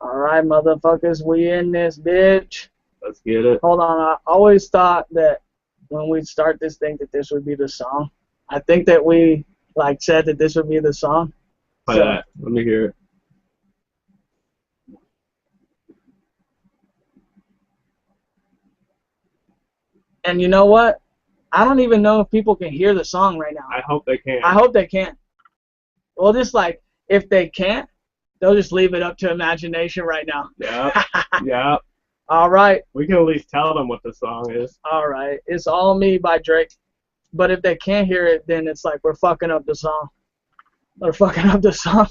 All right, motherfuckers, we in this bitch. Let's get it. Hold on, I always thought that when we start this thing that this would be the song. I think that we said that this would be the song. Play that. Let me hear it. And you know what? I don't even know if people can hear the song right now. I hope they can. I hope they can. Well, just if they can't, they'll just leave it up to imagination right now. Yeah. Yeah. All right. We can at least tell them what the song is. All right. It's All Me by Drake. But if they can't hear it, then it's like we're fucking up the song. We're fucking up the song.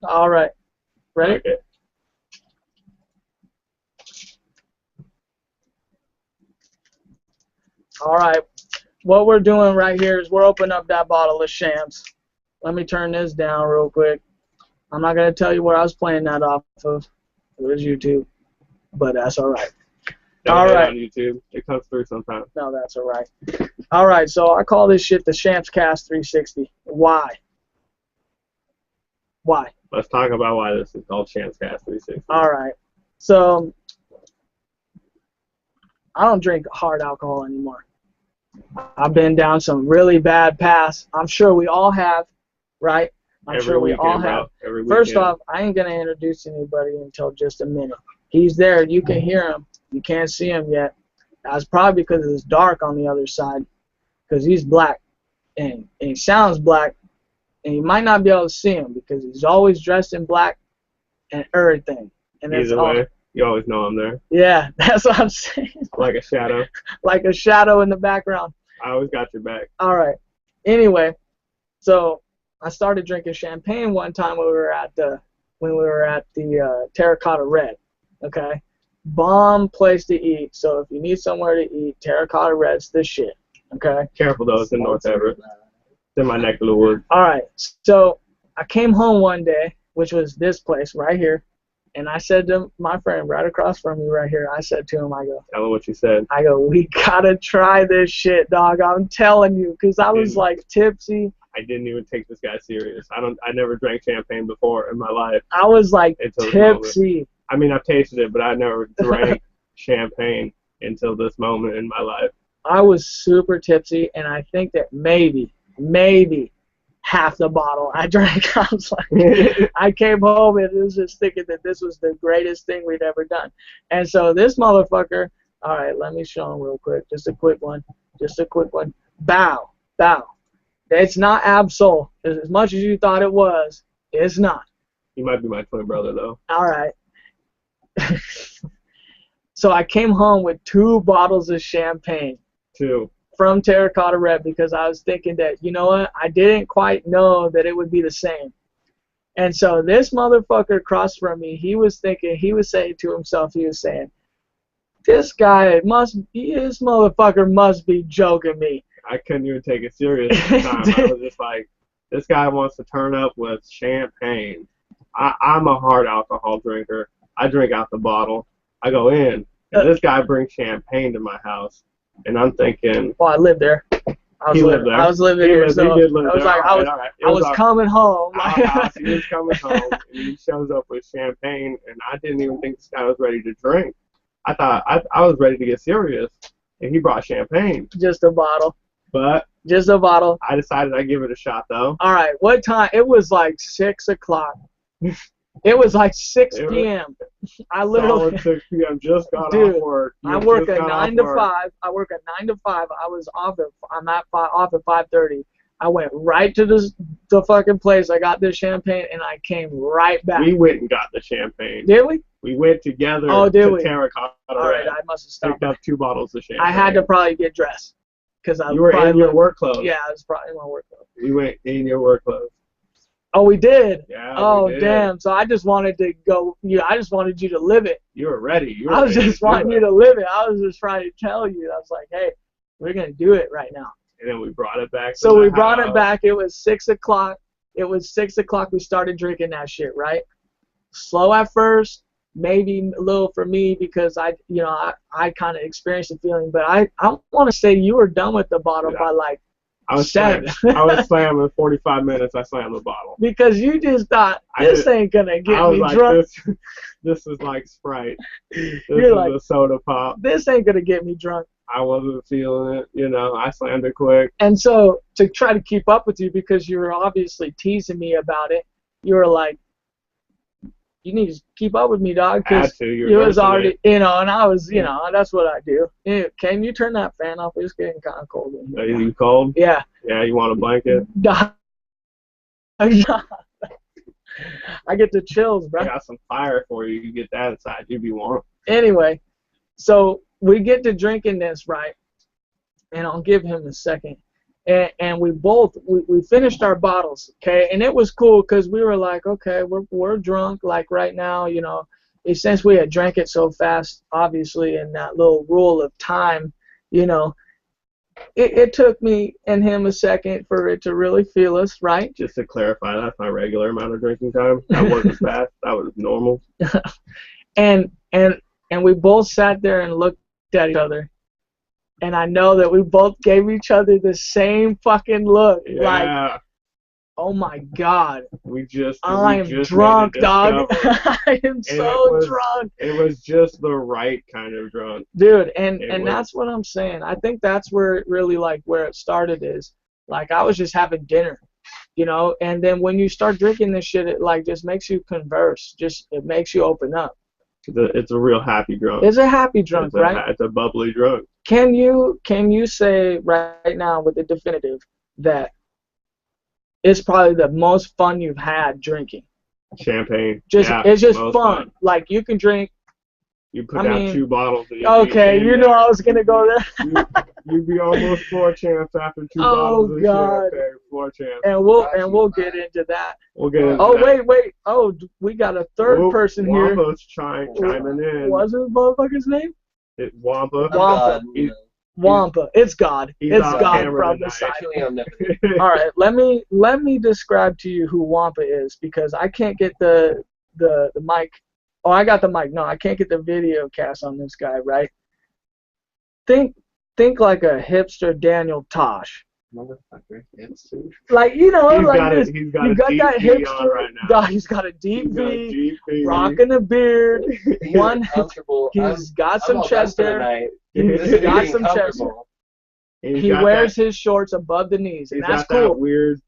All right. Ready? Okay. All right. What we're doing right here is we're opening up that bottle of Champs. Let me turn this down real quick. I'm not going to tell you where I was playing that off of. It was YouTube. But that's all right. All right. On YouTube. It comes through sometimes. No, that's all right. All right. So I call this shit the ChampsCast 360. Why? Why? Let's talk about why this is called ChampsCast 360. All right. So I don't drink hard alcohol anymore. I've been down some really bad paths. I'm sure we all have, right? I'm sure we all have. First off, I ain't going to introduce anybody until just a minute. He's there. You can hear him. You can't see him yet. That's probably because it's dark on the other side, because he's black. And he sounds black, and you might not be able to see him because he's always dressed in black and everything. And that's either way, you always know I'm there. Yeah, that's what I'm saying. Like a shadow. Like a shadow in the background. I always got your back. All right. Anyway, so I started drinking champagne one time when we were at the Terracotta Red. Okay, bomb place to eat. So if you need somewhere to eat, Terracotta Red's the shit. Okay. Careful though, it's in North Everett. It's in my neck of the woods. All right. So I came home one day, which was this place right here, and I said to my friend right across from me right here, I said to him, I go, tell him what you said. I go, we gotta try this shit, dog. I'm telling you, because I was like tipsy. I didn't even take this guy serious. I never drank champagne before in my life. I was like tipsy. I mean, I've tasted it, but I never drank champagne until this moment in my life. I was super tipsy, and I think that maybe half the bottle I drank. I was like, I came home and was just thinking that this was the greatest thing we'd ever done. And so this motherfucker, all right, let me show him real quick. Just a quick one. Bow. It's not Absol. As much as you thought it was, it's not. He might be my twin brother, though. All right. So I came home with 2 bottles of champagne. 2. From Terracotta Red, because I was thinking that, you know what, I didn't quite know that it would be the same. And so this motherfucker across from me, he was saying to himself, this motherfucker must be joking me. I couldn't even take it serious at the time. I was just like, this guy wants to turn up with champagne. I'm a hard alcohol drinker. I drink out the bottle. I go in, and this guy brings champagne to my house. And I'm thinking... Well, I lived there. I was living here, so I was coming home. He was coming home, and he shows up with champagne, and I didn't even think this guy was ready to drink. I thought I was ready to get serious, and he brought champagne. Just a bottle. But... just a bottle. I decided I'd give it a shot, though. All right, what time? It was like 6 o'clock. It was like 6 p.m. I literally 6 p.m. just got off work. I work at 9 to 5. I work at 9 to 5. I'm off at 5:30. I went right to the fucking place. I got this champagne and I came right back. We went and got the champagne. Did we? We went together to Terracotta Red. All right, I must have stopped. Picked up 2 bottles of champagne. I had to probably get dressed because you were in your work clothes. Yeah, I was probably in my work clothes. We went in your work clothes. Oh, we did? Yeah, oh, we did. Damn. So I just wanted to go, I just wanted you to live it. You were ready. I was just wanting you to live it. I was just trying to tell you. I was like, hey, we're going to do it right now. And then we brought it back. So we brought it back. It was 6 o'clock. It was 6 o'clock we started drinking that shit, right? Slow at first, maybe a little for me because I kind of experienced the feeling. But I want to say you were done with the bottle by like I was slamming 45 minutes. I slammed the bottle because you just thought this ain't gonna get me drunk. This is like Sprite. This You're is like, a soda pop. This ain't gonna get me drunk. I wasn't feeling it. You know, I slammed it quick. And so to try to keep up with you, because you were obviously teasing me about it, you were like, you need to keep up with me, dog, because it was already, and I was, that's what I do. Can you turn that fan off? It's getting kind of cold in here. Are you cold? Yeah. Yeah, you want a blanket? I get the chills, bro. I got some fire for you. You get that inside, you'd be warm. Anyway, so we get to drinking this, right? And I'll give him a second. And we both we finished our bottles, okay, and it was cool because we were like, okay, we're drunk like right now, since we had drank it so fast, obviously, in that little rule of time, it took me and him a second for it to really feel us, right? Just to clarify, that's my regular amount of drinking time. That wasn't fast. That was normal. and we both sat there and looked at each other. And I know that we both gave each other the same fucking look. Yeah. Like, oh my God. I am drunk, dog. I am so drunk. It was just the right kind of drunk. Dude, and that's what I'm saying. I think that's where it really, like, where it started is, like, I was just having dinner, and then when you start drinking this shit, it, like, just makes you converse. It makes you open up. It's a real happy drunk. It's a happy drunk, right? It's a bubbly drunk. Can you say right now with the definitive that it's probably the most fun you've had drinking? Champagne. It's just fun. Like you can drink. You put down 2 bottles. Okay, I was gonna go there. You'd be almost 4 champs after 2 bottles of champagne. 4 champs. And we'll get into that. We'll get into that. Wait. Oh, we got a third person here. Wampa's chiming in. What's his motherfucker's name? It's Wampa. Wampa. It's God. It's God from the side. All right, let me describe to you who Wampa is because I can't get the mic. Oh, I got the mic. No, I can't get the video cast on this guy, right? Think like a hipster Daniel Tosh. Motherfucker, hipster. Like, he's like this. He's got that hipster right now. Dog, he's got a deep V, rocking a beard. He's got some chest hair. He's got some chest hair. He wears his shorts above the knees, and that's cool.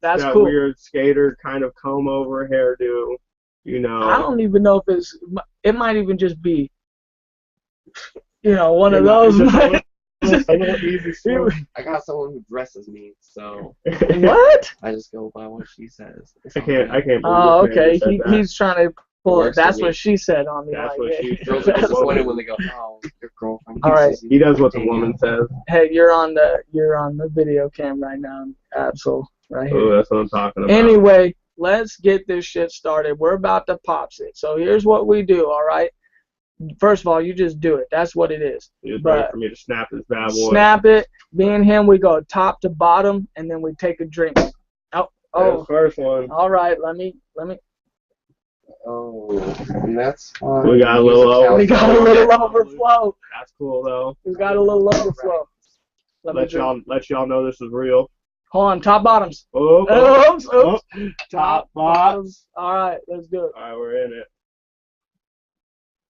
That weird skater kind of comb over hairdo. I don't even know if it might even just be, one of those. I got someone who dresses me, so what? I just go by what she says. I can't. Oh, okay. He's trying to pull it. That's what she said on me. That's what she. Girls are disappointed when they go, "Oh, your girlfriend." All right. He does what the woman says. Hey, you're on the video cam right now, Absol, right here. Oh, that's what I'm talking about. Anyway, let's get this shit started. We're about to pop it. So here's what we do. All right. First of all, you just do it. That's what it is. It's ready for me to snap this bad boy. Snap it. Me and him, we go top to bottom, and then we take a drink. Oh. First one. All right. Let me. Oh, and that's fine. We got a little overflow. That's cool though. We got a little overflow. Let y'all know this is real. Hold on. Top bottoms. Oops. Top bottoms. All right. Let's do it. All right, we're in it.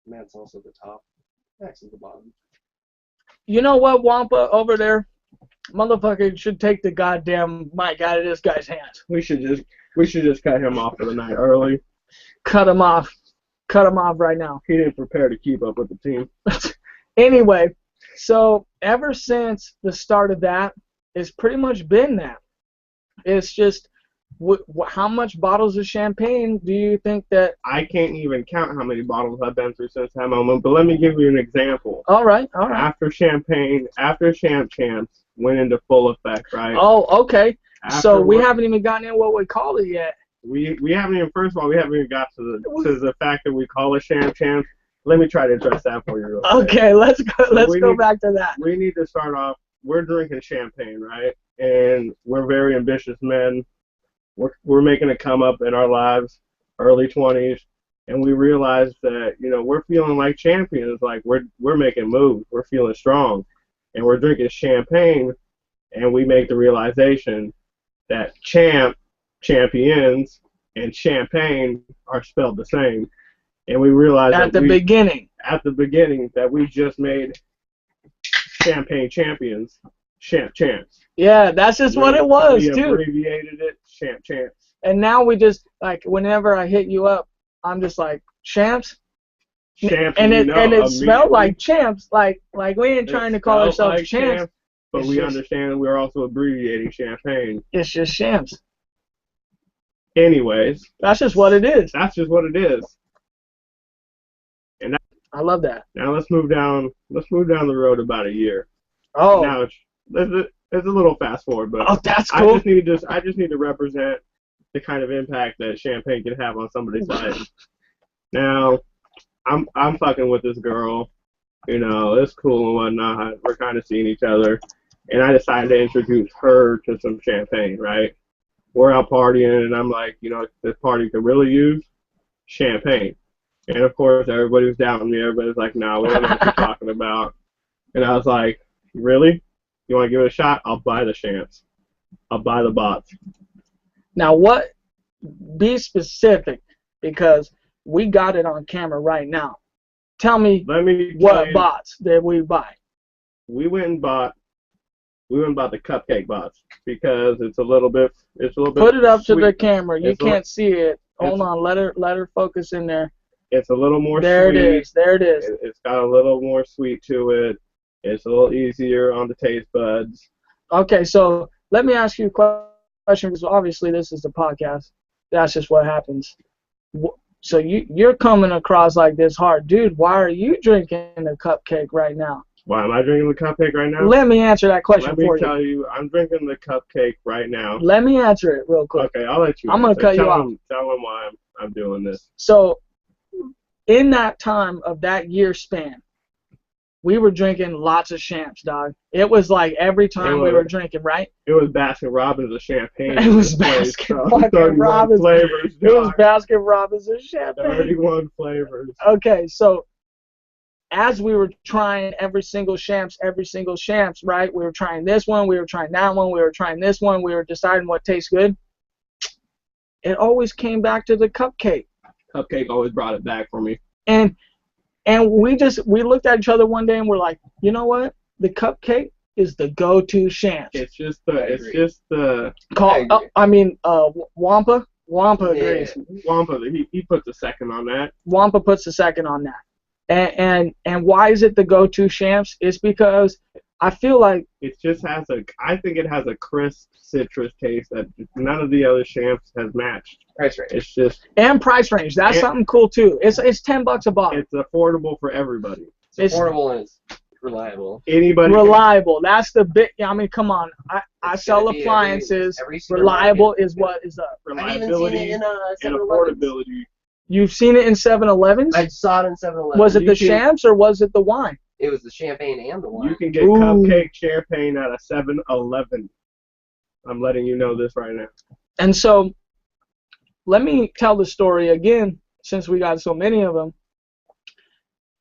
That's also the top. That's at the bottom. You know what, Wampa over there? Motherfucker should take the goddamn mic out of this guy's hands. We should just cut him off for the night early. Cut him off. Cut him off right now. He didn't prepare to keep up with the team. Anyway, so ever since the start of that, it's pretty much been that. It's just how much bottles of champagne do you think that... I can't even count how many bottles I've been through since that moment, but let me give you an example. All right. After Champs went into full effect, right? Oh, okay. So we haven't even gotten in what we call it yet. We haven't even, first of all, we haven't even got to the fact that we call it Champs. Let me try to address that for you real quick. Okay, let's go back to that. We need to start off, we're drinking champagne, right? And we're very ambitious men. We're making a come up in our lives, early 20s, and we realize that, we're feeling like champions, like we're making moves, we're feeling strong, and we're drinking champagne, and we make the realization that champions, and champagne are spelled the same. And we realized at the beginning that we just made champagne champions, champs. Yeah, that's just what it was, we too. Abbreviated it, champs. And now we just, like, whenever I hit you up, I'm just like, champs? And it smelled like champs, like we ain't trying to call ourselves like champs. But we understand we're also abbreviating champagne. It's just champs. Anyways. That's just what it is. That's just what it is. And I love that. Now let's move down the road about a year. Oh. Now it's a little fast forward, but that's cool. I just need to represent the kind of impact that champagne can have on somebody's life. Now, I'm fucking with this girl, it's cool and whatnot. We're kind of seeing each other, and I decided to introduce her to some champagne. Right? We're out partying, and I'm like, this party could really use champagne. And of course, everybody was doubting me. Everybody's like, "No, we don't know what you're talking about." And I was like, "Really? You want to give it a shot? I'll buy the champs. I'll buy the bots." Now, be specific, because we got it on camera right now. Tell me what bots did we buy? We went and bought the cupcake bots because it's a little bit. Put it up sweet. To the camera. You can't see it. Hold on. Let her focus in there. It's a little more there sweet. There it is. It's got a little more sweet to it. It's a little easier on the taste buds. Okay, so let me ask you a question, because obviously this is a podcast. That's just what happens. So you're coming across like this hard. Dude, why are you drinking a cupcake right now? Why am I drinking the cupcake right now? Let me answer that question for you. Let me tell you, I'm drinking the cupcake right now. Let me answer it real quick. Okay, I'll let you I'm going to cut you off. Tell them why I'm doing this. So, in that time of that year span, we were drinking lots of champs, dog. It was like every time we were drinking, right? It was Baskin Robbins of champagne. It was Baskin Robbins. Flavors. It was Baskin Robbins of champagne. 31 flavors. Okay, so as we were trying every single champs, right? We were trying this one, we were trying that one, we were trying this one, we were deciding what tastes good. It always came back to the cupcake. Cupcake always brought it back for me. And we looked at each other one day and we're like, you know what? The cupcake is the go-to champs. It's just the. Wampa. Wampa agrees. Wampa, he puts a second on that. Wampa puts a second on that. And why is it the go-to champs? It's because I feel like it just has I think it has a crisp citrus taste that none of the other champs has matched. Price range. It's just price range. That's something cool too. It's $10 a bottle. It's affordable for everybody. It's affordable and it's reliable. Reliable. That's the bit. I mean, come on. I sell appliances. Reliable is what is up. Reliability and affordability. You've seen it in 7-Elevens? I saw it in 7-Eleven. Was it the champs or was it the wine? It was the champagne and the wine. You can get cupcake champagne at a 7-Eleven. I'm letting you know this right now. And so, let me tell the story again, since we got so many of them.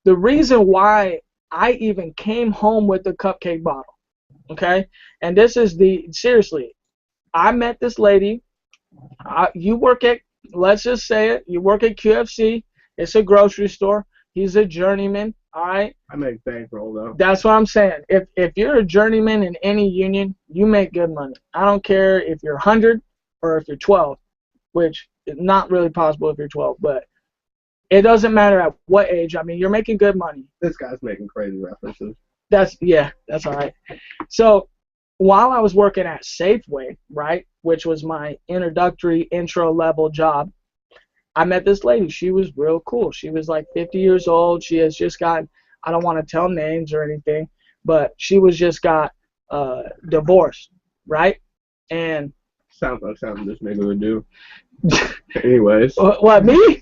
The reason why I even came home with the cupcake bottle, okay? And this is seriously, I met this lady. You work at, let's just say it, you work at QFC. It's a grocery store. He's a journeyman, all right? I make bankroll, though. That's what I'm saying. If you're a journeyman in any union, you make good money. I don't care if you're 100 or if you're 12, which is not really possible if you're 12, but it doesn't matter at what age. I mean, you're making good money. This guy's making crazy references. That's all right. So while I was working at Safeway, right, which was my introductory intro level job, I met this lady. She was real cool. She was like 50 years old. She has just gotten, I don't want to tell names or anything, but she was just got divorced, right? And sounds like something this nigga would do. Anyways. What, me?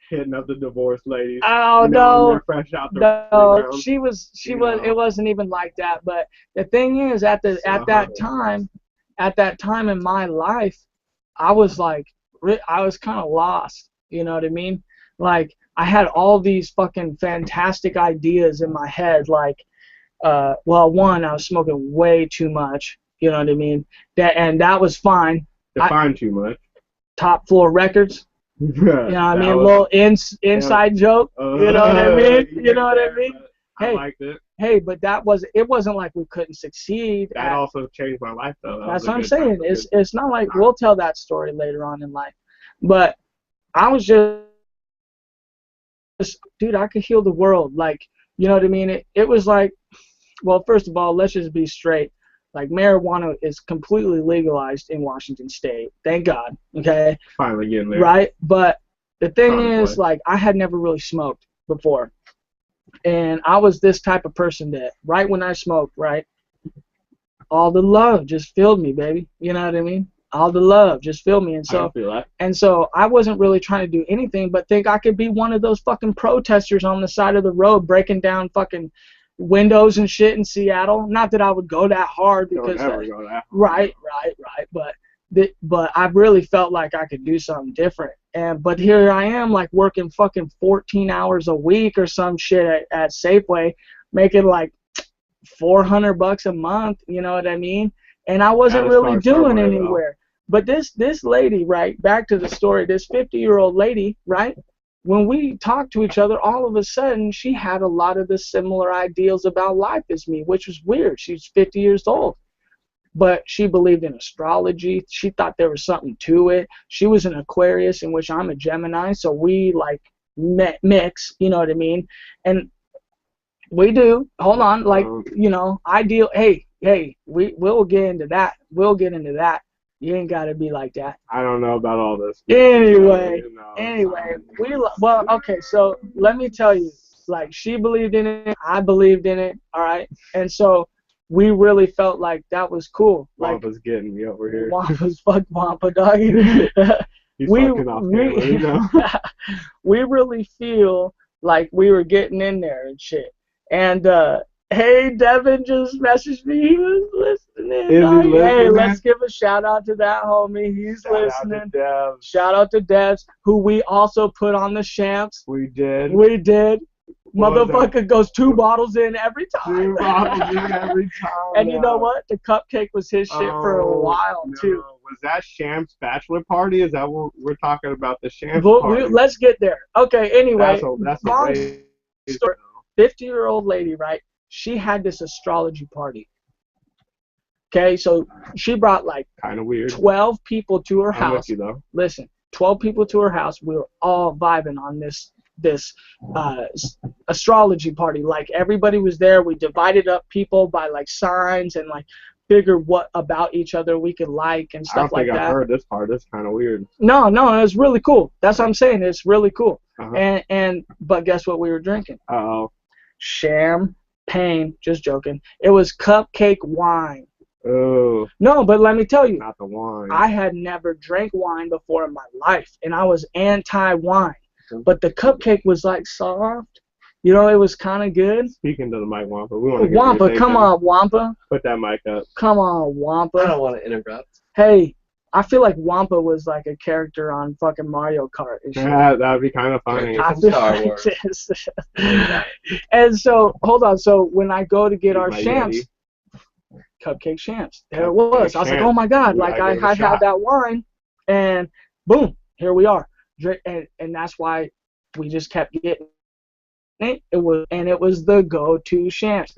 Hitting up the divorced ladies. Oh, no. They're fresh out the ground. She was, it wasn't even like that. But the thing is, at that time in my life, I was like, I was kind of lost. You know what I mean? Like, I had all these fucking fantastic ideas in my head. Like, well, one, I was smoking way too much. You know what I mean? That was fine. Define too much. Top Floor Records. You know what I mean? A little inside joke. You know what I mean? You know what I mean? I liked it. Hey, but it wasn't like we couldn't succeed. That also changed my life, though. That's what I'm saying. It's not like we'll tell that story later on in life. But I was just, dude, I could heal the world. Like, you know what I mean? It was like, well, first of all, let's just be straight. Like, marijuana is completely legalized in Washington State. Thank God. Okay? Finally getting there. Right? But the thing is, like, I had never really smoked before. And I was this type of person that right when I smoked, right, all the love just filled me, baby. You know what I mean? All the love just filled me. And so I wasn't really trying to do anything but think I could be one of those fucking protesters on the side of the road breaking down fucking windows and shit in Seattle. Not that I would go that hard because Don't ever go that hard. Right. But I really felt like I could do something different. But here I am, like, working fucking 14 hours a week or some shit at Safeway, making like $400 a month. You know what I mean? And I wasn't really doing anywhere. But this lady, right? Back to the story. This 50-year-old lady, right? When we talked to each other, all of a sudden she had a lot of the similar ideals about life as me, which was weird. She's 50 years old. But she believed in astrology. She thought there was something to it. She was an Aquarius, in which I'm a Gemini, so we like mix, you know what I mean? And we do. Hold on, like, you know, ideal. Hey, we'll get into that. We'll get into that. You ain't gotta be like that. I don't know about all this. Anyway, well, okay. So let me tell you, like, she believed in it. I believed in it. All right, and so. We really felt like that was cool. Like, Wampa's getting me over here. Wampa's fuck Wampa, dog. He's fucking off camera, you know? We really feel like we were getting in there and shit. And, hey, Devin just messaged me. He was listening. Hey, let's give a shout out to that homie. He's listening. Shout out to Devs, who we also put on the Champs. We did. Motherfucker goes 2 bottles in every time. 2 bottles in every time. And you know what? The cupcake was his shit for a while, too. Was that Champs' bachelor party? Is that what we're talking about, the Champs party? Let's get there. Okay, anyway. That's a 50-year-old lady, right? She had this astrology party. Okay, so she brought like kind of weird 12 people to her house. I'm with you, though. Listen, 12 people to her house. We were all vibing on this astrology party. Like, everybody was there. We divided up people by like signs and like figured what about each other we could like and stuff like that. I don't think I've heard this part. It's kind of weird. No, it was really cool. That's what I'm saying. It's really cool. But guess what we were drinking? Champagne. Just joking. It was cupcake wine. Oh. No, but let me tell you. Not the wine. I had never drank wine before in my life, and I was anti-wine. But the cupcake was like soft. You know, it was kind of good. Speaking to the mic, Wampa. We want to Wampa, come on, Wampa. Put that mic up. Come on, Wampa. I don't want to interrupt. Hey, I feel like Wampa was like a character on fucking Mario Kart. Yeah, that would be kind of funny. Star Wars. And so, hold on. So when I go to get our Champs, cupcake Champs, there it was. I was like, oh my God, like I had that wine, and boom, here we are. And that's why we just kept getting it. It was the go-to Champs.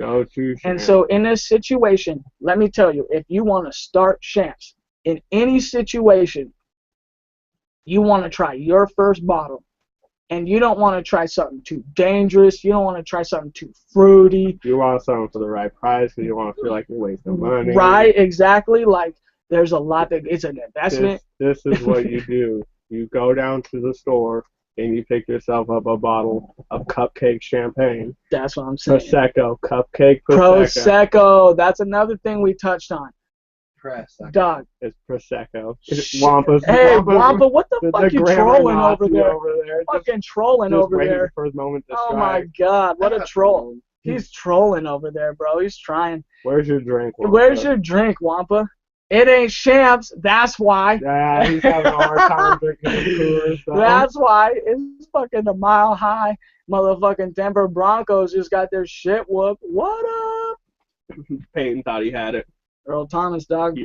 And so in this situation, let me tell you, if you want to start Champs in any situation, you want to try your first bottle, and you don't want to try something too dangerous. You don't want to try something too fruity. You want something for the right price, because you want to feel like you're wasting money. Right, exactly. Like, there's a lot that it's an investment. This is what you do. You go down to the store and you pick yourself up a bottle of cupcake champagne. That's what I'm saying. Prosecco, cupcake Prosecco. That's another thing we touched on. Prosecco. Dog. It's Prosecco. Wampa's. Hey, Wampa, what the fuck you trolling over there? Fucking just, trolling over there. For his moment to oh my God, what a troll. He's trolling over there, bro. He's trying. Where's your drink, Wampa? Where's your drink, Wampa? It ain't Champs, that's why. Yeah, he's having a hard time drinking the Coors. That's why. It's fucking a mile high. Motherfucking Denver Broncos just got their shit whooped. What up? Peyton thought he had it. Earl Thomas, dog.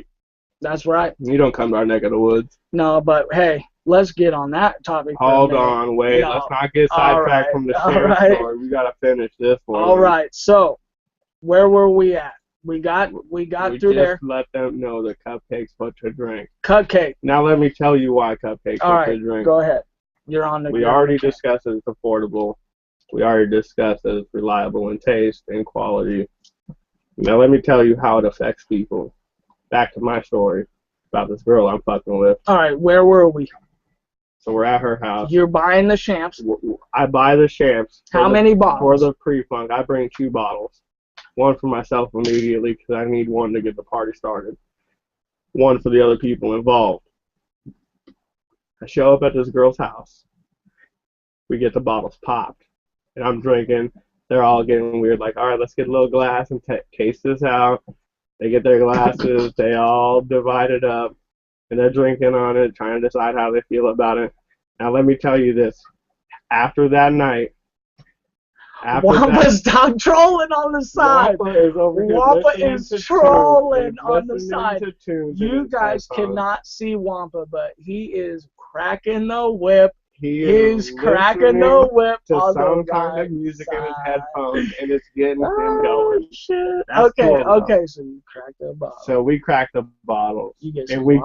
That's right. You don't come to our neck of the woods. No, but hey, let's get on that topic. Hold on, wait. Let's not get sidetracked from the share story. We gotta finish this one. All right. So, where were we at? We got through there. Just let them know the cupcakes put to drink. Cupcake. Now let me tell you why cupcakes put to drink. Go ahead. You're on the. We already discussed that it's affordable. We already discussed that it's reliable in taste and quality. Now let me tell you how it affects people. Back to my story about this girl I'm fucking with. All right, where were we? So we're at her house. You're buying the champs. I buy the champs. How many bottles? For the pre-funk, I bring 2 bottles. One for myself immediately because I need one to get the party started. One for the other people involved. I show up at this girl's house. We get the bottles popped. And I'm drinking. They're all getting weird. Like, all right, let's get a little glass and taste this out. They get their glasses. They all divide it up. And they're drinking on it, trying to decide how they feel about it. Now, let me tell you this. After that night, Wampa, stop trolling on the side. Wampa is trolling on the side. You guys cannot see Wampa, but he is cracking the whip. He's cracking the whip to some kind of music in his headphones, and it's getting him going. Shit. Okay, so you cracked the bottle. So we cracked the bottles, and we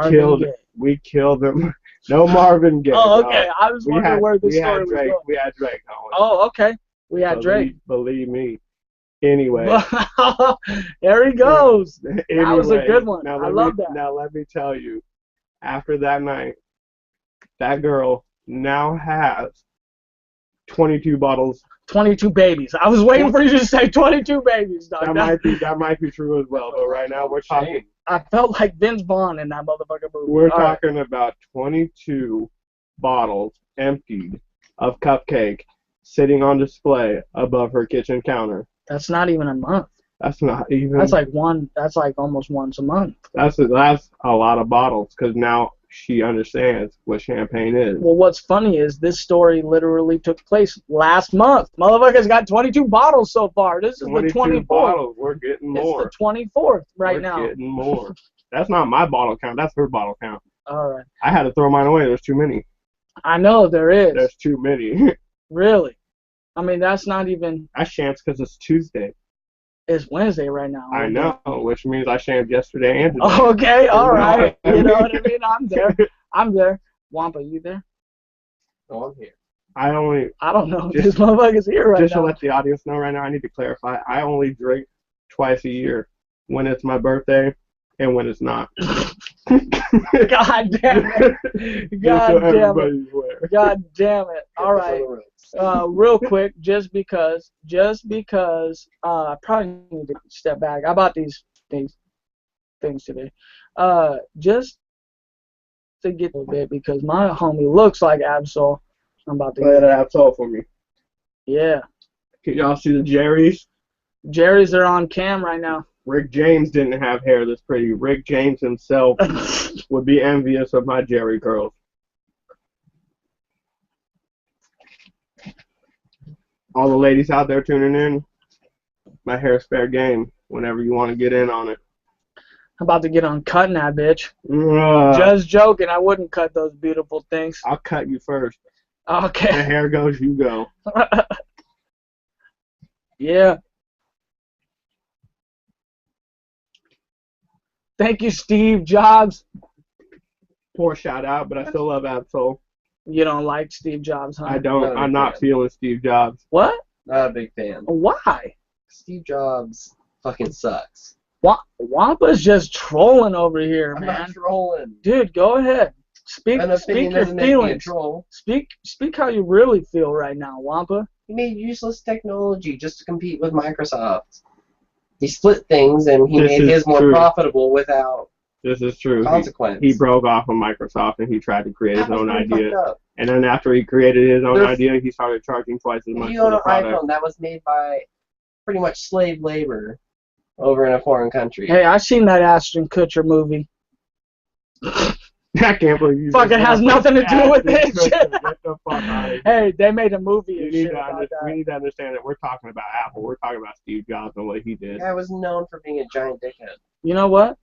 killed them. No Marvin Gaye. Oh, okay. I was wondering where this story was going. We had Drake going. Oh, okay. We had Drake. Believe me. Anyway. There he goes. That was a good one. I love that. Now let me tell you, after that night, that girl now has 22 bottles. 22 babies. I was waiting for you to say 22 babies, dog. That might be true as well, but right now we're talking. I felt like Vince Vaughn in that motherfucker movie. We're talking about 22 bottles emptied of cupcake sitting on display above her kitchen counter. That's not even a month. That's not even. That's like almost once a month. That's a lot of bottles because now she understands what champagne is. Well, what's funny is this story literally took place last month. Motherfucker's got 22 bottles so far. This is the 24th. Bottles. We're getting more. It's the 24th now. We're getting more. That's not my bottle count. That's her bottle count. All right. I had to throw mine away. There's too many. I know there is. There's too many. Really? I mean, that's not even. I shamped because it's Tuesday. It's Wednesday right now. I know, which means I shamped yesterday and today. Okay, all right. You know what I mean? I'm there. Wampa, you there? Oh, I'm here. I don't know. This motherfucker's here right now. Just to let the audience know right now, I need to clarify. I only drink twice a year. When it's my birthday and when it's not. God damn it. God damn it. All right. Real quick, just because I probably need to step back. I bought these things today. Just to get a little bit because my homie looks like Absol. I'm about to play that Absol for me. Yeah. Can y'all see the Jerry's? Jerry's are on cam right now. Rick James didn't have hair this pretty. Rick James himself would be envious of my Jerry curls. All the ladies out there tuning in, my hair's fair game whenever you want to get in on it. I'm about to get on cutting that bitch. Just joking. I wouldn't cut those beautiful things. I'll cut you first. Okay. The hair goes, you go. Yeah. Thank you, Steve Jobs. Poor shout out, but I still love Absol. You don't like Steve Jobs, huh? I don't. I'm not feeling Steve Jobs. What? Not a big fan. Why? Steve Jobs fucking sucks. Wampa's just trolling over here, man. I'm not trolling. Dude, go ahead. Speak your feelings. Speak how you really feel right now, Wampa. He made useless technology just to compete with Microsoft. He split things and he made his more profitable without This is true. consequence. He broke off of Microsoft and he tried to create his own idea. And then after he created his own idea, he started charging twice as much for the product. iPhone that was made by pretty much slave labor over in a foreign country. Hey, I seen that Ashton Kutcher movie. I can't believe you. Fucking has nothing to do with it. Get the fuck out of Hey, they made a movie and shit about that. We need to understand that we're talking about Apple. We're talking about Steve Jobs and what he did. I was known for being a giant dickhead. You know what?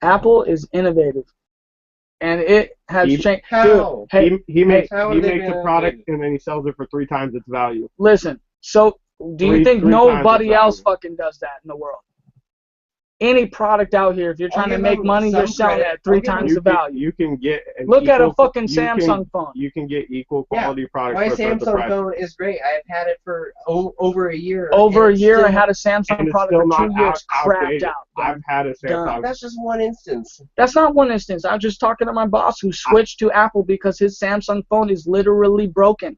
Apple is innovative. And it has changed. How? Dude, he makes a product and then he sells it for 3 times its value. Listen, so do you think nobody else fucking does that in the world? Any product out here, if you're trying to make money, you're selling at 3 times the value. You can get look at a fucking Samsung phone. You can get equal quality products. My Samsung phone is great. I've had it for over a year. Over a year, I had a Samsung product for 2 years, crapped out. I've had a Samsung. That's just one instance. That's not one instance. I was just talking to my boss who switched to Apple because his Samsung phone is literally broken.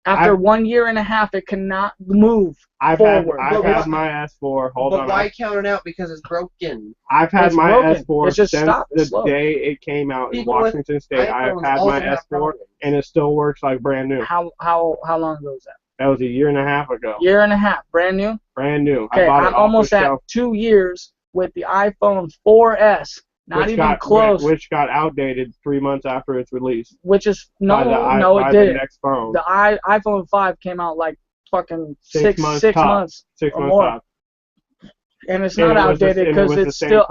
After 1 year and a half, it cannot move forward. I've had my S4. Hold on. But why count it out? Because it's broken. I've had my S4 since the day it came out in Washington State. I've had my S4, and it still works like brand new. How long ago was that? That was a year and a half ago. Year and a half, brand new? Brand new. Okay, I'm almost at 2 years with the iPhone 4S. Not even close. Which got outdated 3 months after its release. Which is no, it didn't. The next phone. The iPhone 5 came out like fucking six months more. Top. And it's not outdated because it's still.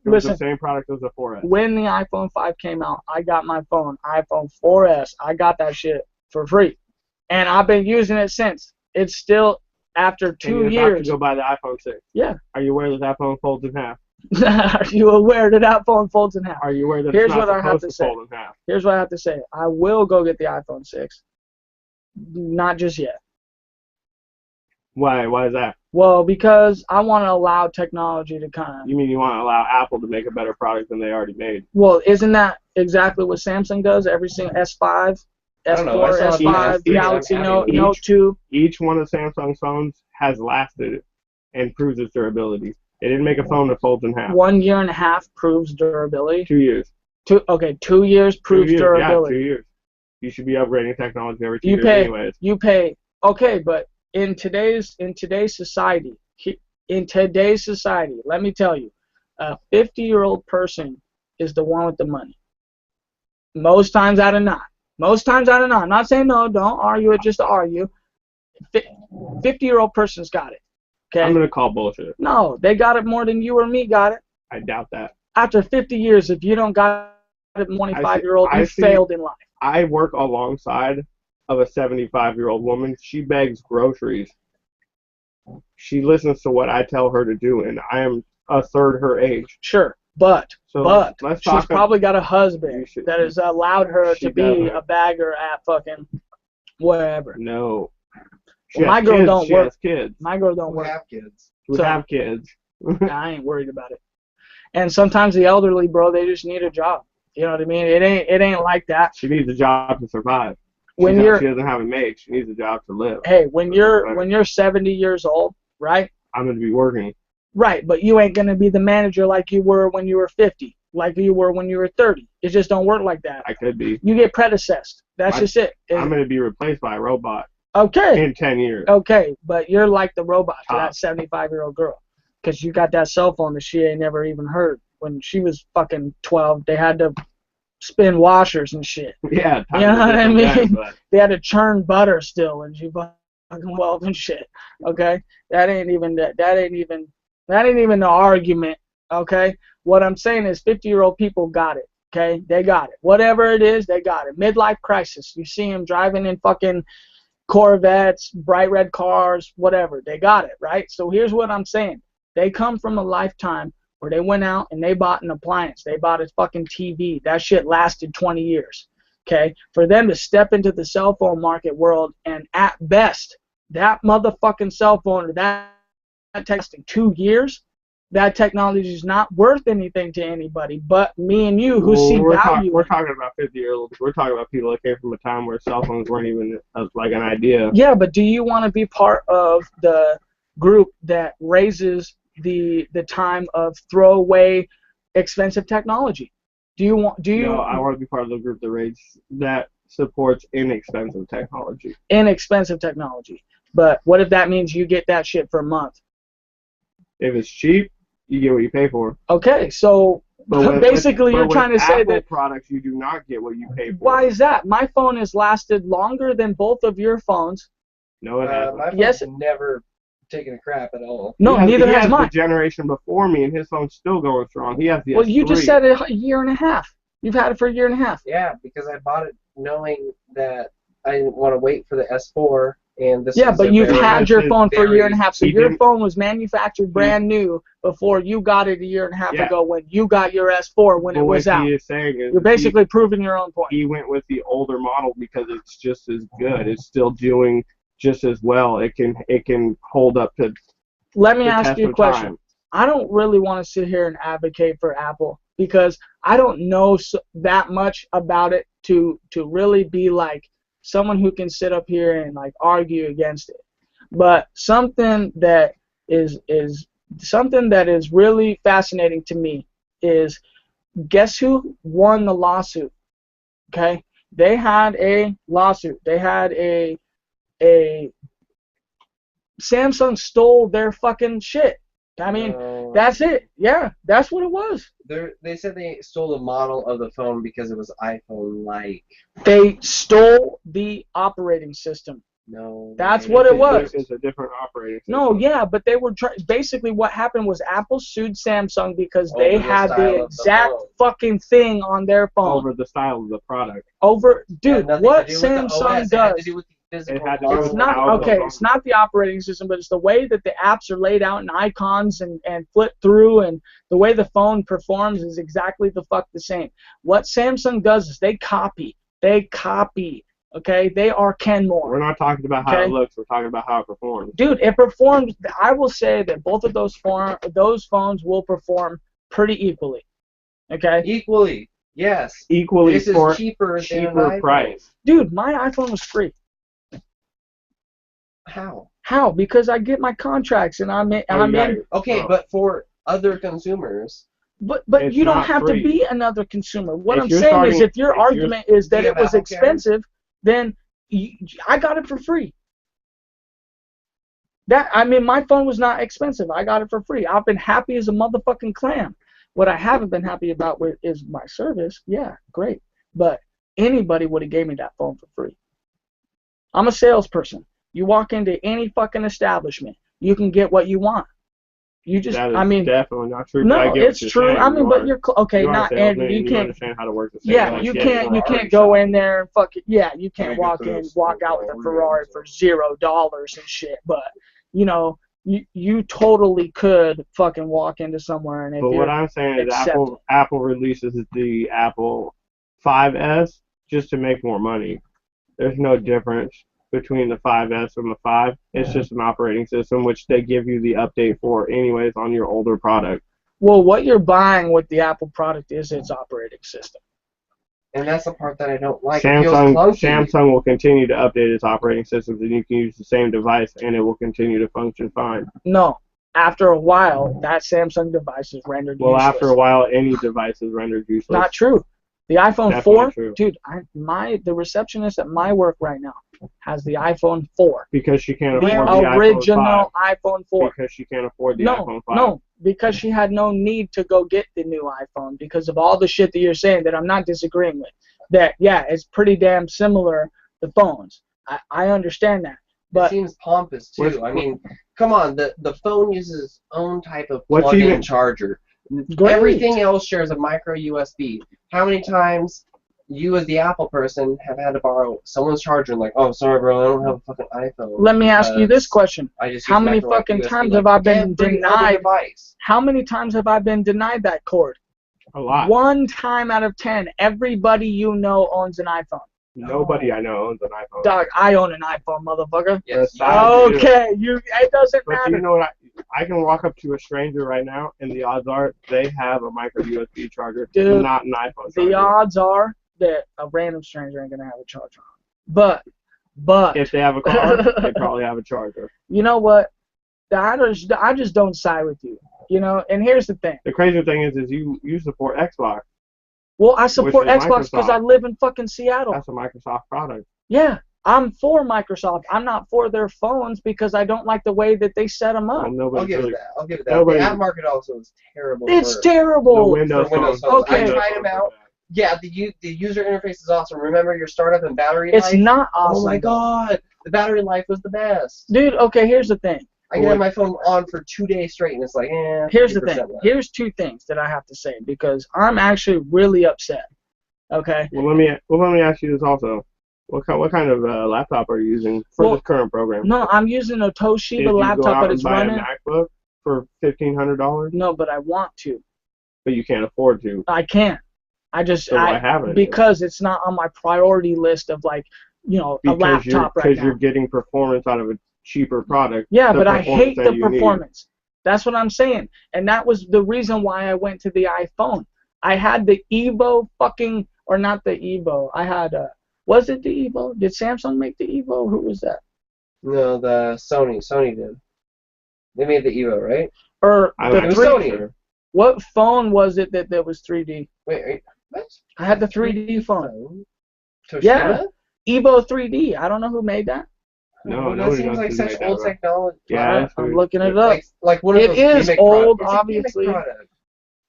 Listen, the same product as the 4S. When the iPhone 5 came out, I got my phone, iPhone 4S. I got that shit for free, and I've been using it since. It's still after 2 years. About to go buy the iPhone 6. Yeah. Are you aware that iPhone folds in half? Are you aware that that phone folds in half? Are you aware that it's not supposed to fold in half? Here's what I have to say. I will go get the iPhone 6. Not just yet. Why? Why is that? Well, because I want to allow technology to kind of... You mean you want to allow Apple to make a better product than they already made? Well, isn't that exactly what Samsung does? Every single S5, S4, S5, Galaxy Note 2. Each one of Samsung's phones has lasted and proves its durability. They didn't make a phone that folds in half. 1 year and a half proves durability. 2 years. 2 years proves durability. Yeah, 2 years. You should be upgrading technology every 2 years anyways. You pay. Okay, but in today's society, let me tell you, a 50-year-old person is the one with the money. Most times out of not. I'm not saying no, don't argue it just to argue. 50-year-old person's got it. Okay. I'm going to call bullshit. No, they got it more than you or me got it. I doubt that. After 50 years, if you don't got it, 25-year-old, you failed in life. I work alongside of a 75-year-old woman. She begs groceries. She listens to what I tell her to do, and I am a third her age. Sure, but she's probably got a husband that has allowed her to be a bagger at fucking wherever. No. Well, my girl don't work. Has kids. My girl don't work. Who have kids. I ain't worried about it. And sometimes the elderly, bro, they just need a job. You know what I mean? It ain't like that. She needs a job to survive. She doesn't have a mate. She needs a job to live. Hey, when you're 70 years old, right? I'm gonna be working. Right, but you ain't gonna be the manager like you were when you were 50, like you were when you were 30. It just don't work like that. I could be. You get predecessed. That's just it. I'm gonna be replaced by a robot. Okay. In 10 years. Okay, but you're like the robot to that 75-year-old girl, because you got that cell phone that she ain't never even heard. When she was fucking 12, they had to spin washers and shit. Yeah. You know what I mean? They had to churn butter still, and she fucking weld and shit. Okay, that ain't even the argument. Okay, what I'm saying is 50-year-old people got it. Okay, they got it. Whatever it is, they got it. Midlife crisis. You see them driving in fucking Corvettes, bright red cars, whatever. They got it, right? So here's what I'm saying. They come from a lifetime where they went out and they bought an appliance. They bought a fucking TV. That shit lasted 20 years, okay? For them to step into the cell phone market world and at best, that motherfucking cell phone or that texting 2 years, that technology is not worth anything to anybody but me and you who see value. We're talking about 50-year-olds. We're talking about people that came from a time where cell phones weren't even like an idea. Yeah, but do you want to be part of the group that raises the time of throwaway expensive technology? No, I want to be part of the group that supports inexpensive technology. Inexpensive technology. But what if that means you get that shit for a month? If it's cheap, you get what you pay for. Okay, so But basically, you're trying to say Apple that products you do not get what you pay for. Why is that? My phone has lasted longer than both of your phones. No, it hasn't. My phone's never taken a crap at all. No, neither has mine. The generation before me, and his phone's still going strong. He has the S3. You just said a year and a half. You've had it for a year and a half. Yeah, because I bought it knowing that I didn't want to wait for the S4. And this but you've had your phone for a year and a half, so your phone was manufactured brand new before you got it a year and a half ago when you got your S4 when it was out. He is saying is you're basically proving your own point. He went with the older model because it's just as good. It's still doing just as well. It can hold up to. Let me ask you a question. I don't really want to sit here and advocate for Apple because I don't know that much about it to really be like someone who can sit up here and like argue against it. But something that is really fascinating to me is, guess who won the lawsuit? Okay? They had a lawsuit. They had a Samsung stole their fucking shit. I mean, that's it. Yeah, that's what it was. They said they stole the model of the phone because it was iPhone-like. They stole the operating system. No. That's what it was. It's a different operating system. No, yeah, but they were basically what happened was Apple sued Samsung because they had the exact fucking thing on their phone. Over the style of the product. Dude, what Samsung does. It's not the operating system, but it's the way that the apps are laid out and icons and flip through, and the way the phone performs is exactly the same. What Samsung does is they copy. Okay, they are Kenmore. We're not talking about how it looks. We're talking about how it performs. Dude, it performs. I will say that both of those phones will perform pretty equally. Okay. Equally, yes. Equally this for is cheaper price. Dude, my iPhone was free. How? Because I get my contracts and I'm in. Okay, but for other consumers. But you don't have to be another consumer. What I'm saying is, if your argument is that it was expensive, then I got it for free. My phone was not expensive. I got it for free. I've been happy as a motherfucking clam. What I haven't been happy about is my service. Yeah, great. But anybody would have gave me that phone for free. I'm a salesperson. You walk into any fucking establishment, you can get what you want. You just, definitely not true. No, it's true. But you're not Andrew. You can't understand how to work the sales. Yeah, you can't go in there and fuck it. Yeah, you can't walk out with a Ferrari for $0 and shit. But you totally could fucking walk into somewhere and. But what I'm saying is, Apple releases the Apple 5S just to make more money. There's no difference between the 5S and the 5. It's just an operating system, which they give you the update for anyways on your older product. Well, what you're buying with the Apple product is its operating system. And that's the part that I don't like. Samsung will continue to update its operating systems, and you can use the same device, and it will continue to function fine. No. After a while, that Samsung device is rendered useless. Well, after a while, any device is rendered useless. Not true. The iPhone 4, dude, the receptionist at my work right now has the iPhone 4. Because she can't afford the original iPhone 4. Because she can't afford the iPhone 5. No, because she had no need to go get the new iPhone because of all the shit that you're saying that I'm not disagreeing with. That, yeah, it's pretty damn similar, the phones. I understand that. But it seems pompous, too. I mean, come on, the phone uses its own type of plug-in charger. Great. Everything else shares a micro USB. How many times you as the Apple person have had to borrow someone's charger and like, oh, sorry, bro, I don't have a fucking iPhone. Let me ask you this question. How many fucking times have I been denied? How many times have I been denied that cord? A lot. 1 time out of 10. Everybody you know owns an iPhone. Nobody I know owns an iPhone. Dog, I own an iPhone, motherfucker. Yes. Okay, it doesn't matter. But you know what? I can walk up to a stranger right now, and the odds are they have a micro USB charger, not an iPhone charger. The odds are that a random stranger ain't gonna have a charger on. But if they have a car, they probably have a charger. You know what? I just don't side with you. And here's the thing. The crazy thing is you support Xbox. Well, I support Xbox because I live in fucking Seattle. That's a Microsoft product. Yeah, I'm for Microsoft. I'm not for their phones because I don't like the way that they set them up. Well, I'll give it that. I'll give it that. The app market also is terrible. It's terrible. The Windows phones. Okay. I tried them out. Yeah, the user interface is awesome. Remember your startup and battery life? It's not Oh awesome. my god, the battery life was the best. Dude, okay, here's the thing. I can have my phone on for 2 days straight, and it's like, Here's the thing. Left. Here's two things that I have to say because I'm actually really upset. Okay. Well, let me ask you this also. What kind of laptop are you using for this current program? No, I'm using a Toshiba laptop, but it's running. Did you go out and buy a MacBook for $1,500? No, but I want to. But you can't afford to. I can't. So why haven't you? Because it's not on my priority list of a laptop right now. Because you're getting performance out of a cheaper product. Yeah, but I hate the performance. That's what I'm saying. And that was the reason why I went to the iPhone. I had the Evo or not the Evo. I had was it the Evo? Did Samsung make the Evo? Who was that? No, the Sony. Sony did. They made the Evo, right? Or the Sony. What phone was it that was 3D? Wait, what? I had the 3D phone. Toshiba? Yeah. Evo 3D. I don't know who made that. No, that seems like such old technology. Yeah, I'm looking it up. Like one of those is old, products. obviously.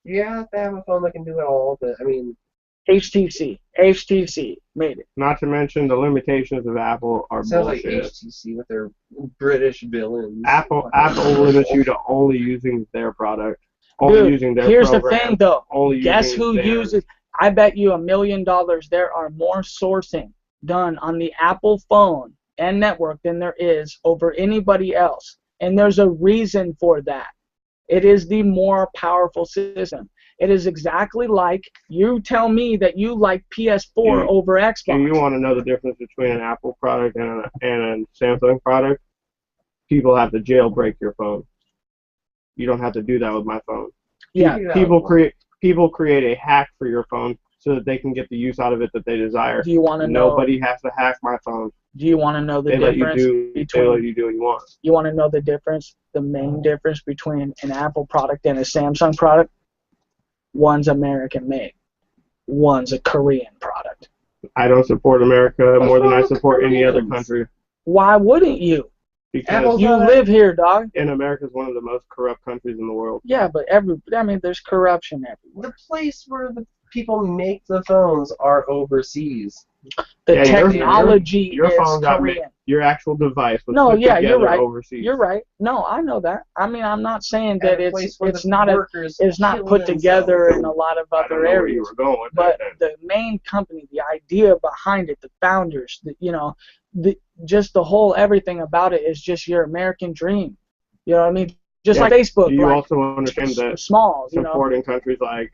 You have to have a phone that can do it all, but I mean. HTC made it. Not to mention the limitations of Apple are Sounds bullshit. Like HTC with their British villains. Apple limits you to only using their product. Dude, using their here's program, the thing though. Guess who uses? I bet you $1 million there are more sourcing done on the Apple phone and network than there is over anybody else. And there's a reason for that. It is the more powerful system. It is exactly like you tell me that you like PS4 over Xbox. Do you want to know the difference between an Apple product and a Samsung product? People have to jailbreak your phone. You don't have to do that with my phone. Yeah. People create a hack for your phone so that they can get the use out of it that they desire. Do you want to know? Nobody has to hack my phone. Do you want to know the difference between? They let you do what you want. You want to know the difference? The main difference between an Apple product and a Samsung product? One's American made. One's a Korean product. I don't support America more than I support any other country. Why wouldn't you? Because you live here, dog. And America is one of the most corrupt countries in the world. Yeah, but there's corruption everywhere. The place where the people make the phones are overseas. The technology your is phone Korean. Your actual device was put you're right. Overseas. You're right. No, I know that. I mean, I'm not saying that it's not put together in a lot of other areas. But the main company, the idea behind it, the founders, just the whole everything about it is just your American dream. You know what I mean? Just like Facebook. Do you also understand that supporting countries like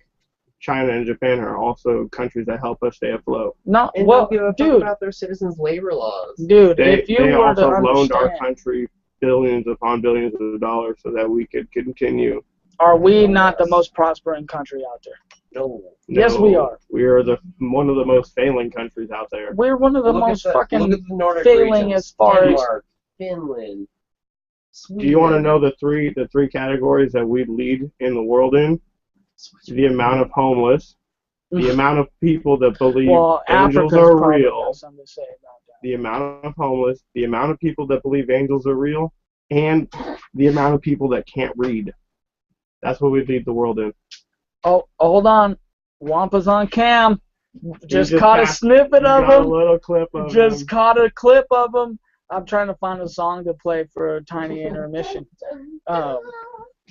China and Japan are also countries that help us stay afloat? No, and well, give a dude, fuck about their citizens' labor laws. Dude, if you they were also to loaned our understand, country billions upon billions of dollars so that we could continue. Are we not the most prospering country out there? No. Yes, we are. We are one of the most failing countries out there. We're one of the most fucking failing as far as Finland. Sweden. Do you want to know the three categories that we lead in the world in? The amount of homeless, the amount of people that believe angels are real, the amount of homeless, the amount of people that believe angels are real, and the amount of people that can't read. That's what we lead the world in. Oh, hold on. Wampa's on cam. Just caught a snippet of him. A little clip of just caught a clip of him. I'm trying to find a song to play for a tiny intermission.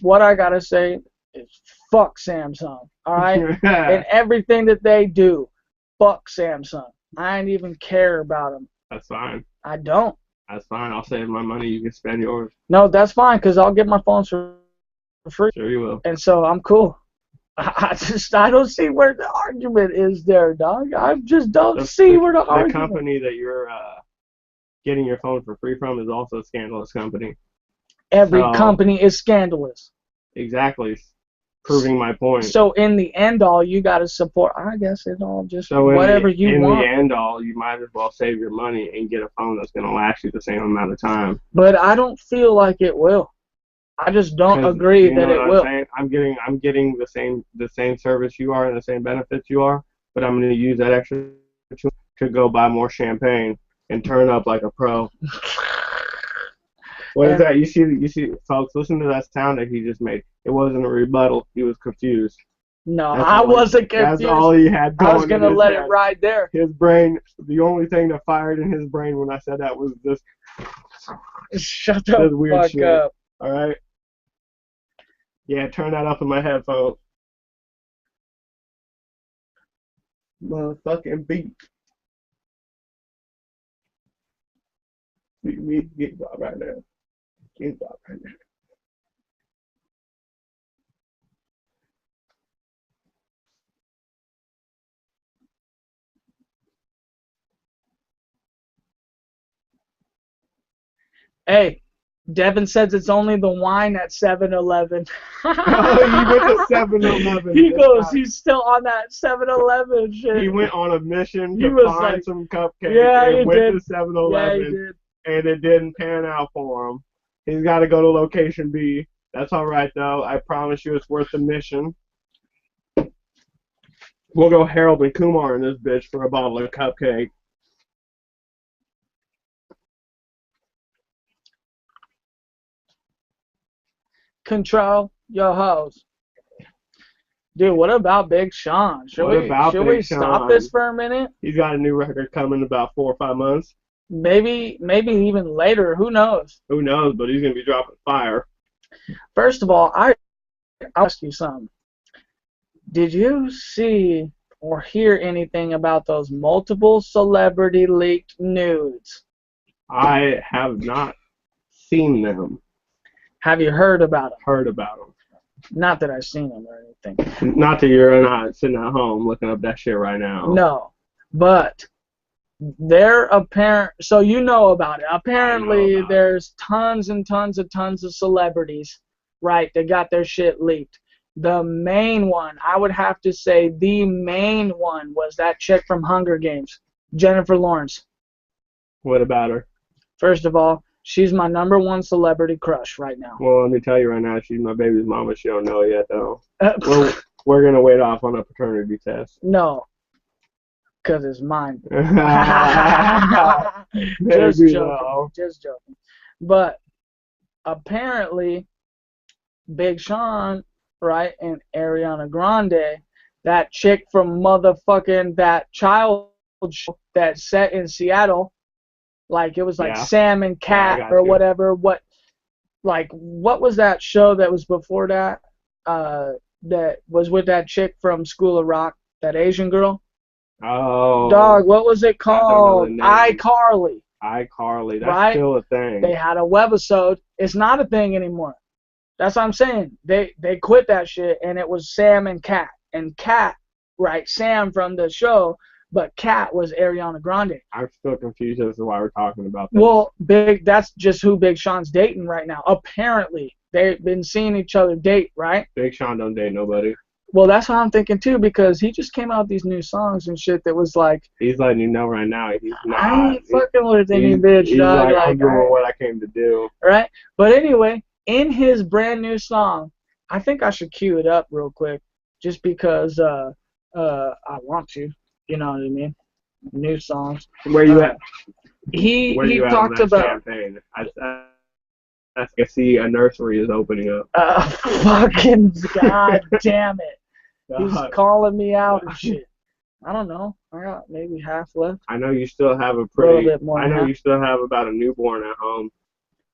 What I gotta say is fuck Samsung, all right? And everything that they do, fuck Samsung. I ain't even care about them. That's fine. I don't. That's fine. I'll save my money. You can spend yours. No, that's fine, because I'll get my phones for free. Sure you will. And so I'm cool. I don't see where the argument is there, dog. I just don't see where the argument is. The company that you're getting your phone for free from is also a scandalous company. Every company is scandalous. Exactly. Proving my point. So in the end all, you got to support, I guess it's all just whatever you want. In the end all, you might as well save your money and get a phone that's going to last you the same amount of time. But I don't feel like it will. I just don't agree that it will. I'm getting the same service you are and the same benefits you are, but I'm going to use that extra to go buy more champagne and turn up like a pro. What is that? You see, folks, listen to that sound that he just made. It wasn't a rebuttal. He was confused. No, I wasn't confused. That's all he had going. I was going to let it ride there. His brain, the only thing that fired in his brain when I said that was this. Shut the fuck shit. up. All right? Yeah, turn that up in my headphones. Motherfucking beat. We get Bob right now. Get Bob right now. Hey, Devin says it's only the wine at 7-Eleven. Oh, he went to 7-Eleven. He goes, he's still on that 7-Eleven shit. He went on a mission to find some cupcakes and went to 7-Eleven, and it didn't pan out for him. He's got to go to location B. That's all right, though. I promise you it's worth the mission. We'll go Harold and Kumar in this bitch for a bottle of cupcake. Control your hose. Dude, what about Big Sean? Should we stop this for a minute? He's got a new record coming in about 4 or 5 months. Maybe even later. Who knows? Who knows? But he's gonna be dropping fire. First of all, I'll ask you something. Did you see or hear anything about those multiple celebrity leaked nudes? I have not seen them. Have you heard about them? Heard about them. Not that I've seen them or anything. Not that you're not sitting at home looking up that shit right now. No, but they're apparent. So you know about it. Apparently, there's tons and tons of celebrities, right, that got their shit leaked. The main one, I would have to say, the main one was that chick from Hunger Games, Jennifer Lawrence. What about her? First of all, she's my #1 celebrity crush right now. Well, let me tell you right now, she's my baby's mama. She don't know yet, though. We're going to wait off on a paternity test. No, because it's mine. Just joking. But apparently, Big Sean, right, and Ariana Grande, that chick from motherfucking that child show that set in Seattle, like it was like Sam and Cat or whatever. What was that show that was before that? That was with that chick from School of Rock, that Asian girl. Oh. Dog, what was it called? iCarly. iCarly, that's still a thing. They had a webisode. It's not a thing anymore. That's what I'm saying. They quit that shit, and it was Sam and Cat. And Cat, right, Sam from the show, but Cat was Ariana Grande. I'm still confused as to why we're talking about this. Well, that's just who Big Sean's dating right now. Apparently, they've been seeing each other date, right? Big Sean don't date nobody. Well, that's what I'm thinking too, because he just came out with these new songs and shit that was like. He's letting you know right now he's not. I ain't fucking with any bitch, he's dog. I'm doing what I came to do. Right? But anyway, in his brand new song, I think I should cue it up real quick, just because I want to. You know what I mean? New songs. Where you at? He talked about. Champagne? I see a nursery is opening up. Fucking god damn it. He's calling me out and shit. I don't know. I got maybe half left. I know you still have a little bit more. I know you still have about a newborn at home.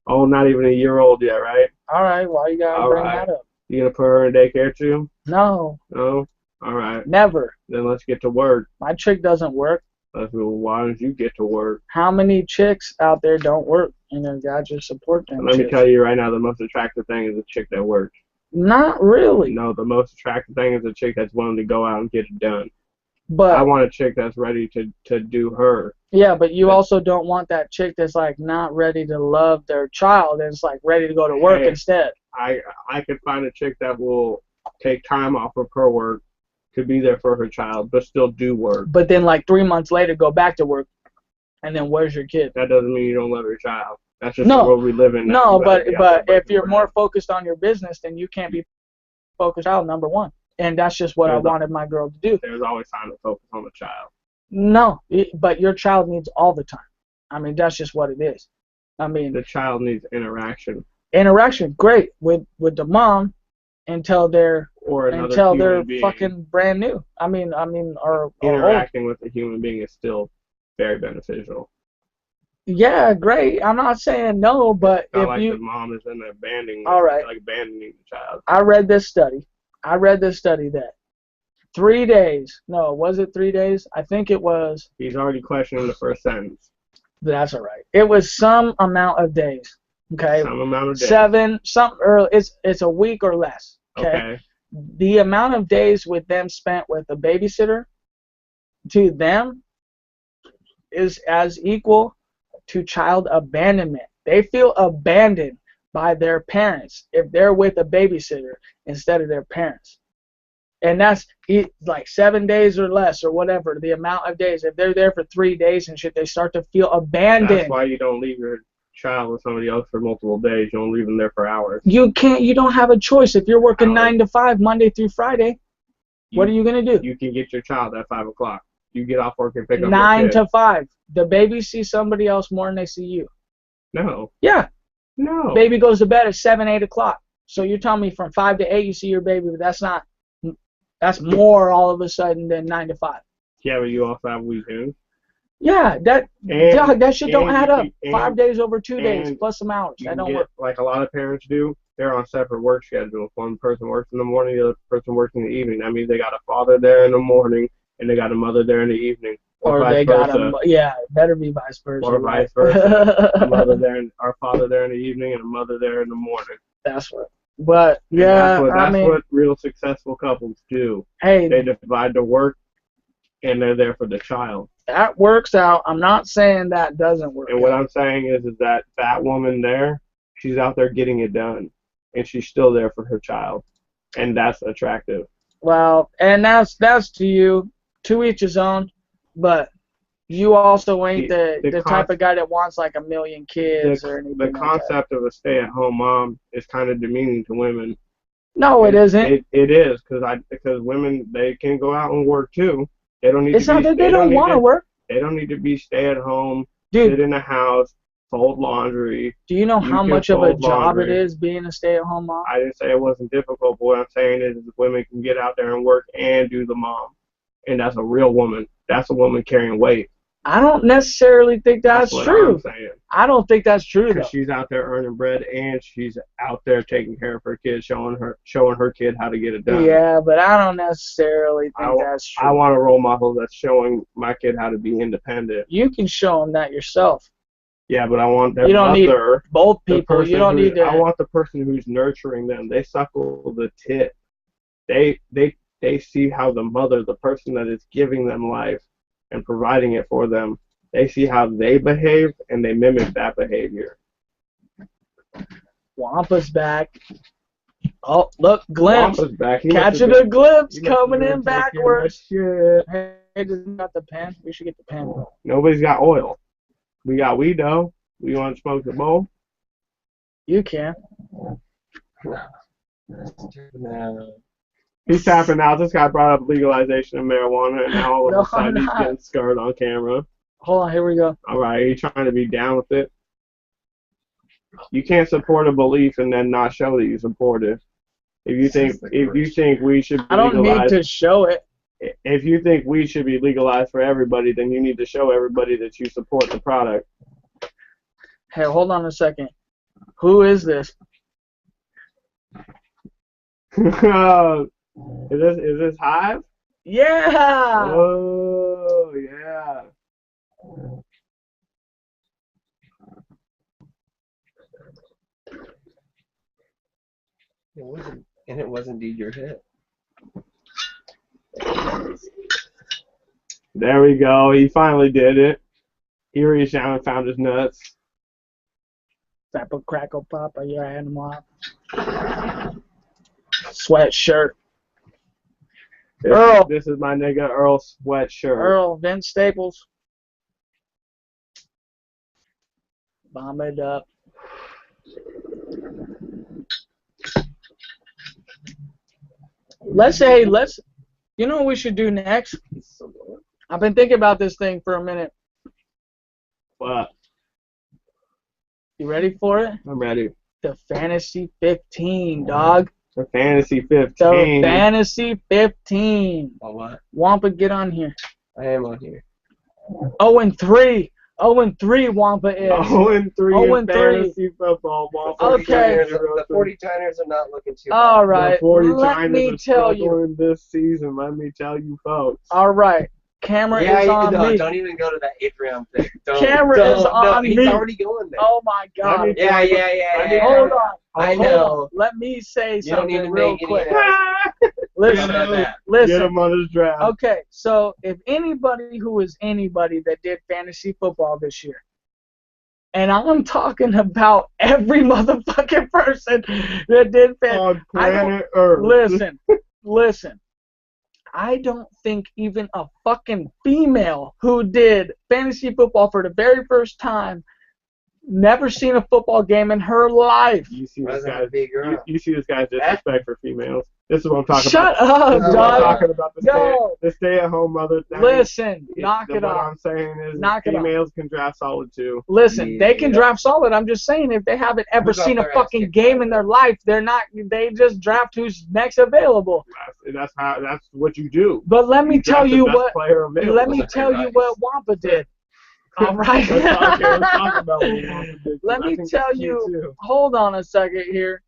Oh, not even a year old yet, right? All right. Why you gotta bring that up? You gonna put her in daycare too? No. No? All right. Never. Then let's get to work. My chick doesn't work. Why don't you get to work? How many chicks out there don't work? And then God just support them. Let me tell you right now, the most attractive thing is a chick that works. Not really. No, the most attractive thing is a chick that's willing to go out and get it done. But I want a chick that's ready to do her. Yeah, but you also don't want that chick that's like not ready to love their child and it's like ready to go to work instead. I could find a chick that will take time off of her work to be there for her child, but still do work. But then like 3 months later go back to work, and then where's your kid? That doesn't mean you don't love your child. That's just the world we live in. No, but if you're more focused on your business, then you can't be focused on #1. And that's just what I wanted my girl to do. There's always time to focus on the child. No, but your child needs all the time. I mean, that's just what it is. I mean, the child needs interaction. Interaction, great, with the mom until they're fucking brand new. I mean, or interacting with a human being is still very beneficial. Yeah, great. I'm not saying no, but it's not if like you the mom is in there abandoning the child. I read this study that 3 days. No, was it 3 days? I think it was. He's already questioning the first sentence. That's all right. It was some amount of days. Okay. Some amount of days. 7, something, or it's a week or less. Okay. The amount of days with them spent with a babysitter to them is as equal to child abandonment. They feel abandoned by their parents if they're with a babysitter instead of their parents. And that's like 7 days or less or whatever, the amount of days. If they're there for 3 days and shit, they start to feel abandoned. That's why you don't leave your child with somebody else for multiple days. You don't leave them there for hours. You don't have a choice. If you're working 9 to 5 Monday through Friday, what are you going to do? You can get your child at 5 o'clock. You get off work and pick up 9 to 5. The baby sees somebody else more than they see you. No. Yeah. No. Baby goes to bed at 7, 8 o'clock. So you're telling me from 5 to 8 you see your baby, but that's more all of a sudden than 9 to 5. Yeah, but you also have weekends. Yeah, that shit don't add up. 5 days over 2 days plus some hours. That don't work. Like a lot of parents do, they're on separate work schedules. One person works in the morning, the other person works in the evening. That means they got a father there in the morning and they got a mother there in the evening. Or they got it better be vice versa. Or vice versa. Our father there in the evening and a mother there in the morning. That's what. But yeah, that's what real successful couples do. Hey, they divide the work and they're there for the child. That works out. I'm not saying that doesn't work. And what I'm saying is that woman there, she's out there getting it done, and she's still there for her child, and that's attractive. Well, and that's to you, to each his own, but you also ain't the type of guy that wants like 1 million kids or anything. The concept of a stay-at-home mom is kind of demeaning to women. No, it isn't. It is because women, they can go out and work too. They don't need. It's not that they don't want to work. They don't need to be stay-at-home, sit in the house, fold laundry. Do you know how much of a job it is being a stay-at-home mom? I didn't say it wasn't difficult, but what I'm saying is women can get out there and work and do the mom, and that's a real woman. That's a woman carrying weight. I don't necessarily think that's true. I'm saying. I don't think that's true though. She's out there earning bread and she's out there taking care of her kid, showing her kid how to get it done. Yeah, but I don't necessarily think that's true. I want a role model that's showing my kid how to be independent. You can show them that yourself. Yeah, but I want their You don't need both people. You don't need to. I want the person who's nurturing them. They suckle the tit. They see how the mother, the person that is giving them life and providing it for them, they see how they behave and they mimic that behavior. Wampa's back. Oh, look, glimpse. Wampa's back. Catching a glimpse coming in backwards. Hey, just got the pen. We should get the pen. Nobody's got oil. We got weed though. We want to smoke the bowl? You can. No. He's tapping out. This guy brought up legalization of marijuana, and now all of a sudden he's getting scared on camera. Hold on, here we go. All right, are you trying to be down with it? You can't support a belief and then not show that you support it. If you think we should be I don't need to show it. If you think weed should be legalized for everybody, then you need to show everybody that you support the product. Hey, hold on a second. Who is this? Is this Hive? Yeah. Oh yeah. It was indeed your hit. There we go. He finally did it. He reached down and found his nuts. Apple crackle papa, your animal. Sweatshirt. Earl. This is my nigga Earl sweatshirt. Earl, Vince Staples. Bomb it up. You know what we should do next? I've been thinking about this thing for a minute. What? You ready for it? I'm ready. The Fantasy 15, dog. The Fantasy 15. The Fantasy 15. Oh, what? Wampa, get on here. I am on here. 0-3. 0-3 Wampa is. 0-3 in fantasy football. Wampa. Okay. The 49ers are not looking too bad. All right. The Let me tell you. This season, let me tell you, folks. All right. Camera is on me. Don't even go to that 8th round pick. Camera is on me. He's already going there. Oh my God. Yeah. Hold on. I know. Let me say You don't need something to real make quick. Listen. Get him on his draft. Okay, so if anybody who is anybody that did fantasy football this year, and I'm talking about every motherfucking person that did fantasy on planet Earth. Listen. I don't think even a fucking female who did fantasy football for the very first time, never seen a football game in her life. You see this guy's disrespect for females. This is what I'm talking about. Shut up, dog. I'm talking about the stay-at-home mother thing. Listen, knock it off. What I'm saying is females can draft solid too. Listen, they can draft solid. I'm just saying if they haven't ever seen a fucking game in their life, they just draft who's next available. That's what you do. But let me tell you what Wampa did. All right. Let's talk about what Wampa did. Let me tell you. Hold on a second here.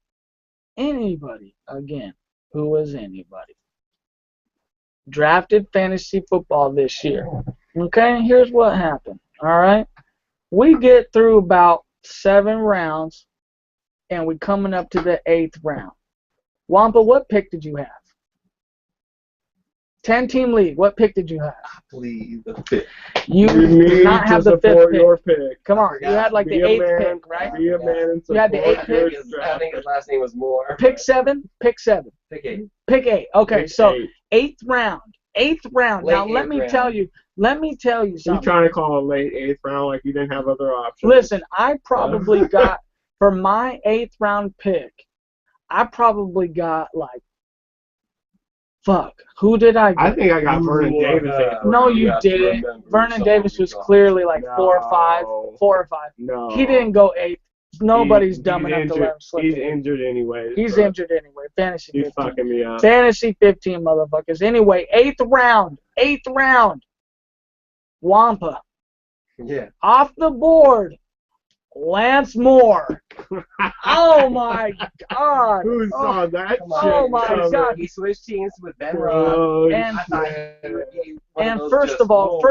Anybody, again, who was anybody, drafted fantasy football this year. Okay, here's what happened. All right, we get through about 7 rounds, and we're coming up to the 8th round. Wampa, what pick did you have? 10-team league. What pick did you have? Please, the 5th. You did not have the 5th pick. Your pick. Come on, you had like the 8th pick, right? Be a man and you had the 8th pick. I think his last name was Moore. Pick 7. Pick 7. Pick 8. Pick 8. Okay, pick so 8. 8th round. 8th round. Late now let me tell you something. You're trying to call a late 8th round like you didn't have other options. Listen, I probably got for my 8th round pick. I probably got like. Fuck. Who did I get? I think I got Vernon Davis. No, you didn't. Vernon Davis was clearly like 4 or 5. No. He didn't go 8th. Nobody's dumb enough to let him slip. He's injured anyway. He's injured anyway. Fantasy 15. He's fucking me up. Fantasy 15, motherfuckers. Anyway, 8th round. 8th round. Wampa. Yeah. Off the board. Lance Moore. Oh my God. Who saw that? Oh my God. He switched teams with Ben Robb. And first of all,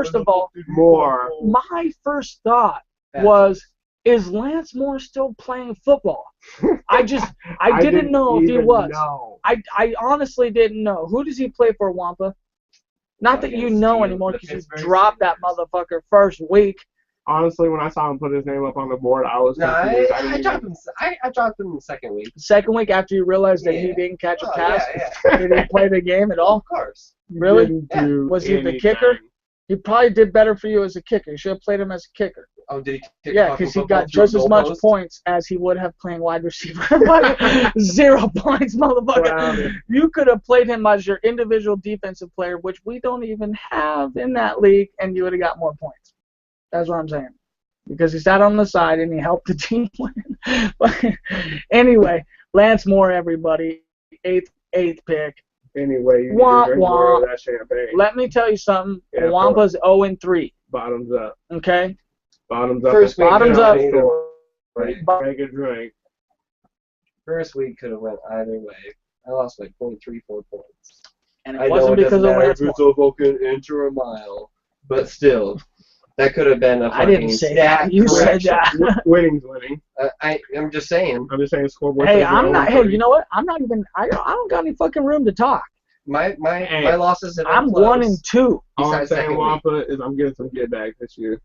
Moore. My first thought was, is Lance Moore still playing football? I didn't know if he was. I honestly didn't know. Who does he play for, Wampa? Not that you know anymore because you dropped that motherfucker first week. Honestly, when I saw him put his name up on the board, I was confused. I dropped him the second week. Second week after you realized that he didn't catch a pass? Yeah. He didn't play the game at all? Of course. Really? Was he the kicker? He probably did better for you as a kicker. You should have played him as a kicker. Oh, did he kick? Yeah, because he got just as much points as he would have playing wide receiver. 0 points, motherfucker. Wow. You could have played him as your individual defensive player, which we don't even have in that league, and you would have got more points. That's what I'm saying. Because he sat on the side and he helped the team win. But anyway, Lance Moore, everybody, 8th pick. Anyway, you need to drink more of that champagne. Let me tell you something. Yeah, Wampa's 0-3. Bottoms up. Okay? Bottoms up. Bottoms up. Make a drink. First week could have went either way. I lost like 0.34 points. And it wasn't because of Lance Moore. It's a fucking inch or a mile. But still, that could have been a fucking I didn't say that. You said that. Winning's winning. I'm just saying. I'm just saying scoreboard. Hey, I'm not. Hey, you know what? I'm not even. I don't got any fucking room to talk. My losses have been I'm close. 1-2. All I'm saying, Wampa, is I'm getting some get back this year.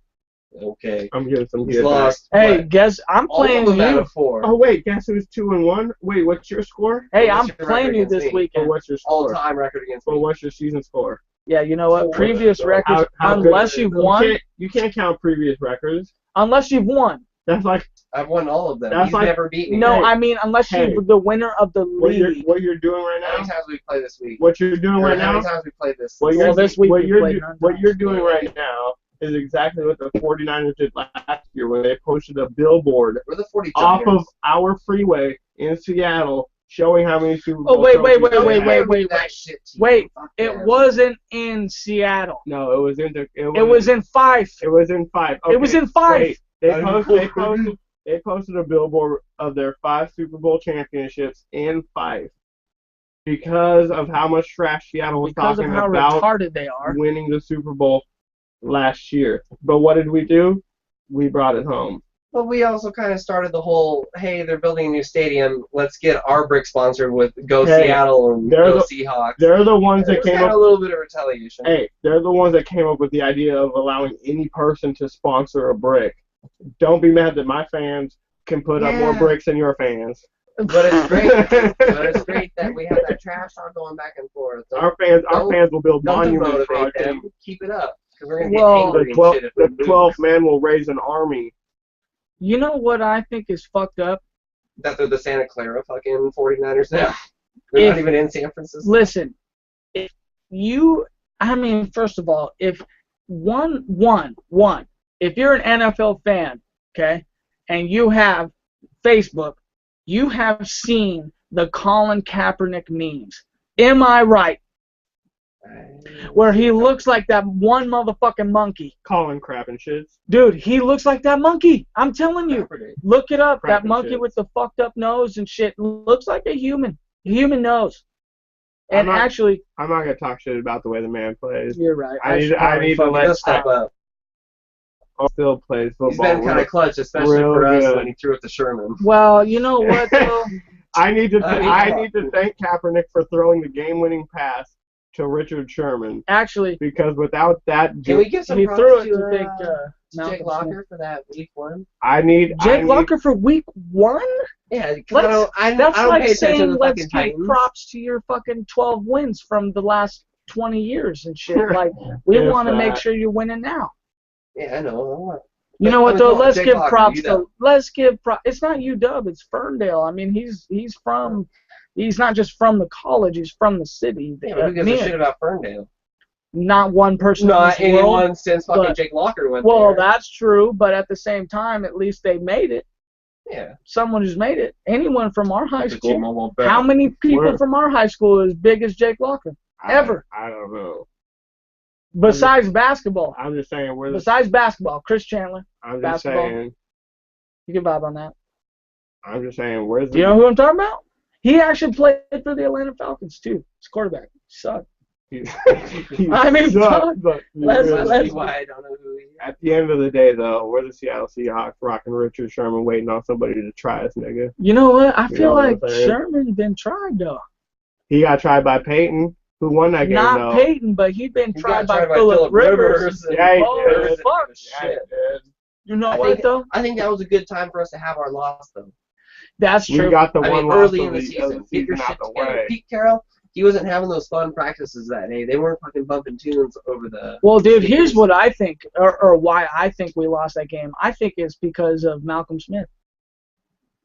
Okay. I'm getting some get back. Hey, guess I'm playing you. Oh wait, guess who's 2-1? Wait, what's your score? Hey, I'm playing you this weekend. What's your score? All-time record against me. What's your season score? Yeah, you know what? Previous records. Unless you've won. You can't count previous records. Unless you've won. That's like. I've won all of them. You've never beat me. No, I mean unless you're the winner of the league. What you're doing right now? How many times we play this week? What you're doing right now? How many times we played this? This week what you're doing right now is exactly what the 49ers did last year when they posted a billboard off of our freeway in Seattle showing how many Super Bowl wait. Wait, it wasn't in Seattle. No, it was in Fife. It was in Fife. Okay, it was in Fife. They posted a billboard of their 5 Super Bowl championships in Fife because of how much trash Seattle was talking about retarded they are winning the Super Bowl last year. But what did we do? We brought it home. Well, we also kind of started the whole, hey, they're building a new stadium. Let's get our brick sponsored with Go Seattle and Go Seahawks. They're the ones that came up. A little bit of retaliation. Hey, they're the ones that came up with the idea of allowing any person to sponsor a brick. Don't be mad that my fans can put up more bricks than your fans. But it's great. It's great that we have that trash talk going back and forth. So our fans will build monuments for our team. Keep it up. We're gonna get angry the 12th man will raise an army. You know what I think is fucked up? That they're the Santa Clara fucking 49ers now. They're not even in San Francisco. Listen, first of all, if if you're an NFL fan, okay, and you have Facebook, you have seen the Colin Kaepernick memes. Am I right? Where he looks like that one motherfucking monkey. Colin crap and shits. Dude, he looks like that monkey. I'm telling you. Look it up. Crap that monkey with the fucked up nose and shit looks like a human. Human nose. And I'm not going to talk shit about the way the man plays. You're right. I need to let step up. Still plays football. He's been kind of clutch, especially for us when he threw it to Sherman. Well, you know what, though? I need to thank Kaepernick for throwing the game-winning pass to Richard Sherman. Actually, because without that, can we give some he props threw it to Jake Locker for that week 1? Jake Locker for week 1? Yeah, that's like saying let's give props to your fucking 12 wins from the last 20 years and shit. Like, we want to make sure you're winning now. Yeah, I know. You know what though? Let's give props to. It's not UW. It's Ferndale. I mean, he's not just from the college. He's from the city. Yeah, who gives a shit about Ferndale? Not one person. Not anyone since fucking Jake Locker went there. Well, that's true, but at the same time, at least they made it. Yeah. Someone who's made it. Anyone from our high school. How many people from our high school are as big as Jake Locker? Ever? I don't know. Besides basketball. I'm just saying. Besides basketball, Chris Chandler. I'm just saying. You can vibe on that. I'm just saying. Do you know who I'm talking about? He actually played for the Atlanta Falcons too. He's quarterback. He sucked. I mean, sucked, but let's why I don't know who he is. At the end of the day, though, we're the Seattle Seahawks rocking Richard Sherman, waiting on somebody to try us, nigga. You know what? I feel like Sherman's been tried though. He got tried by Peyton. Who won that game, though? Not Peyton, but he'd been tried by Phillip Rivers. Yeah, he did. Fuck shit. You know what, though? I think that was a good time for us to have our loss, though. That's true. We got the one early in the season. Get your shit together. Pete Carroll, he wasn't having those fun practices that day. They weren't fucking bumping tunes over the... Well, dude, here's what I think, or why I think we lost that game. I think it's because of Malcolm Smith.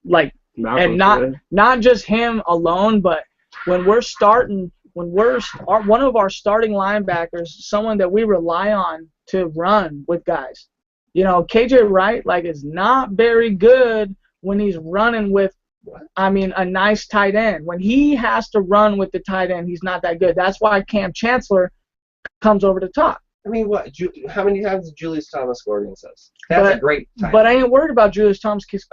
Like, and not just him alone, but when we're starting... one of our starting linebackers, someone that we rely on to run with guys. You know, KJ Wright is not very good when he's running with, a nice tight end. When he has to run with the tight end, he's not that good. That's why Cam Chancellor comes over the top. I mean, what? How many times did Julius Thomas score against us? That's a great time. But I ain't worried about Julius Thomas because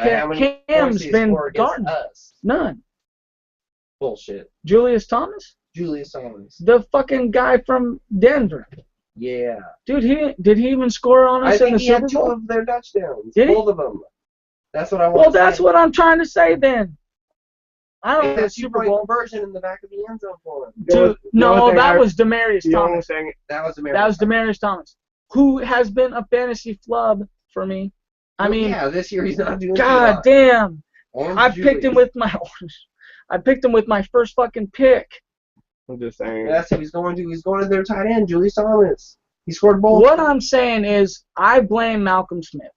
Cam's been guarding us. None. Bullshit. Julius Thomas? Julius Thomas. The fucking guy from Denver. Yeah. Dude, did he even score on us in the Super Bowl? I think he had 2 of their touchdowns. Did he? Both of them. That's what I want to say. Well, that's what I'm trying to say then. I don't know the Super Bowl version in the back of the end zone for him. Dude, no, that was Demarius Thomas. That was Demarius Thomas, who has been a fantasy flub for me. Yeah, this year he's not doing God damn. I picked him with my first fucking pick. I'm just saying. That's who he's going to. He's going to their tight end, Julius Thomas. He scored both. What I'm saying is I blame Malcolm Smith.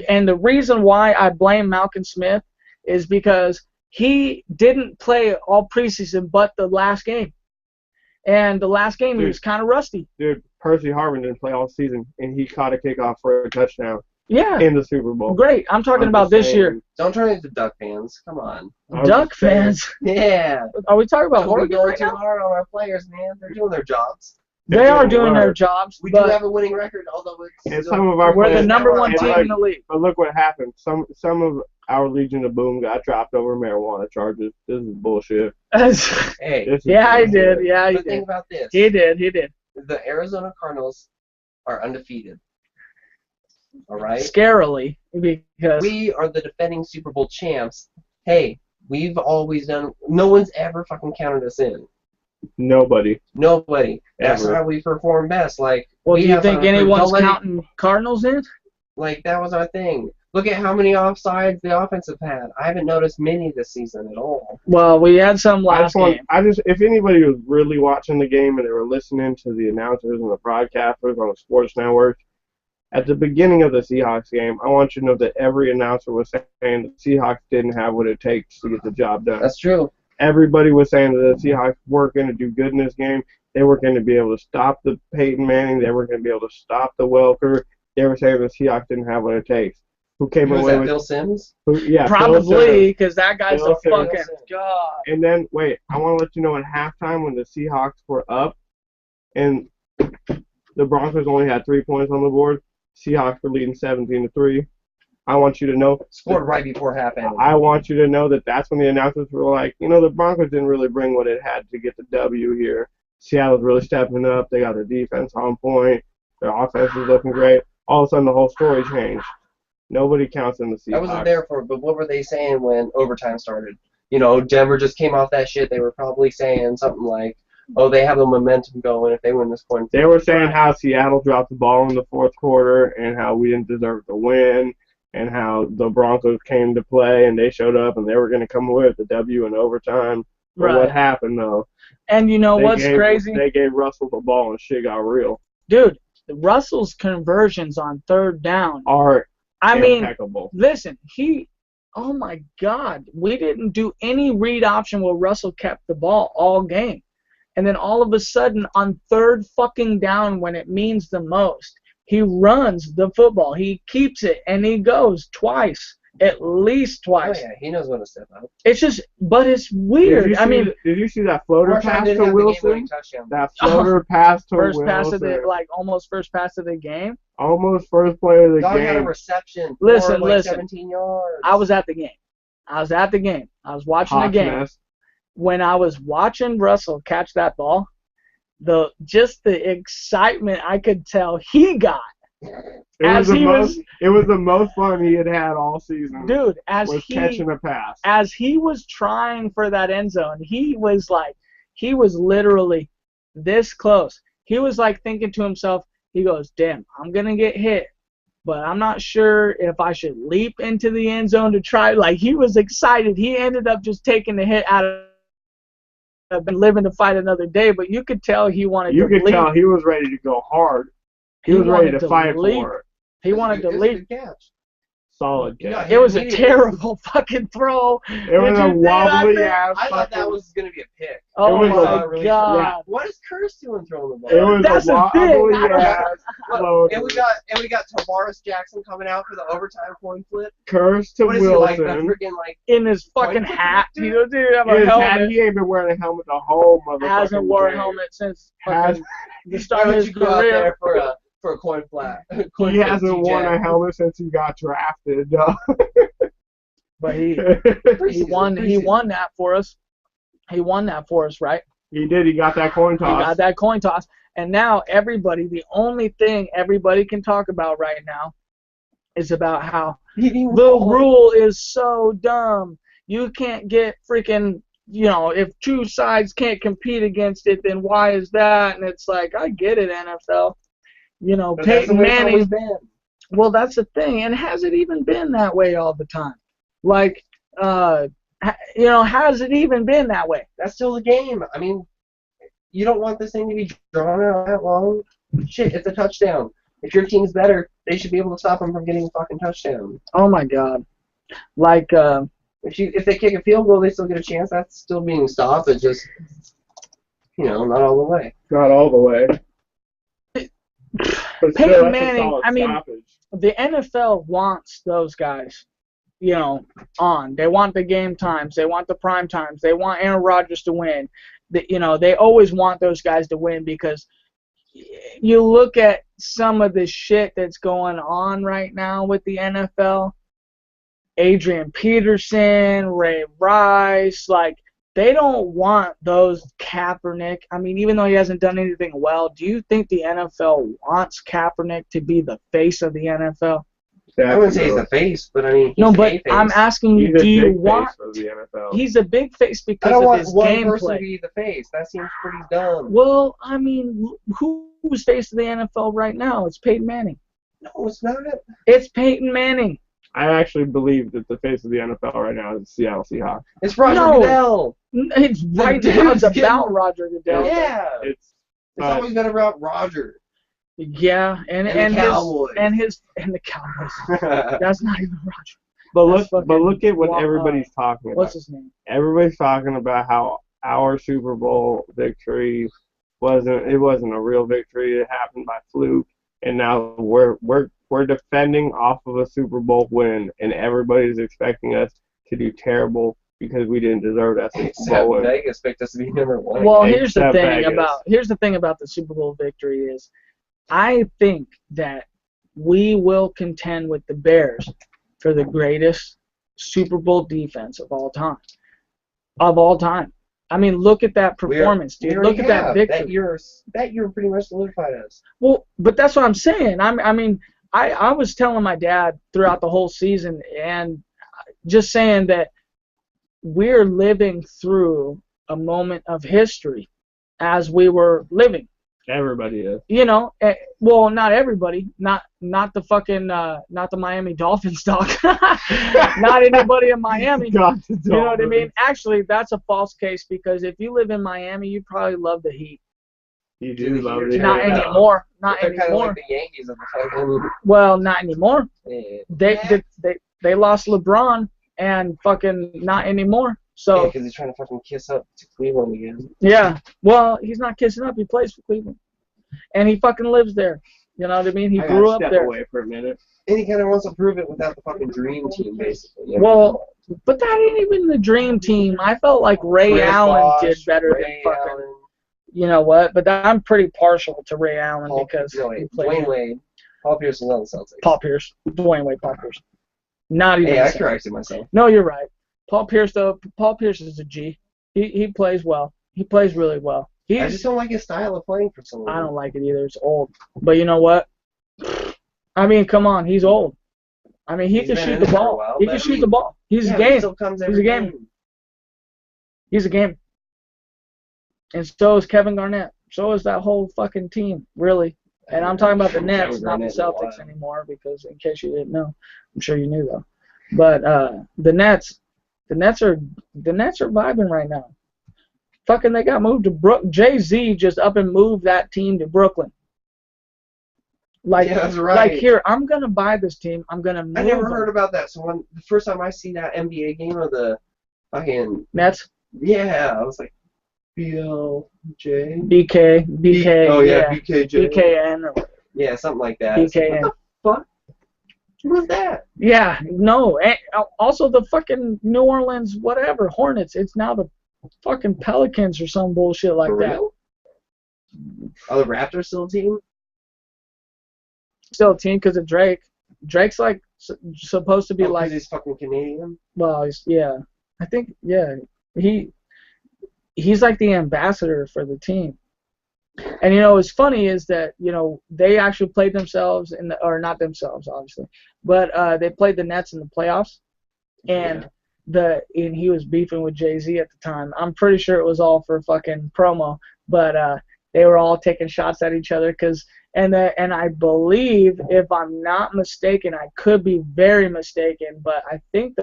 And the reason why I blame Malcolm Smith is because he didn't play all preseason but the last game. And the last game he was kind of rusty. Dude, Percy Harvin didn't play all season, and he caught a kickoff for a touchdown. Yeah. In the Super Bowl. Great. I'm talking about this year. Don't turn into Duck fans. Come on. Duck fans? Yeah. Are we talking about Oregon Oregon right too now? hard on our players, man. They're doing their jobs. They are doing their jobs. We do have a winning record, although and some of our we're the number one team in the league. But look what happened. Some of our Legion of Boom got dropped over marijuana charges. This is bullshit. Hey. Yeah, he did. Yeah, he did. Think about this. He did. The Arizona Cardinals are undefeated. All right? Scarily, because we are the defending Super Bowl champs. Hey, we've always done. No one's ever fucking counted us in. Nobody. That's how we perform best. Like, well, do you think anyone's counting Cardinals in? Like, that was our thing. Look at how many offsides the offense have had. I haven't noticed many this season at all. Well, we had some last game. If anybody was really watching the game and they were listening to the announcers and the broadcasters on the sports network, at the beginning of the Seahawks game, I want you to know that every announcer was saying the Seahawks didn't have what it takes to get the job done. That's true. Everybody was saying that the Seahawks weren't going to do good in this game. They weren't going to be able to stop the Peyton Manning. They weren't going to be able to stop the Welker. They were saying the Seahawks didn't have what it takes. Who came away with Phil Simms? Probably, because that guy's a fucking god. And then, wait, I want to let you know at halftime when the Seahawks were up and the Broncos only had 3 points on the board, Seahawks were leading 17-3. I want you to know. Scored right before half ended. I want you to know that that's when the announcers were like, the Broncos didn't really bring what it had to get the W here. Seattle's really stepping up. They got their defense on point. Their offense is looking great. All of a sudden, the whole story changed. Nobody counts in the Seahawks. I wasn't there for it, but what were they saying when overtime started? Denver just came off that shit. They were probably saying something like, oh, they have the momentum going if they win this point. They were saying how Seattle dropped the ball in the fourth quarter and how we didn't deserve to win and how the Broncos came to play and they showed up and they were going to come away with the W in overtime. But right. What happened, though? And what's crazy? They gave Russell the ball and shit got real. Dude, Russell's conversions on third down are impeccable. Listen, oh my God, we didn't do any read option where Russell kept the ball all game. And then all of a sudden, on third fucking down when it means the most, he runs the football. He keeps it, and he goes twice, at least twice. Oh, yeah, he knows when to step up. But it's weird. Did you see that floater pass to Wilson? That floater pass to Wilson. Almost first pass of the game. Almost first play of the game. Had a reception. Listen. 17 yards. I was at the game. I was watching the game. When I was watching Russell catch that ball, the excitement I could tell he got. It was the most fun he had all season. Dude, catching a pass. As he was trying for that end zone, he was literally this close. He was like thinking to himself, he goes, damn, I'm going to get hit, but I'm not sure if I should leap into the end zone to try. Like, he was excited. He ended up just taking the hit out of living to fight another day, but you could tell he wanted to leap. You could tell he was ready to go hard. He was ready to fight for it. He wanted to leap. Solid catch. It was a terrible fucking throw. It was a wobbly ass. I thought that was going to be a pick. Oh my God. Yeah. What is Curse doing throwing the ball? It was a wobbly ass floater. And we got Tavares Jackson coming out for the overtime coin flip. Curse to Wilson. What is he, freaking, in his fucking hat. He doesn't even have a helmet. He ain't been wearing a helmet the whole motherfucking Hasn't worn a helmet since the start of his career. Out there for a coin flap. He hasn't worn a helmet since he got drafted. But he won that for us. He won that for us, right? He did. He got that coin toss. And now the only thing everybody can talk about right now is about how the rule is so dumb. You can't get freaking, if two sides can't compete against it, then why is that? And it's like, I get it, NFL. Peyton Manning. Well, that's the thing. And has it even been that way all the time? Like, has it even been that way? That's still the game. I mean, you don't want this thing to be drawn out that long. Shit, it's a touchdown. If your team's better, they should be able to stop them from getting a fucking touchdown. Oh, my God. Like, if they kick a field goal, they still get a chance. That's still being stopped. It's just, not all the way. Not all the way. Peyton Manning, I mean, the NFL wants those guys, you know, on. They want the game times. They want the prime times. They want Aaron Rodgers to win. You know, they always want those guys to win because you look at some of the shit that's going on right now with the NFL. Adrian Peterson, Ray Rice, like, they don't want those Kaepernick. I mean, even though he hasn't done anything well, do you think the NFL wants Kaepernick to be the face of the NFL? I wouldn't say he's the face, but I mean, he's I'm asking you, do you want? He's a big face because of his gameplay. I don't want one person to be the face. That seems pretty dumb. Well, I mean, who's face of the NFL right now? It's Peyton Manning. No, it's not. It's Peyton Manning. I actually believe that the face of the NFL right now is the Seattle Seahawks. It's Roger Goodell. It's right now. It's about Roger Goodell. Yeah. It's always been about Roger. Yeah, and the Cowboys. And the Cowboys. That's not even Roger. But look at what everybody's talking about. What's his name? Everybody's talking about how our Super Bowl victory wasn't a real victory. It happened by fluke, and now we're defending off of a Super Bowl win, and everybody's expecting us to do terrible because we didn't deserve that Super Bowl win. Vegas expect us to be number one. Well, here's the thing about the Super Bowl victory is, I think that we will contend with the Bears for the greatest Super Bowl defense of all time. Of all time. I mean, look at that performance, dude. Look at that victory. That year pretty much solidified us. Well, but that's what I'm saying. I was telling my dad throughout the whole season and just saying that we're living through a moment of history as we were living. Everybody is. You know, well, not everybody. Not the fucking, not the Miami Dolphins, dog. Not anybody in Miami. You know what I mean? Actually, that's a false case because if you live in Miami, you probably love the Heat. You do love the Heat. Not anymore. Not They're anymore. Kind of like the Yankees of the fucking. Well, not anymore. Yeah. They lost LeBron and fucking not anymore. So. Because he's trying to fucking kiss up to Cleveland again. Yeah. Well, he's not kissing up. He plays for Cleveland. And he fucking lives there. You know what I mean? He grew up there. Step away for a minute. And he kind of wants to prove it without the fucking dream team, basically. You know? Well, but that ain't even the dream team. I felt like Ray Allen did better than fucking. Allen. You know what? But I'm pretty partial to Ray Allen because he played. Dwayne Wade. Paul Pierce was on the Celtics. Paul Pierce. Dwayne Wade. Paul Pierce. Not even. Hey, I corrected myself. No, you're right. Paul Pierce, though. Paul Pierce is a G. He plays well. He plays really well. I just don't like his style of playing for some reason. I don't like it either. It's old. But you know what? I mean, come on. He's old. I mean, he can shoot the ball. He can shoot the ball. He's a game. He's a game. He's a game. And so is Kevin Garnett. So is that whole fucking team, really. And I'm talking about the Nets, not the Celtics anymore, because in case you didn't know, I'm sure you knew though. But the Nets are vibing right now. Fucking, they got moved to Jay-Z just up and moved that team to Brooklyn. Like, yeah, that's right. Like, here, I'm gonna buy this team. I'm gonna move. I never heard about that. So when the first time I see that NBA game of the fucking Nets, yeah, I was like, BLJ, BK. Oh yeah, BKJ, BKN, or yeah, something like that. BKN. What the fuck? What's that? Yeah, no. And also the fucking New Orleans whatever Hornets. It's now the fucking Pelicans or some bullshit like that. Are the Raptors still a team? Still a team because of Drake. Drake's like supposed to be like. He's fucking Canadian. Well, yeah, I think he's like the ambassador for the team. And you know what's funny is that they actually played themselves or not themselves obviously, but they played the Nets in the playoffs, and and he was beefing with Jay-Z at the time. I'm pretty sure it was all for fucking promo, but they were all taking shots at each other and I believe, if I'm not mistaken, I could be very mistaken, but I think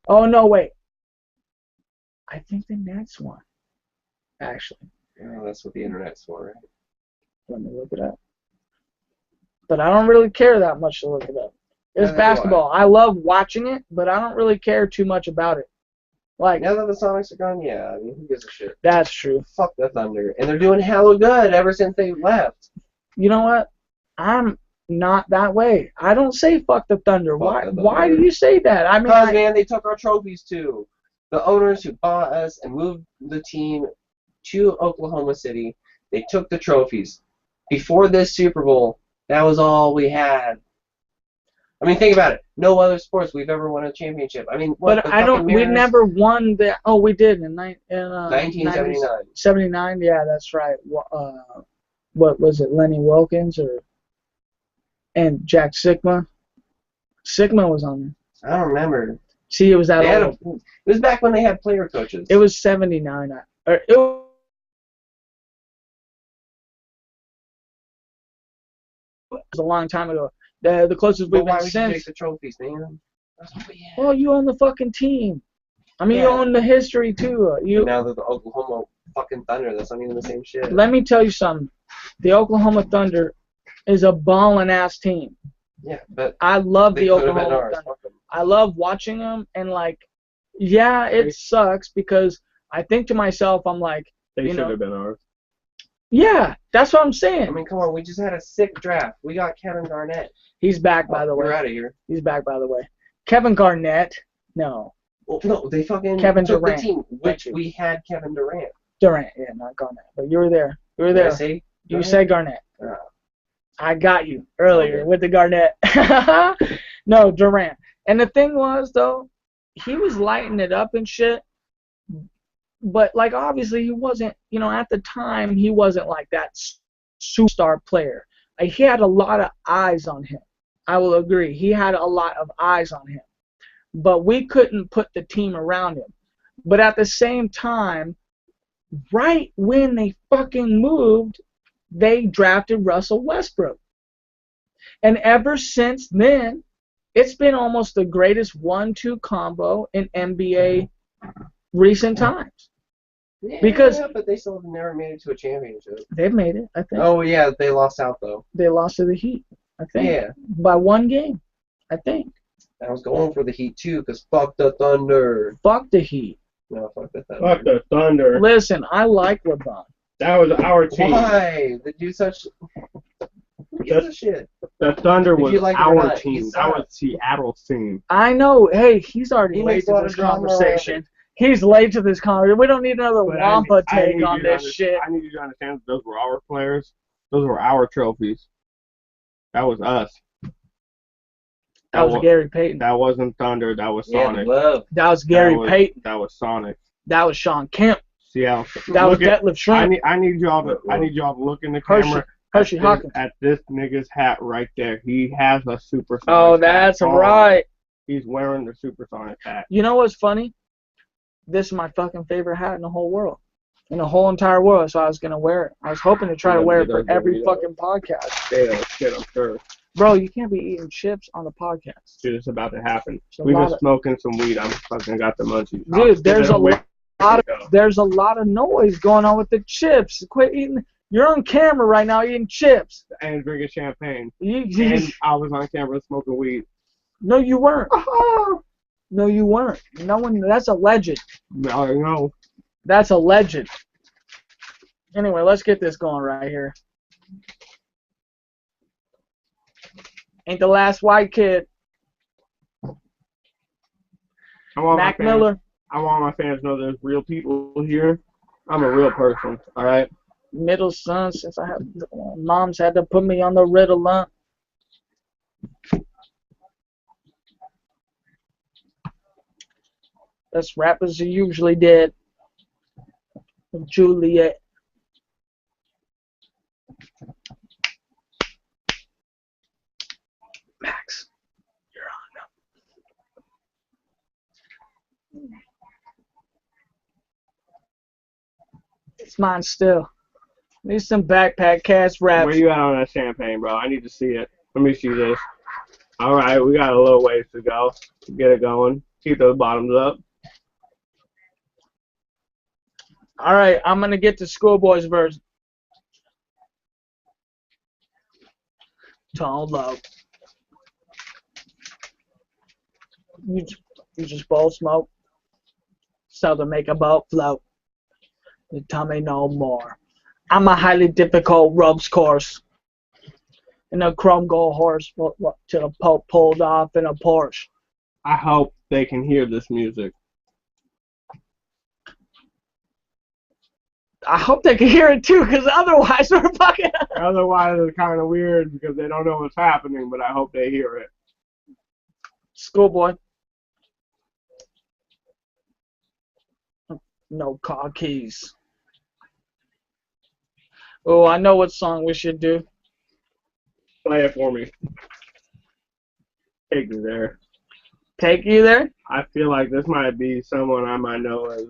oh no, wait. I think the Nets won, actually. Oh, that's what the internet's for, right? Let me look it up. But I don't really care that much to look it up. It's basketball. I love watching it, but I don't really care too much about it. Like, now that the Sonics are gone, yeah, I mean, who gives a shit? That's true. Fuck the Thunder. And they're doing hella good ever since they left. You know what? I'm not that way. I don't say fuck the Thunder. Why do you say that? I mean, because, man, they took our trophies, too. The owners who bought us and moved the team to Oklahoma City, they took the trophies. Before this Super Bowl, that was all we had. I mean, think about it. No other sports we've ever won a championship. I mean, what? But I don't. We never won the. Oh, we did in 1979. 79. Yeah, that's right. What was it? Lenny Wilkins and Jack Sigma. Sigma was on there. I don't remember. See, it was that old. It was back when they had player coaches. It was 79. It was a long time ago. The closest we've been since. Why would you take the trophies, man? Well, you own the fucking team. I mean, you own the history too. Now that the Oklahoma fucking Thunder, that's not even the same shit. Let me tell you something. The Oklahoma Thunder is a ballin' ass team. Yeah, but I love the Oklahoma Thunder. I love watching them, and like, yeah, it sucks because I think to myself, I'm like, they should have been ours. Yeah, that's what I'm saying. I mean, come on, we just had a sick draft. We got Kevin Garnett. He's back, by the way. We're out of here. He's back, by the way. Kevin Garnett? No. Well, no, they fucking Kevin took Durant. the team, which we had Kevin Durant. Durant, yeah, not Garnett. But you were there. You were there. Did I say you said Garnett. I got you earlier Okay. with the Garnett. No, Durant. And the thing was, though, he was lighting it up and shit. But, like, obviously he wasn't, at the time, he wasn't like that superstar player. Like, he had a lot of eyes on him. I will agree. He had a lot of eyes on him. But we couldn't put the team around him. But at the same time, right when they fucking moved, they drafted Russell Westbrook. And ever since then, it's been almost the greatest 1-2 combo in NBA recent times. Yeah, but they still have never made it to a championship. They've made it, I think. Oh, yeah, they lost out, though. They lost to the Heat, I think. Yeah. By 1 game, I think. I was going for the Heat, too, because fuck the Thunder. Fuck the Heat. No, fuck the Thunder. Fuck the Thunder. Listen, I like LeBron. That was our team. Why? They do such... Who gives a shit? The Thunder was our team. That was Seattle's team. I know. Hey, he's already late to this conversation. He's late to this conversation. We don't need another Wampa take on this shit. I need you to understand that those were our players. Those were our trophies. That was us. That was Gary Payton. That wasn't Thunder. That was Sonic. That was Gary Payton. That was Sonic. That was Sean Kemp. Seattle. That was Detlef Schrempf. I need y'all to look in the camera. Hershey Hawkins. At this nigga's hat right there. He has a Supersonic Oh, that's right. He's wearing the Supersonic hat. You know what's funny? This is my fucking favorite hat in the whole world. In the whole entire world, so I was going to wear it. I was hoping to try to wear it for every fucking podcast. Shit, I'm sure. Bro, you can't be eating chips on the podcast. Dude, it's about to happen. We've been smoking some weed. I'm fucking got the munchies. Dude, there's a lot of noise going on with the chips. Quit eating. You're on camera right now eating chips. And drinking champagne. And I was on camera smoking weed. No, you weren't. No, you weren't. No one. That's alleged. No. That's alleged. Anyway, let's get this going right here. Ain't the last white kid. Mac Miller. I want my fans to know there's real people here. I'm a real person, all right? Middle son, since I have mom's had to put me on the Ritalin. That's rappers are usually dead. Juliet. Max, you're on now. It's mine still. Need some backpack cast raps. Where you at on that champagne, bro? I need to see it. Let me see this. All right, we got a little ways to go. Get it going. Keep those bottoms up. All right, I'm going to get the Schoolboy's version. Tone low. You just bowl smoke. so to make a boat float. You tell me no more. I'm a highly difficult ropes course. And a chrome gold horse to the Pope pulled off in a Porsche. I hope they can hear this music. I hope they can hear it too, because otherwise we're fucking. Otherwise it's kind of weird because they don't know what's happening, but I hope they hear it. Schoolboy. No car keys. Oh, I know what song we should do. Play it for me. Take me there. Take you there? I feel like this might be someone I might know as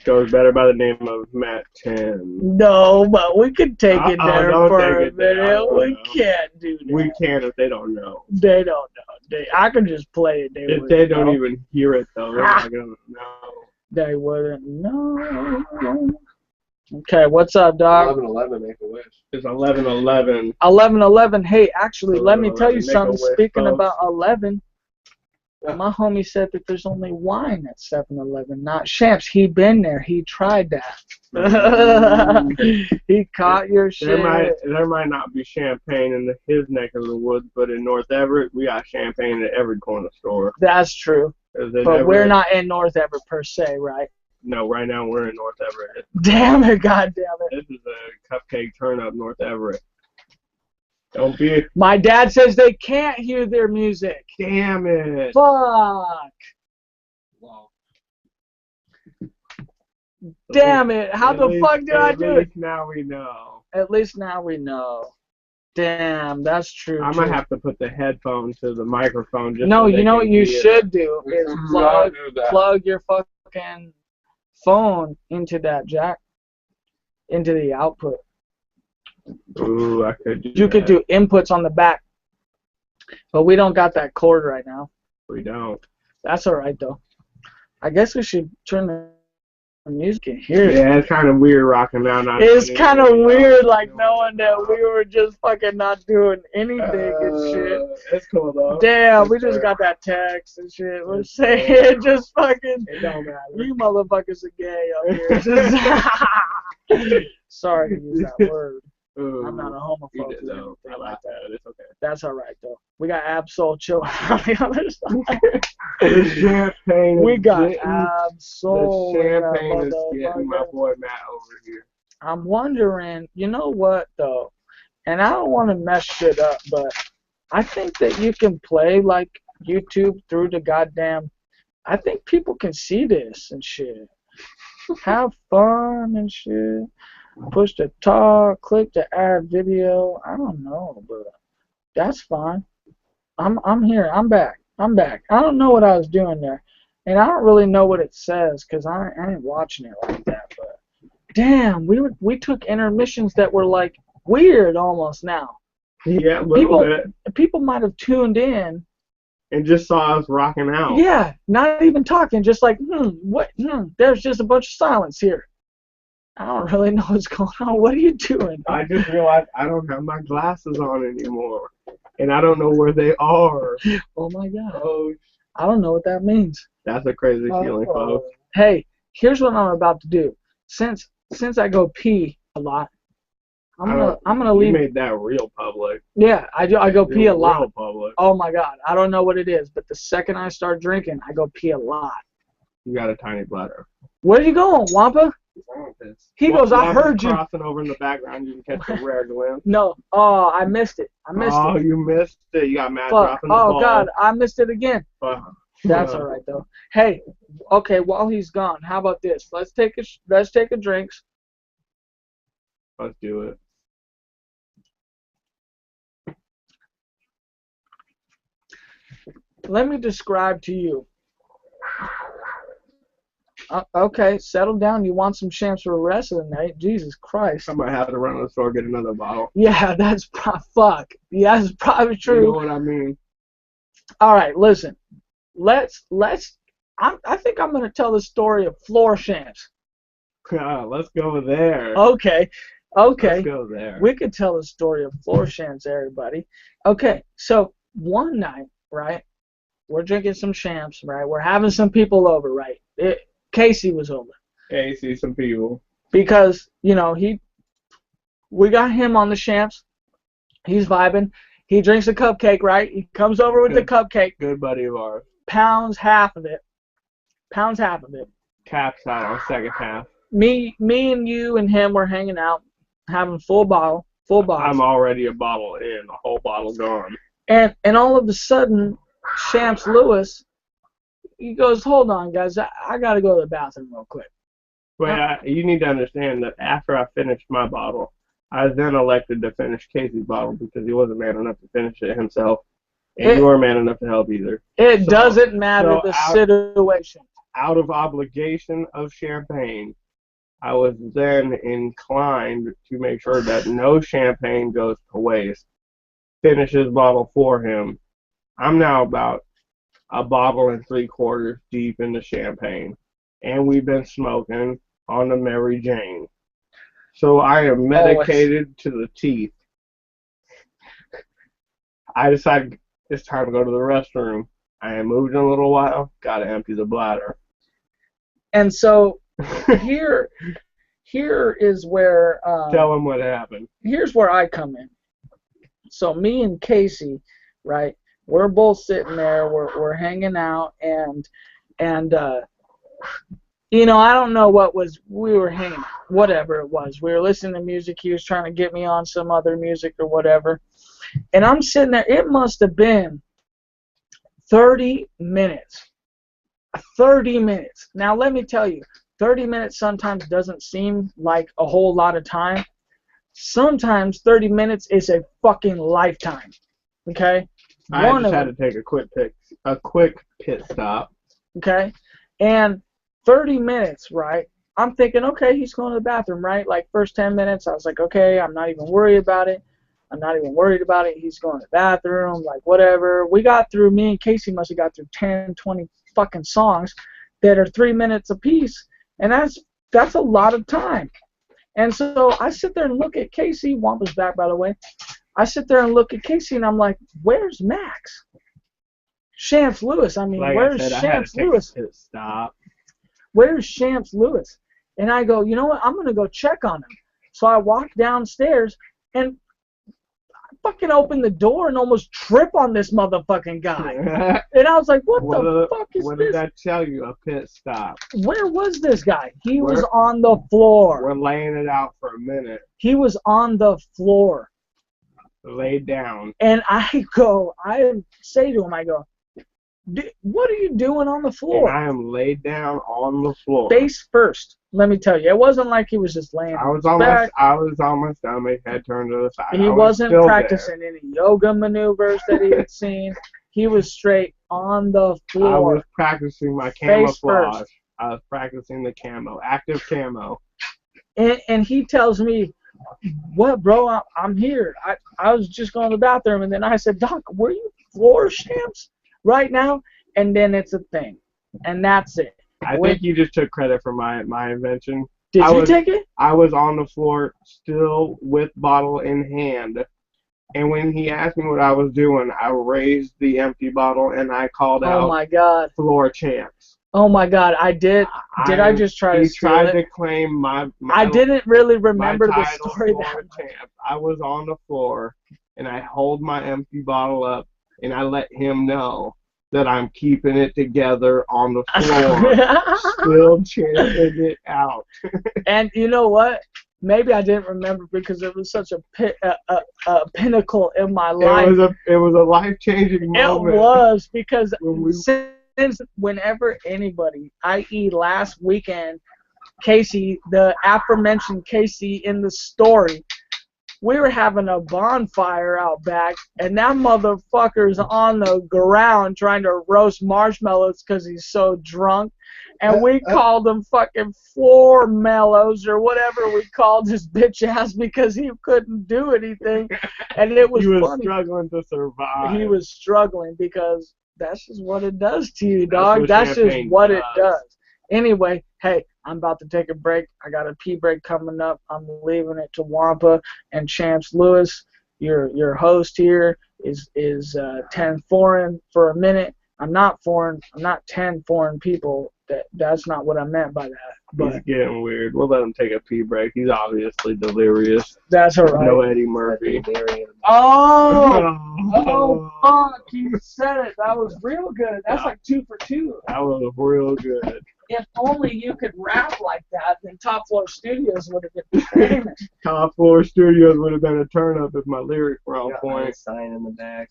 goes better by the name of Matt 10. No, but we could take it there for a minute. We can't do that. We can if they don't know. They don't know. I can just play it. If they don't even hear it, though, they're not going to know. They wouldn't know. Okay, what's up, dog? 11-11, make a wish. It's 11-11. 11-11. Hey, actually, let me tell you something. Wish, Speaking folks. about 11, my homie said that there's only wine at 7-Eleven, not champs. He been there. He tried that. He caught your shit. There might not be champagne in his neck of the woods, but in North Everett, we got champagne at every corner store. That's true. But we're not in North Everett per se, right? No, right now we're in North Everett. Damn it, God damn it. This is a cupcake turn up North Everett. Don't be. My dad says they can't hear their music. Damn it. Fuck. Wow. Damn it. How the fuck did I do it? At least now we know. At least now we know. Damn, that's true. I might have to put the headphone to the microphone. Just no, so you know what you should do is plug your fucking phone into that jack, into the output. Ooh, I could do You could do inputs on the back, but we don't got that cord right now. We don't. That's alright though. I guess we should turn the music and hear it. Yeah, it's kind of weird rocking out. It's kind of weird, like knowing that we were just fucking not doing anything and shit. It's cool though. Damn, we just got that text and shit. We're saying just fucking. It don't matter. You motherfuckers are gay up here. Sorry to use that word. Ooh, I'm not a homophobe. You did, though. I like that. It's okay. That's alright though. We got Absol chilling on the other side. The champagne. We got Absol. The champagne is getting my boy Matt over here. I'm wondering, you know what though? And I don't want to mess shit up, but I think that you can play like YouTube through the goddamn. I think people can see this and shit. Have fun and shit. Push the talk, click the add video. I don't know, but that's fine. I'm here. I'm back. I don't know what I was doing there, and I don't really know what it says because I ain't watching it like that. But damn, we took intermissions that were like weird almost now. Yeah, a little bit. People might have tuned in and just saw us rocking out. Yeah, not even talking, just like what? There's just a bunch of silence here. I don't really know what's going on. What are you doing? I just realized I don't have my glasses on anymore. And I don't know where they are. Oh, my God. Oh, I don't know what that means. That's a crazy feeling, folks. Hey, here's what I'm about to do. Since I go pee a lot, I'm gonna leave. You made that real public. Yeah, I do. I go pee a lot. Real public. Oh, my God. I don't know what it is, but the second I start drinking, I go pee a lot. You got a tiny bladder. Where are you going, Wampa? He goes, I heard you. Crossing over in the background, you can catch a rare glimpse. No. Oh, I missed it. Oh, you missed it. You got Matt dropping the ball. Oh, God, I missed it again. That's all right, though. Hey, okay, while he's gone, how about this? Let's take a drinks. Let's do it. Let me describe to you. Okay, settle down. You want some champs for the rest of the night? Jesus Christ. I might have to run to the store and get another bottle. Yeah, that's fuck. Yeah, that's probably true. You know what I mean? All right, listen. Let's. I think I'm gonna tell the story of floor champs. Let's go there. Okay. Let's go there. We could tell the story of floor champs, everybody. Okay, so one night, right? We're drinking some champs, right? We're having some people over, right? Casey was over. Casey, some people. Because, we got him on the Champs. He's vibing. He drinks a cupcake, right? He comes over with the cupcake. Good buddy of ours. Pounds half of it. Taps out on second half. Me and you and him were hanging out, having full bottle. I'm already a bottle in, a whole bottle gone. And all of a sudden, Champs Lewis, he goes, hold on, guys, I got to go to the bathroom real quick. But you need to understand that after I finished my bottle, I then elected to finish Casey's bottle because he wasn't man enough to finish it himself. And you weren't man enough to help either. It doesn't matter the situation. Out of obligation of champagne, I was then inclined to make sure that no champagne goes to waste. Finish his bottle for him. I'm now about a bottle and 3/4 deep into champagne. And we've been smoking on the Mary Jane. So I am medicated to the teeth. I decided it's time to go to the restroom. I ain't moved in a little while. Got to empty the bladder. And so here is where... Tell them what happened. Here's where I come in. So me and Casey, right, we're both sitting there. We're hanging out. And I don't know we were hanging, whatever it was. We were listening to music. He was trying to get me on some other music or whatever. And I'm sitting there. It must have been 30 minutes. 30 minutes. Now, let me tell you, 30 minutes sometimes doesn't seem like a whole lot of time. Sometimes 30 minutes is a fucking lifetime. Okay? I just had to take a quick pit stop. Okay? And 30 minutes, right? I'm thinking, okay, he's going to the bathroom, right? Like, first 10 minutes, I was like, okay, I'm not even worried about it. He's going to the bathroom, like, whatever. Me and Casey must have got through 10, 20 fucking songs that are 3 minutes apiece. And that's a lot of time. And so I sit there and look at Casey. Wampa's back, by the way. I sit there and look at Casey, and I'm like, where's Max? Champs Lewis. Where's Champs Lewis? Stop. Where's Champs Lewis? And I go, you know what? I'm going to go check on him. So I walk downstairs, and I fucking open the door and almost trip on this motherfucking guy. And I was like, what the fuck is this? What did that tell you? A pit stop. Where was this guy? He was on the floor. We're laying it out for a minute. He was on the floor. Laid down. And I say to him, what are you doing on the floor? And I am laid down on the floor. Face first. Let me tell you, it wasn't like he was just laying I was on my stomach, head turned to the side. He wasn't practicing any yoga maneuvers that he had seen. He was straight on the floor. I was practicing my camouflage. I was practicing the camo, active camo. And he tells me, what, bro? I'm here. I was just going to the bathroom, and then I said, Doc, were you floor champs right now? And then it's a thing, and that's it. I think you just took credit for my invention. Did you take it? I was on the floor still with bottle in hand, and when he asked me what I was doing, I raised the empty bottle and I called out, "Oh my God, floor champs!" Oh my God, I did. I just try to steal it? He tried to claim my I didn't really remember the story that much. I was on the floor and I hold my empty bottle up and I let him know that I'm keeping it together on the floor, still champing it out. And you know what? Maybe I didn't remember because it was such a pinnacle in my life. It was a life-changing moment. It was, because whenever anybody, i.e. last weekend, Casey, the aforementioned Casey in the story, we were having a bonfire out back, and that motherfucker's on the ground trying to roast marshmallows because he's so drunk. And we called him fucking floor mellows or whatever we called his bitch ass because he couldn't do anything. And it was funny. He was struggling to survive. He was struggling because that's just what it does to you, dog. That's just what it does. Anyway, hey, I'm about to take a break. I got a pee break coming up. I'm leaving it to Wampa and Champs Lewis. Your host here is 10 foreign for a minute. I'm not 10 foreign people. That's not what I meant by that. But he's getting weird. We'll let him take a pee break. He's obviously delirious. That's all right. No Eddie Murphy. Oh, fuck! You said it. That was real good. That's like 2 for 2. That was real good. If only you could rap like that, then Top Floor Studios would have been famous. Top Floor Studios would have been a turn up if my lyrics were on point. Sign in the back.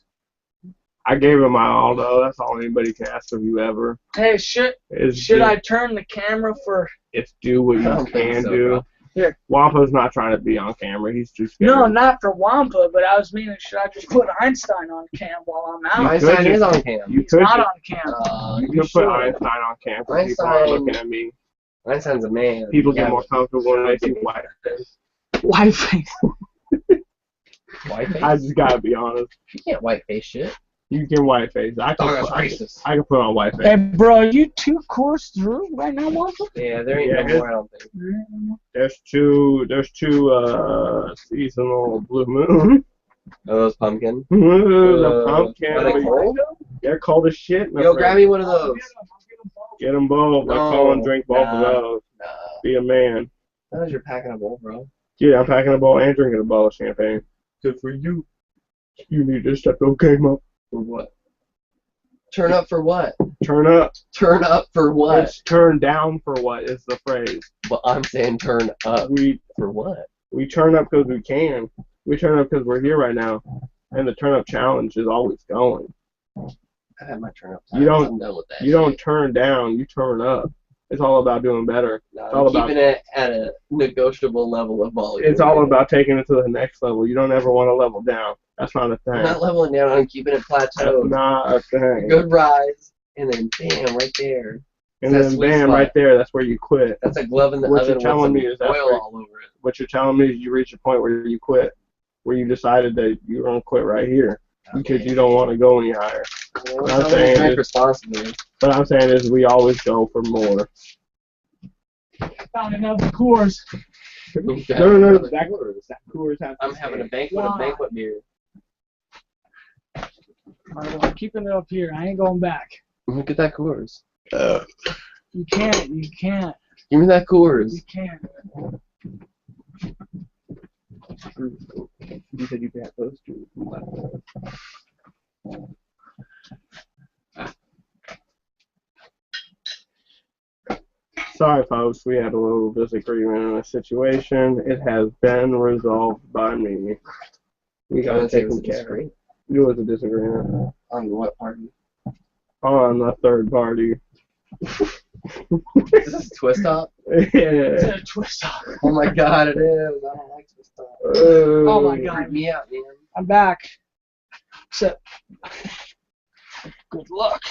I gave him my all, though. That's all anybody can ask of you ever. Hey, should I turn the camera for... It's do what you can do. Bro. Here. Wampa's not trying to be on camera. He's too scared. No, not for Wampa, but I was meaning, should I just put Einstein on cam while I'm out? Einstein is on cam. He's not on cam. You could put Einstein on cam because people are looking at me. Einstein's a man. People get more comfortable when they see white face. White face. White face? I just gotta be honest. You can't white face shit. You can white face. I can put on white face. Hey, bro, are you 2 course through right now, Wampa? Yeah, there ain't no more, I don't think. There's two seasonal blue moon. Are those pumpkin? The pumpkin. Are they cold? They're cold as shit. Yo, grab me one of those. Get them both. Let's go and drink both of those. Nah. Be a man. That is you're packing a bowl, bro. Yeah, I'm packing a bowl and drinking a bottle of champagne. Good for you. You need to step your game up. For what? Turn up for what? Turn up. Turn up for what? It's turn down for what is the phrase. Well, I'm saying turn up. For what? We turn up because we can. We turn up because we're here right now. And the turn up challenge is always going. I had my turn up. You don't turn down, you turn up. It's all about doing better. No, it's all keeping it at a negotiable level of volume. It's all about taking it to the next level. You don't ever want to level down. That's not a thing. I'm not leveling down. I'm keeping it plateaued. That's not a thing. Good rise, and then bam, right there. And then bam, right there. That's where you quit. That's a glove in the oven with some oil all over it. What you're telling me is you reach a point where you quit, where you decided that you're gonna quit right here because you don't want to go any higher. What I'm saying is we always go for more. Found another course. No, that course has I'm having a banquet beer. Alright, I'm keeping it up here. I ain't going back. Look at that Coors. You can't. Give me that Coors. You can't. You said you could have those two. Sorry, folks. We had a little disagreement in a situation. It has been resolved by me. We got to take care. It was a disagreement. On what party? On the third party. Is this Twist Top? Yeah. It's a Twist Top. Oh my god, it is. I don't like Twist Top. Oh my god. Freak me out, man. I'm back. So, good luck.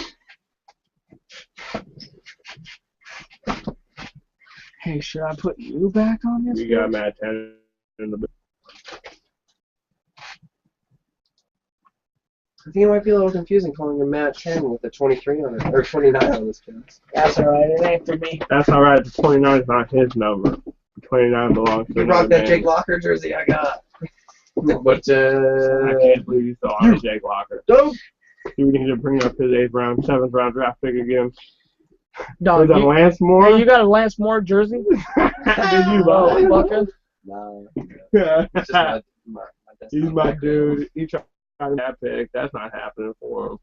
Hey, should I put you back on this? You got Matt 10 in the. I think it might be a little confusing calling him Matt 10 with a 23 on it, or 29 on this chest. That's alright, it ain't for me. That's alright, the 29 is not his number. The 29 belongs to you rock that Jake Locker jersey I got. But, I can't believe you still on Jake Locker. Dope! You need to bring up his 7th round draft pick again. Dog, was that Lance Moore? Hey, you got a Lance Moore jersey? Did you buy it? Fucker? No. He's my dude. He tried that pick. That's not happening for him.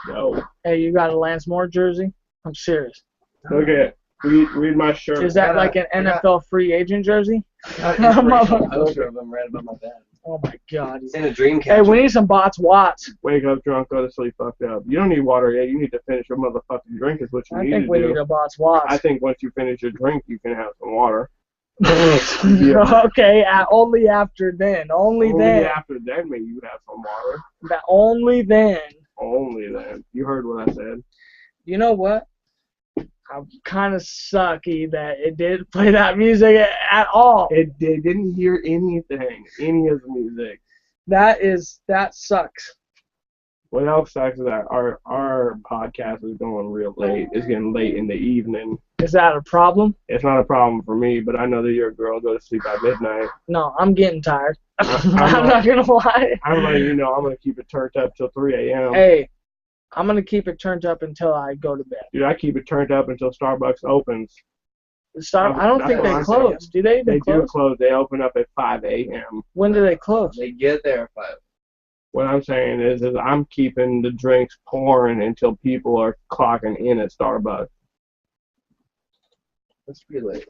No. Hey, you got a Lance Moore jersey? I'm serious. Look at read my shirt. Is that like an NFL free agent jersey? I got a poster of him right above my bed. Oh my god. He's in a dream catcher. Hey, we need some Watts. Wake up drunk, go to sleep fucked up. You don't need water yet. You need to finish your motherfucking drink is what you need to do. I think we need a Watts. I think once you finish your drink, you can have some water. Okay, only after then. Only then. After then, maybe you have some water. Only then. Only then. You heard what I said. You know what? I'm kind of sucky that it didn't play that music at all. They didn't hear anything, any of the music. That sucks. What else sucks is that our podcast is going real late. It's getting late in the evening. Is that a problem? It's not a problem for me, but I know that you're a girl go to sleep at midnight. No, I'm getting tired. I'm not going to lie. I'm letting you know I'm going to keep it turned up till 3 a.m. Hey, I'm gonna keep it turned up until I go to bed. Dude, I keep it turned up until Starbucks opens. I don't think they close. Do they even close? They do close. They open up at 5 a.m. When do they close? They get there at 5. What I'm saying is I'm keeping the drinks pouring until people are clocking in at Starbucks. That's pretty late.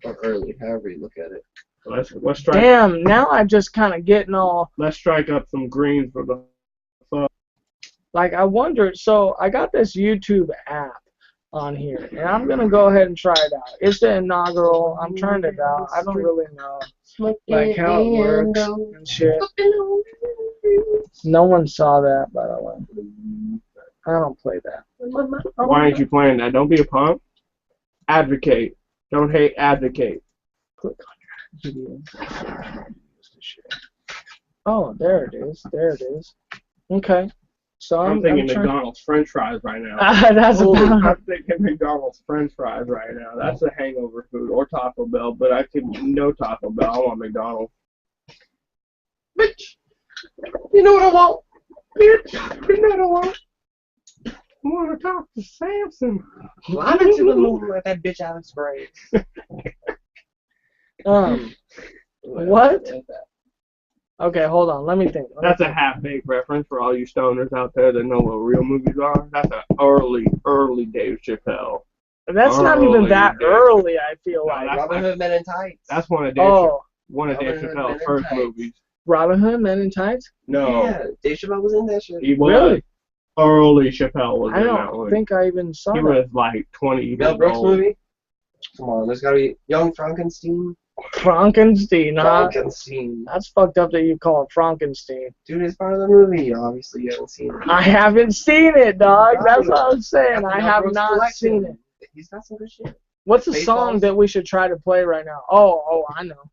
Or early, however you look at it. Let's strike. Damn, now I'm just kind of getting all... Let's strike up some greens for the fun. Like, I wondered, so I got this YouTube app on here, and I'm going to go ahead and try it out. It's the Inaugural. I'm trying it out. I don't really know, like, how it works and shit. No one saw that, by the way. I don't play that. Why aren't you playing that? Don't be a punk. Advocate. Don't hate, advocate. Click on your video. Oh, there it is. There it is. Okay. So I'm thinking McDonald's French fries right now. I'm thinking McDonald's French fries right now. That's a hangover food, or Taco Bell, but I could no Taco Bell. I want McDonald's. Bitch, you know what I want? Bitch, you know what I want? I want to talk to Samson. Well, I'm into the movie with that bitch Alex Gray. What? Okay, hold on. Let me think. That's a half-baked reference for all you stoners out there that know what real movies are. That's an early Dave Chappelle. That's not even that early, I feel like. Robin Hood Men in Tights. That's one of Dave Chappelle's first movies. Robin Hood Men in Tights? No. Yeah, Dave Chappelle was in that shit. He was. Really? Early Chappelle was in that one. I don't think I even saw that. He was like 20 years Mel Brooks old. movie? Come on, there's gotta be Young Frankenstein. Frankenstein, huh? Frankenstein. That's fucked up that you call it Frankenstein. Dude, it's part of the movie. Obviously, you haven't seen it. I haven't seen it, dog. That's what I'm saying. I have not seen it. He's got some good shit. What's the song that we should try to play right now? Oh, I know.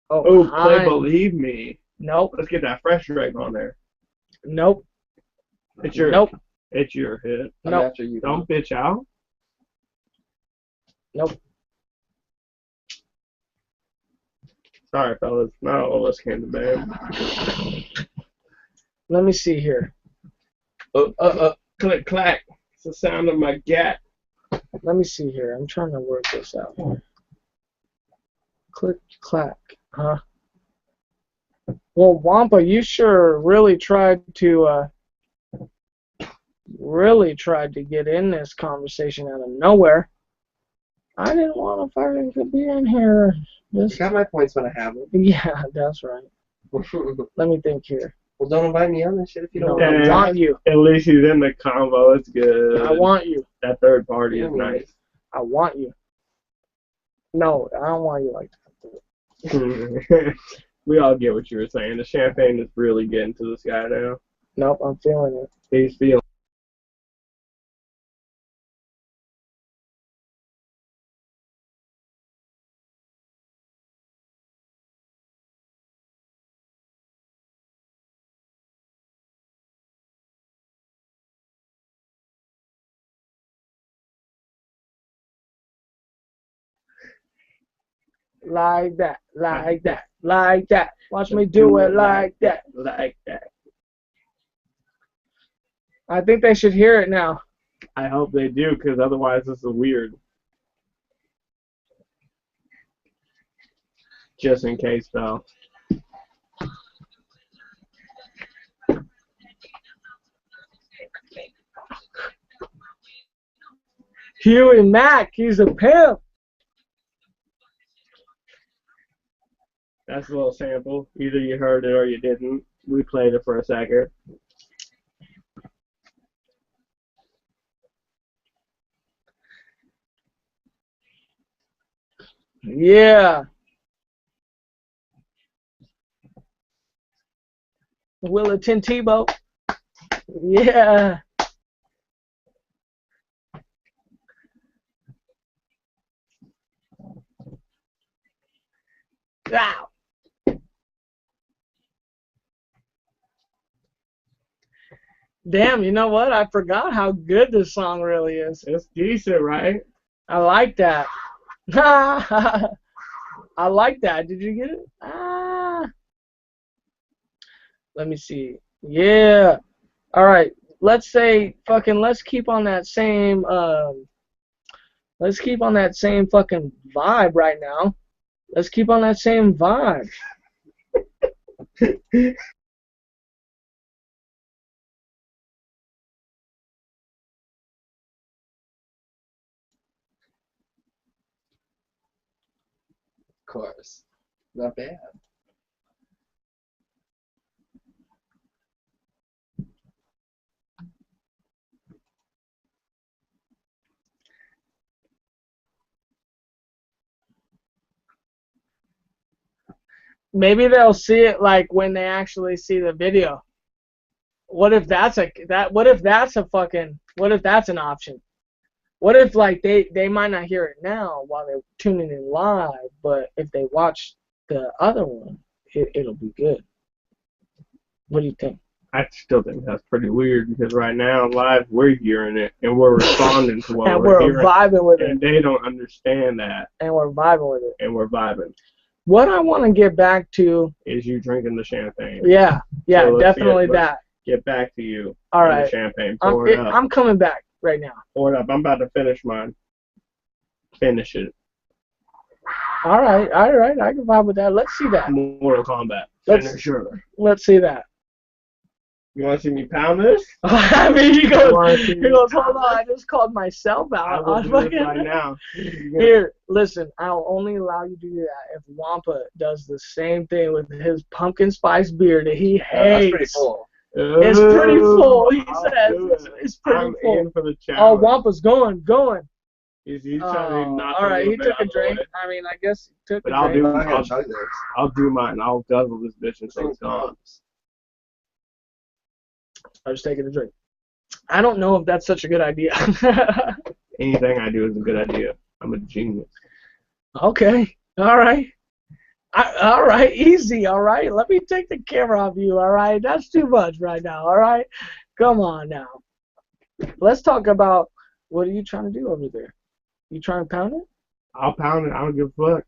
Oh, play Believe Me. Nope. Let's get that fresh drag on there. Nope. It's your Nope. It's your hit. Nope. Don't bitch out. Nope. Sorry, fellas. Not all of us came to bed. Let me see here. Click, clack. It's the sound of my gat. Let me see here. I'm trying to work this out. Click, clack. Huh? Well, Wampa, you sure really tried to get in this conversation out of nowhere. I didn't want to fucking be in here. You got my points when I have them. Yeah, that's right. Let me think here. Well, don't invite me on this shit if you don't want I want you. At least he's in the combo. It's good. I want you. That third party is nice. I want you. No, I don't want you like that. We all get what you were saying. The champagne is really getting to this guy now. Nope, I'm feeling it. He's feeling. Like that, like that, like that. Watch me do it like that, like that. I think they should hear it now. I hope they do, because otherwise this is weird. Just in case, though. Huey Mack, he's a pimp. That's a little sample. Either you heard it or you didn't. We played it for a second. Yeah. Willerton Tebow. Yeah. Wow. Damn, you know what? I forgot how good this song really is. It's decent, right? I like that. I like that. Did you get it? Let me see. Yeah. All right. let's say fucking let's keep on that same fucking vibe right now. Let's keep on that same vibe. Of course. Not bad. Maybe they'll see it like when they actually see the video. What if that's an option? What if like they might not hear it now while they're tuning in live, but if they watch the other one, it'll be good. What do you think? I still think that's pretty weird because right now live we're hearing it and we're responding to what and we're hearing. And we're vibing with it. And they don't understand that. And we're vibing with it. And we're vibing. What I want to get back to is you drinking the champagne. Yeah, so definitely that. Get back to you. All right. The champagne. Pour it up. I'm coming back right now. Pour it up. I'm about to finish mine. Finish it. All right. I can vibe with that. Let's see that. Mortal Kombat. Let's see that. You want to see me pound this? I mean, he goes, hold on, I just called myself out. I will do this right now. Here, listen, I'll only allow you to do that if Wampa does the same thing with his pumpkin spice beer that he hates. That's pretty full. It's pretty full, he says. It's pretty full. In for the oh, Wampa's going. He's trying to not all right, he took a drink. I mean, I guess he took a drink. I'll do mine. I'll guzzle this bitch until it's gone. I was taking a drink. I don't know if that's such a good idea. Anything I do is a good idea. I'm a genius. Okay. All right. All right. Easy. All right. Let me take the camera off you. All right. That's too much right now. All right. Come on now. Let's talk about what are you trying to do over there? You trying to pound it? I'll pound it. I don't give a fuck.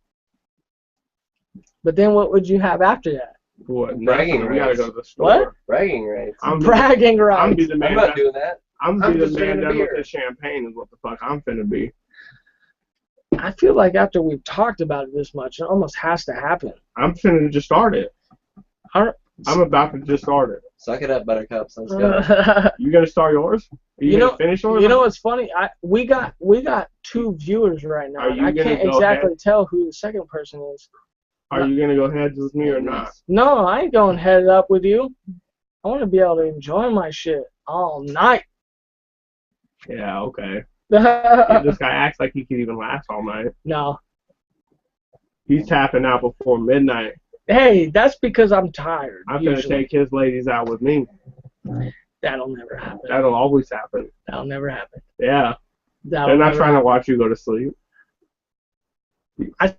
But then what would you have after that? What? Bragging rights. We gotta go to the store. What? Bragging rights. Bragging rights. I'm be the man. I'm not doing that. I'm the man done with the champagne is what the fuck I'm finna be. I feel like after we've talked about it this much, it almost has to happen. I'm finna just start it. I'm about to just start it. Suck it up, Buttercups. Let's go. You gonna start yours? Are you gonna finish yours? You know what's funny? We got 2 viewers right now. I can't exactly tell who the second person is. Are you gonna go heads with me or not? No, I ain't going head up with you. I want to be able to enjoy my shit all night. Yeah, okay. This guy acts like he could even last all night. No. He's tapping out before midnight. Hey, that's because I'm tired. I'm gonna take his ladies out with me. That'll never happen. That'll always happen. That'll never happen. Yeah. They're not trying to watch you go to sleep. I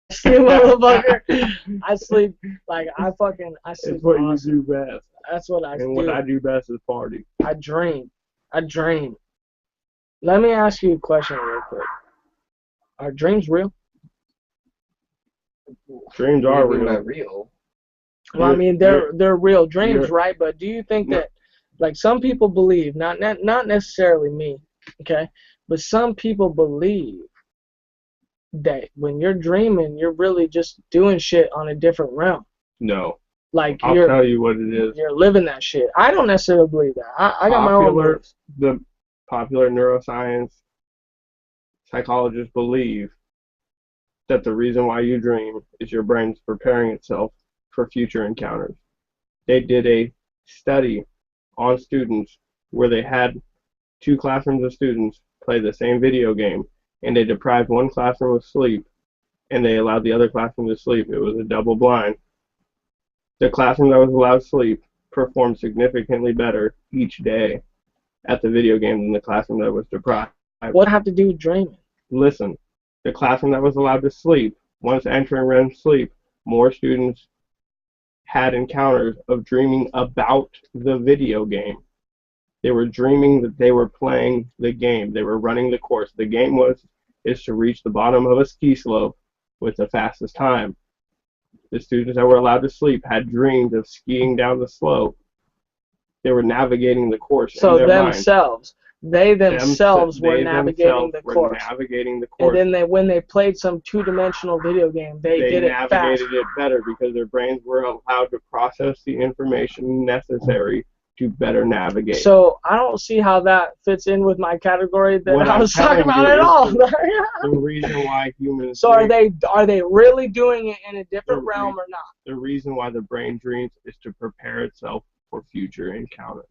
sleep, motherfucker. I sleep like I sleep. It's what awesome. you do best. That's what I do. And what I do best is party. I dream. Let me ask you a question real quick. Are dreams real? Dreams are real. Not real. Well, I mean, they're real dreams, right? But do you think that, like, some people believe, not necessarily me, okay, but some people believe that when you're dreaming, you're really just doing shit on a different realm. No. Like I'll tell you what it is. You're living that shit. I don't necessarily believe that. I got my own beliefs. The popular neuroscience psychologists believe that the reason why you dream is your brain's preparing itself for future encounters. They did a study on students where they had 2 classrooms of students play the same video game, and they deprived one classroom of sleep, and they allowed the other classroom to sleep. It was a double blind. The classroom that was allowed sleep performed significantly better each day at the video game than the classroom that was deprived. What have to do with dreaming? Listen, the classroom that was allowed to sleep, once entering REM sleep, more students had encounters of dreaming about the video game. They were dreaming that they were playing the game. They were running the course. The game is to reach the bottom of a ski slope with the fastest time. The students that were allowed to sleep had dreams of skiing down the slope. They were navigating the course So in their themselves. mind. They themselves were navigating the course. And then when they played some two-dimensional video game, they did it fast. They navigated it better because their brains were allowed to process the information necessary to better navigate. So I don't see how that fits in with my category that I was talking about at all. The reason why humans. So are they really doing it in a different realm or not? The reason why the brain dreams is to prepare itself for future encounters.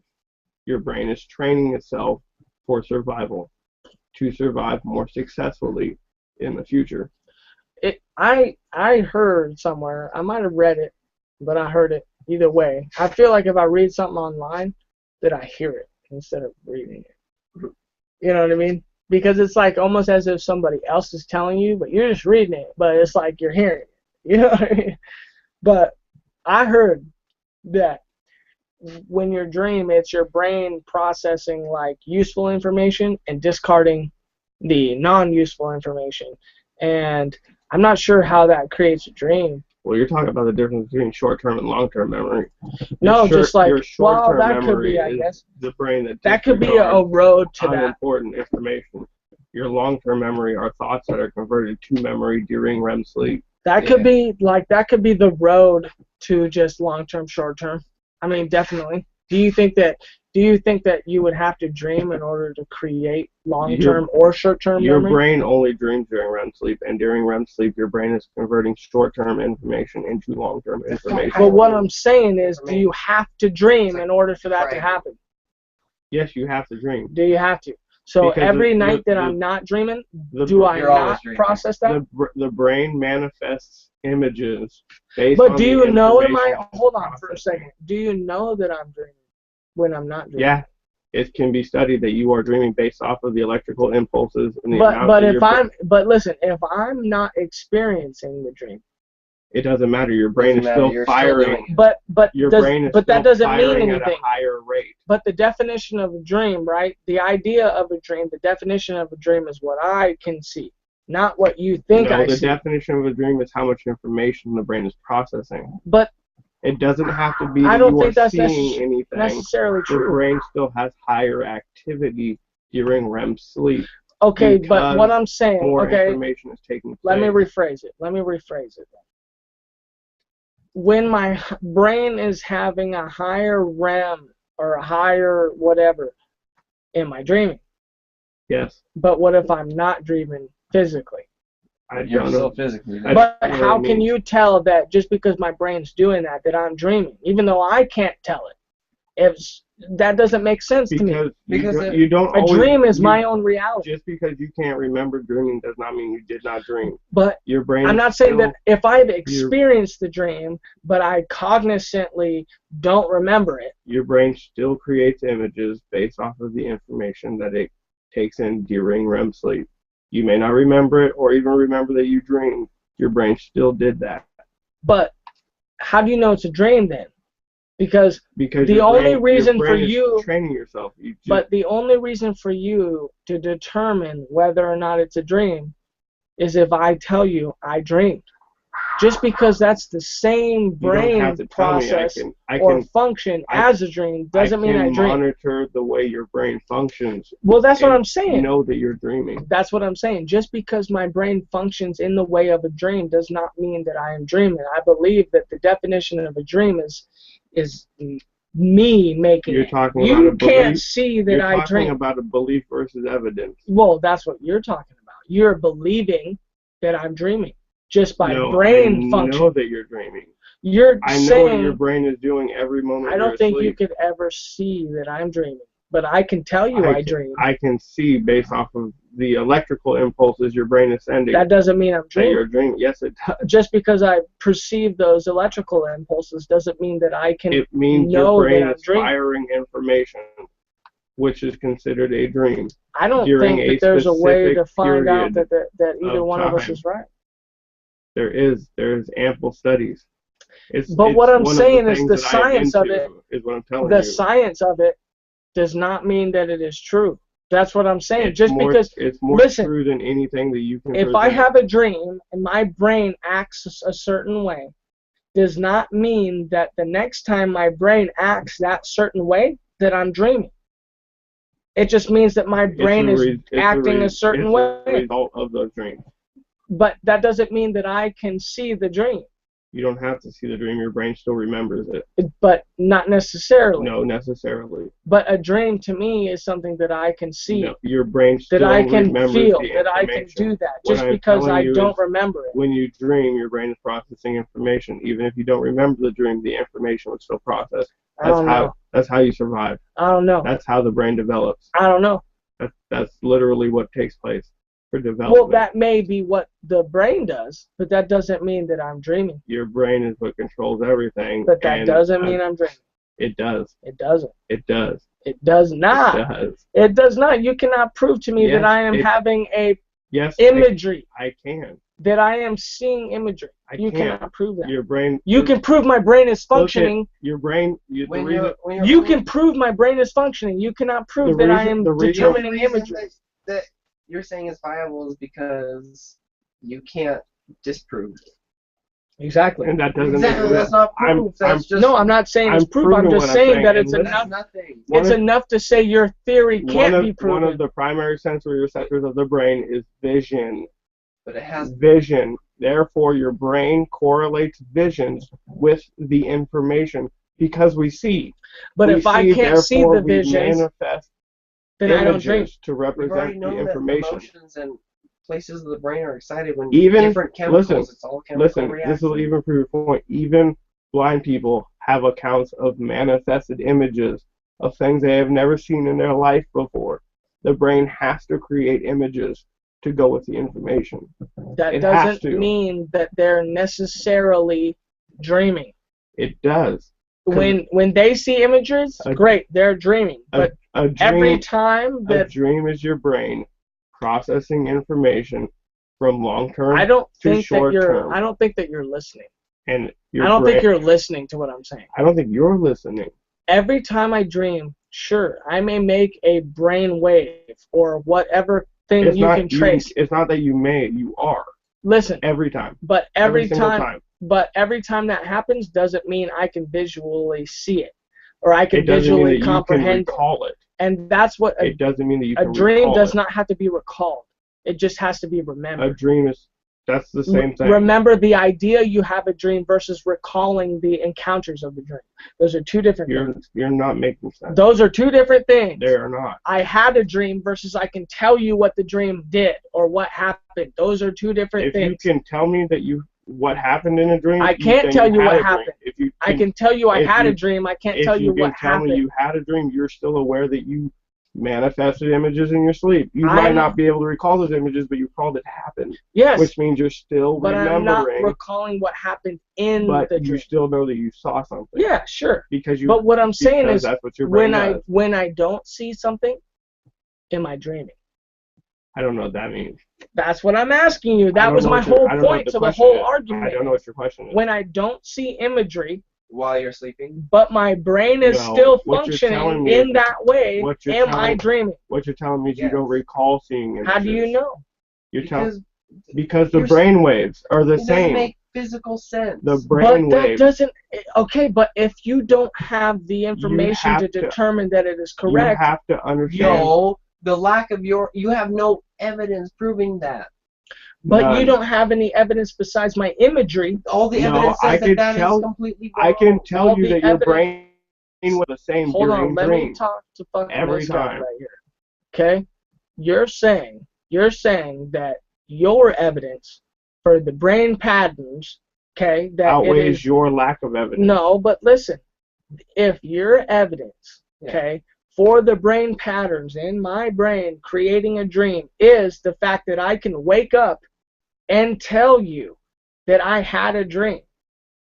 Your brain is training itself for survival, to survive more successfully in the future. I heard somewhere, I might have read it, but I heard it either way. I feel like if I read something online, that I hear it instead of reading it. You know what I mean? Because it's like almost as if somebody else is telling you, but you're just reading it, but it's like you're hearing it. You know what I mean? But I heard that when you dream, it's your brain processing like useful information and discarding the non-useful information. And I'm not sure how that creates a dream. Well, you're talking about the difference between short-term and long-term memory. Just like, well, that could be, I guess. The brain that could be a road to that. Important information. Your long-term memory are thoughts that are converted to memory during REM sleep. That could be the road to just long-term, short-term. I mean, definitely. Do you think that you would have to dream in order to create long-term or short-term memory? Your brain only dreams during REM sleep, and during REM sleep, your brain is converting short-term information into long-term information. But what I'm saying is, do you have to dream in order for that to happen? Yes, you have to dream. Do you have to? So because every night that I'm not dreaming, do I not process that? The brain manifests images based on the do you know, hold on for a second. Do you know that I'm dreaming when I'm not dreaming? Yeah, it can be studied that you are dreaming based off of the electrical impulses and the but listen, if I'm not experiencing the dream, it doesn't matter. Your brain is still firing. But that doesn't mean anything. At a higher rate. But the definition of a dream, right? The idea of a dream, the definition of a dream is what I can see, not what you think I see. The definition of a dream is how much information the brain is processing. But it doesn't have to be that I don't think that's anything. Necessarily true. Your brain still has higher activity during REM sleep. Okay, but what I'm saying, more information is taking place. Let me rephrase it. When my brain is having a higher REM or a higher whatever, am I dreaming? Yes. But what if I'm not dreaming physically? You're still physically. But how can you tell that just because my brain's doing that I'm dreaming, even though I can't tell it? That doesn't make sense to me. Because you don't. A dream is my own reality. Just because you can't remember dreaming does not mean you did not dream. But your brain. I'm not saying that if I've experienced the dream, but I cognizantly don't remember it. Your brain still creates images based off of the information that it takes in during REM sleep. You may not remember it or even remember that you dreamed. Your brain still did that. But how do you know it's a dream then? Because the only reason for you training yourself. But the only reason for you to determine whether or not it's a dream is if I tell you I dreamed. Just because that's the same brain process or function as a dream doesn't mean I dream. I can monitor the way your brain functions. Well, that's what I'm saying. You know that you're dreaming. That's what I'm saying. Just because my brain functions in the way of a dream does not mean that I am dreaming. I believe that the definition of a dream is me making it. You can't see that I dream. You're talking about a belief versus evidence. Well, that's what you're talking about. You're believing that I'm dreaming. Just by brain function. I know that you're dreaming. I know what your brain is doing every moment. I don't think you could ever see that I'm dreaming, but I can tell you I dream. I can see based off of the electrical impulses your brain is sending. That doesn't mean I'm dreaming. You're dreaming. Yes, it does. Just because I perceive those electrical impulses doesn't mean that I can. It means know your brain that I'm is dreaming. firing information, which is considered a dream. I don't think that there's a way to find out that either one of us is right. There's ample studies. But what I'm saying is the science of it. Is what I'm telling you. The science of it does not mean that it is true. That's what I'm saying. It's more true than anything that you can. If I have a dream and my brain acts a certain way, does not mean that the next time my brain acts that certain way, that I'm dreaming. It just means that my brain is acting a certain way. It's the result of those dreams. But that doesn't mean that I can see the dream. You don't have to see the dream. Your brain still remembers it. But not necessarily. No, necessarily. But a dream to me is something that I can see. No, your brain still that I can remembers feel, the that I can do that. Just because I don't remember it. When you dream, your brain is processing information. Even if you don't remember the dream, the information would still process. That's how you survive. I don't know. That's how the brain develops. I don't know. That's literally what takes place for development. Well, that may be what the brain does, but that doesn't mean that I'm dreaming. Your brain is what controls everything. But that doesn't mean I'm dreaming. It does. It doesn't. It does. It does not. It does. It does not. You cannot prove to me that I am having imagery. I can. That I am seeing imagery. You cannot prove that. Your brain. You can prove my brain is functioning. Your brain. You can prove my brain is functioning. You cannot prove that I am determining imagery. That you're saying is viable is because you can't disprove it. Exactly. And that doesn't. Exactly. That's not proof. I'm not saying it's proof. I'm just saying that it's enough. It's enough to say your theory can't be proven. One of the primary sensory receptors of the brain is vision. But it has vision. Therefore, your brain correlates visions with the information because we see. But if I can't see the visions, manifest then I don't dream. To represent the information. Emotions and places of the brain are excited when different chemicals. It's all chemical reactions. This will even prove your point. Even blind people have accounts of manifested images of things they have never seen in their life before. The brain has to create images to go with the information. That doesn't mean that they're necessarily dreaming. It does. When they see images, great, they're dreaming. But every time that a dream is your brain processing information from long-term to short-term. I don't think that you're listening. And I don't think you're listening to what I'm saying. I don't think you're listening. Every time I dream, sure, I may make a brain wave or whatever thing you can trace. It's not that you may, you are. Listen. Every time. But every time that happens doesn't mean I can visually see it or I can visually comprehend it. Recall it. And that's what it doesn't mean that you can a dream does not have to be recalled. It just has to be remembered. A dream that's the same thing. Remember the idea you have a dream versus recalling the encounters of the dream. Those are two different things. You're not making sense. Those are two different things. They are not. I had a dream versus I can tell you what the dream did or what happened. Those are two different things. If you can tell me that what happened in a dream, I can't tell you what happened. I can tell you I had a dream. I can't tell you what happened. If you can tell me you had a dream, you're still aware that you manifested images in your sleep. You might not be able to recall those images, but you called it happened. Yes. Which means you're still remembering. I'm not recalling what happened in the dream. But you still know that you saw something. Yeah, sure. But what I'm saying is, that's what your brain does. when I don't see something, am I dreaming? I don't know what that means. That's what I'm asking you. That was my whole point to the whole argument. I don't know what your question is. When I don't see imagery while you're sleeping, but my brain is still functioning in that way, am I dreaming? What you're telling me is you don't recall seeing images. How do you know? Because the brain waves are the same. It doesn't make physical sense. The brain waves. That doesn't. Okay, but if you don't have the information to determine that it is correct, you have to understand. No, you have no evidence proving that. But you don't have any evidence besides my imagery. All the evidence says that is completely wrong. I can tell you that your brain was the same Hold during on, let dreams. me talk to fucking every this guy time. right here. Okay? You're saying that your evidence for the brain patterns, okay, that outweighs your lack of evidence. No, but listen. If your evidence, okay, for the brain patterns in my brain creating a dream is the fact that I can wake up and tell you that I had a dream.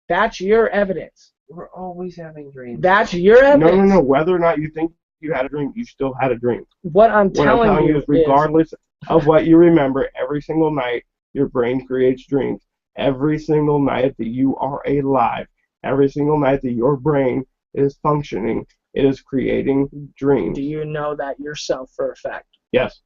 That's your evidence. We're always having dreams. That's your evidence. No. Whether or not you think you had a dream, you still had a dream. What I'm telling you is regardless of what you remember, every single night your brain creates dreams. Every single night that you are alive, every single night that your brain is functioning, it is creating dreams. Do you know that yourself for a fact? Yes.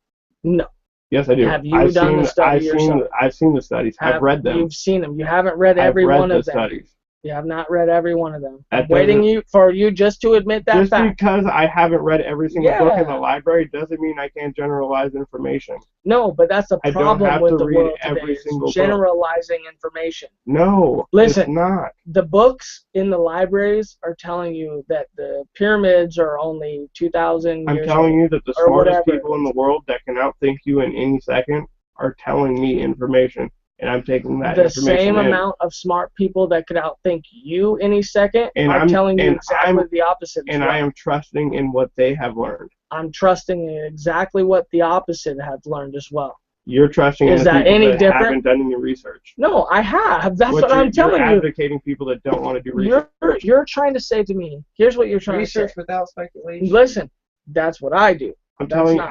No. Yes, I do. Have you done the study yourself? I've seen the studies. I've read them. You've seen them. You haven't read every one of them. Studies. You have not read every one of them. I'm waiting for you just to admit that fact. Just because I haven't read every single book in the library doesn't mean I can't generalize information. No, but that's the problem with the world today. Generalizing information. No, listen, it's not. The books in the libraries are telling you that the pyramids are only 2,000 years old. I'm telling you that the smartest people in the world that can outthink you in any second are telling me information. And I'm taking that information The same amount of smart people that could outthink you any second are telling you exactly the opposite. And I am trusting in what they have learned. I'm trusting in exactly what the opposite have learned as well. You're trusting in the people that haven't done any research. No, I have. That's what I'm telling you. You're advocating people that don't want to do research. You're trying to say to me, here's what you're trying to say. Research without speculation. Listen, that's what I do. I'm telling you what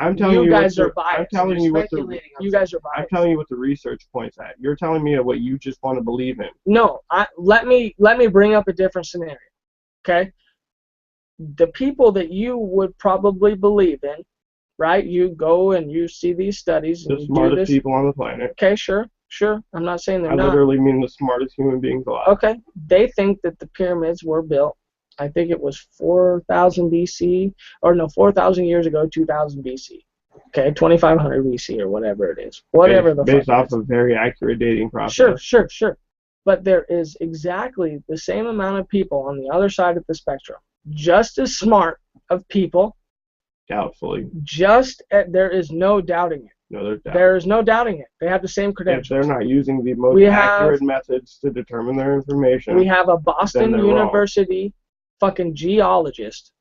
the research points at. You're telling me what you just want to believe in. No, let me bring up a different scenario. Okay? The people that you would probably believe in, right? You go and you see these studies and the smartest people on the planet. Okay, sure. I'm not saying they're not. I literally mean the smartest human beings alive. Okay. They think that the pyramids were built, I think it was 4,000 BC, or no, 4,000 years ago, 2,000 BC. Okay, 2,500 BC or whatever it is. Whatever the fuck. Based off of very accurate dating process. Sure. But there is exactly the same amount of people on the other side of the spectrum, just as smart of people. Doubtfully. There is no doubting it. No, there's doubt. There is no doubting it. They have the same credentials. If they're not using the most accurate methods to determine their information. We have a Boston University fucking geologist,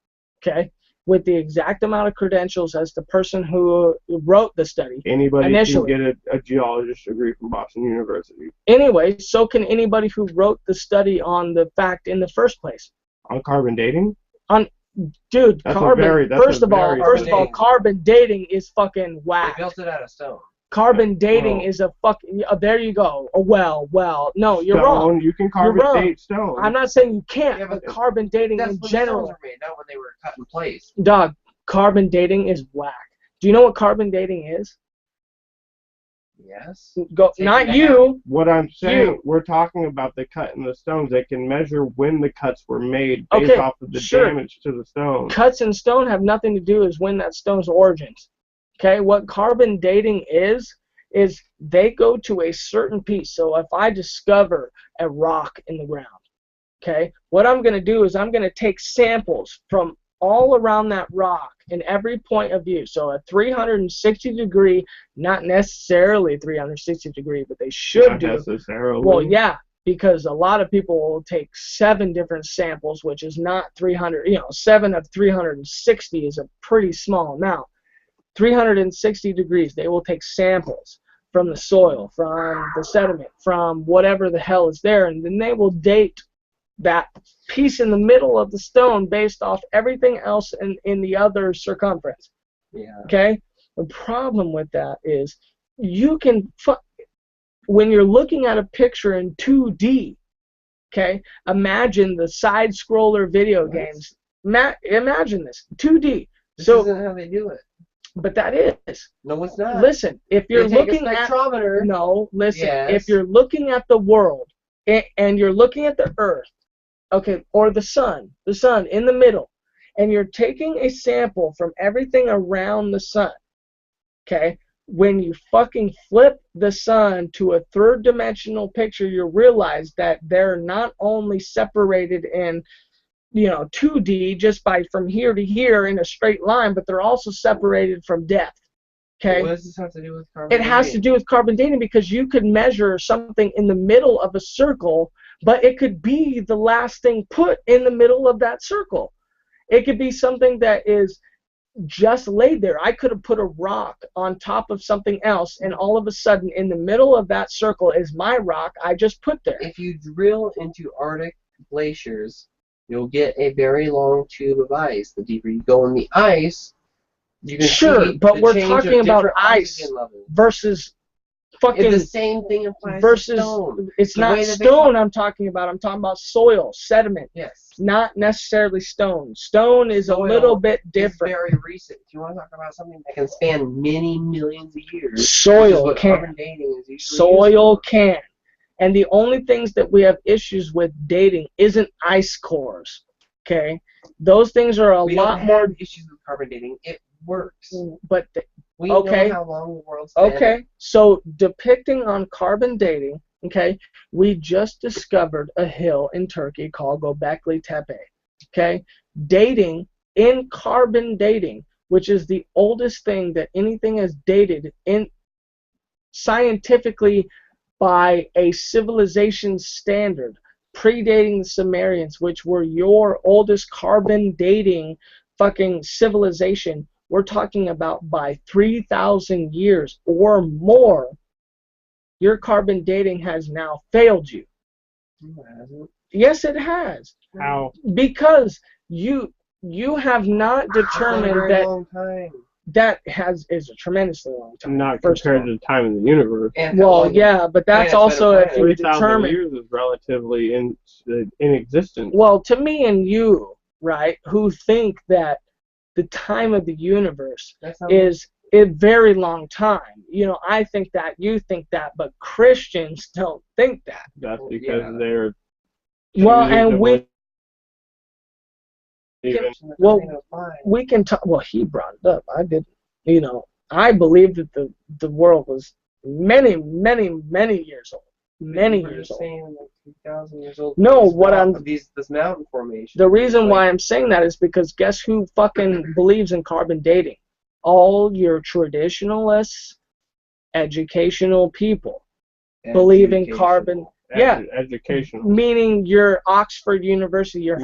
okay, with the exact amount of credentials as the person who wrote the study. Anybody can get a geologist degree from Boston University. Anyway, so can anybody who wrote the study on the fact in the first place. On carbon dating? Dude, first of all, carbon dating is fucking whack. They built it out of stone. Carbon dating is a fucking. There you go. Well. No, you're wrong. You can carbon date stone. I'm not saying you can't, but carbon dating in general. That's when stones were made, not when they were cut in place. Dog, carbon dating is whack. Do you know what carbon dating is? Yes. Not you. What I'm saying, we're talking about the cut in the stones. They can measure when the cuts were made based off of the damage to the stone. Cuts in stone have nothing to do with when that stone's origins. Okay, what carbon dating is they go to a certain piece. So if I discover a rock in the ground, okay, what I'm going to do is I'm going to take samples from all around that rock in every point of view. So a 360 degree, not necessarily 360 degree, but they should do. Not necessarily. Well, yeah, because a lot of people will take 7 different samples, which is not 300. 7 of 360 is a pretty small amount. 360 degrees, they will take samples from the soil, from the sediment, from whatever the hell is there, and then they will date that piece in the middle of the stone based off everything else in the other circumference. Yeah. Okay? The problem with that is you can, when you're looking at a picture in 2D, okay, imagine the side-scroller video games. Imagine this, 2D. This isn't how they do it. But that is. No, it's not. Listen, if you're looking at spectrometer. If you're looking at the world and you're looking at the Earth, okay, or the sun in the middle, and you're taking a sample from everything around the sun, okay, when you fucking flip the sun to a third-dimensional picture, you realize that they're not only separated in 2D just by from here to here in a straight line, but they're also separated from depth. Okay. What does this have to do with carbon dating? It has to do with carbon dating because you could measure something in the middle of a circle, but it could be the last thing put in the middle of that circle. It could be something that is just laid there. I could have put a rock on top of something else, and all of a sudden in the middle of that circle is my rock I just put there. If you drill into Arctic glaciers, you'll get a very long tube of ice. The deeper you go in the ice, you can see but we're talking about ice versus fucking. It's the same thing applies versus to stone. It's not stone I'm talking about. I'm talking about soil, sediment. Yes. Not necessarily stone. Stone is a little bit different. It's very recent. If you want to talk about something that can span many millions of years, soil can. Carbon dating is usually soil can. And the only things that we have issues with dating isn't ice cores. Okay? Those things are a lot more issues with carbon dating. It works. But we know how long the world's been. Okay. So depicting on carbon dating, okay, we just discovered a hill in Turkey called Göbekli Tepe. Okay? Dating in carbon dating, which is the oldest thing that anything has dated in scientifically by a civilization standard, predating the Sumerians, which were your oldest carbon dating fucking civilization. We're talking about by 3,000 years or more, your carbon dating has now failed you. No, it hasn't. Yes, it has. How? Because you have not determined that long time. that is a tremendously long time. Not compared to the time in the universe. Well, yeah, but that's also if you 3,000 determine. years is relatively in existence. Well, to me and you, right, who think that the time of the universe is a very long time. You know, I think that, you think that, but Christians don't think that. That's because they're. Well, and we. We can talk. Well, he brought it up. I didn't. You know, I believe that the world was many years old. Many years old. Saying like 2,000 years old. No, what I'm. This mountain formation. The reason why I'm saying that is because guess who fucking believes in carbon dating? All your traditionalists, educational people believe in carbon. Yeah, educational. Meaning your Oxford University, your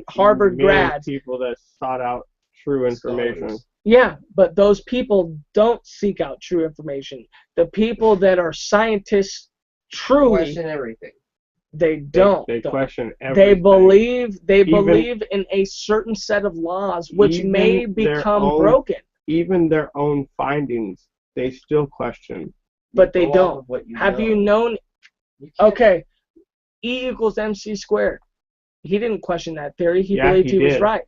Harvard grads. People that sought out true information. Scholars. Yeah, but those people don't seek out true information. The people that are scientists truly question everything. They don't. They question everything. They believe in a certain set of laws which may become broken. Even their own findings, they still question. But they don't. Have you known? Okay, E equals MC squared. He didn't question that theory. He believed he was right.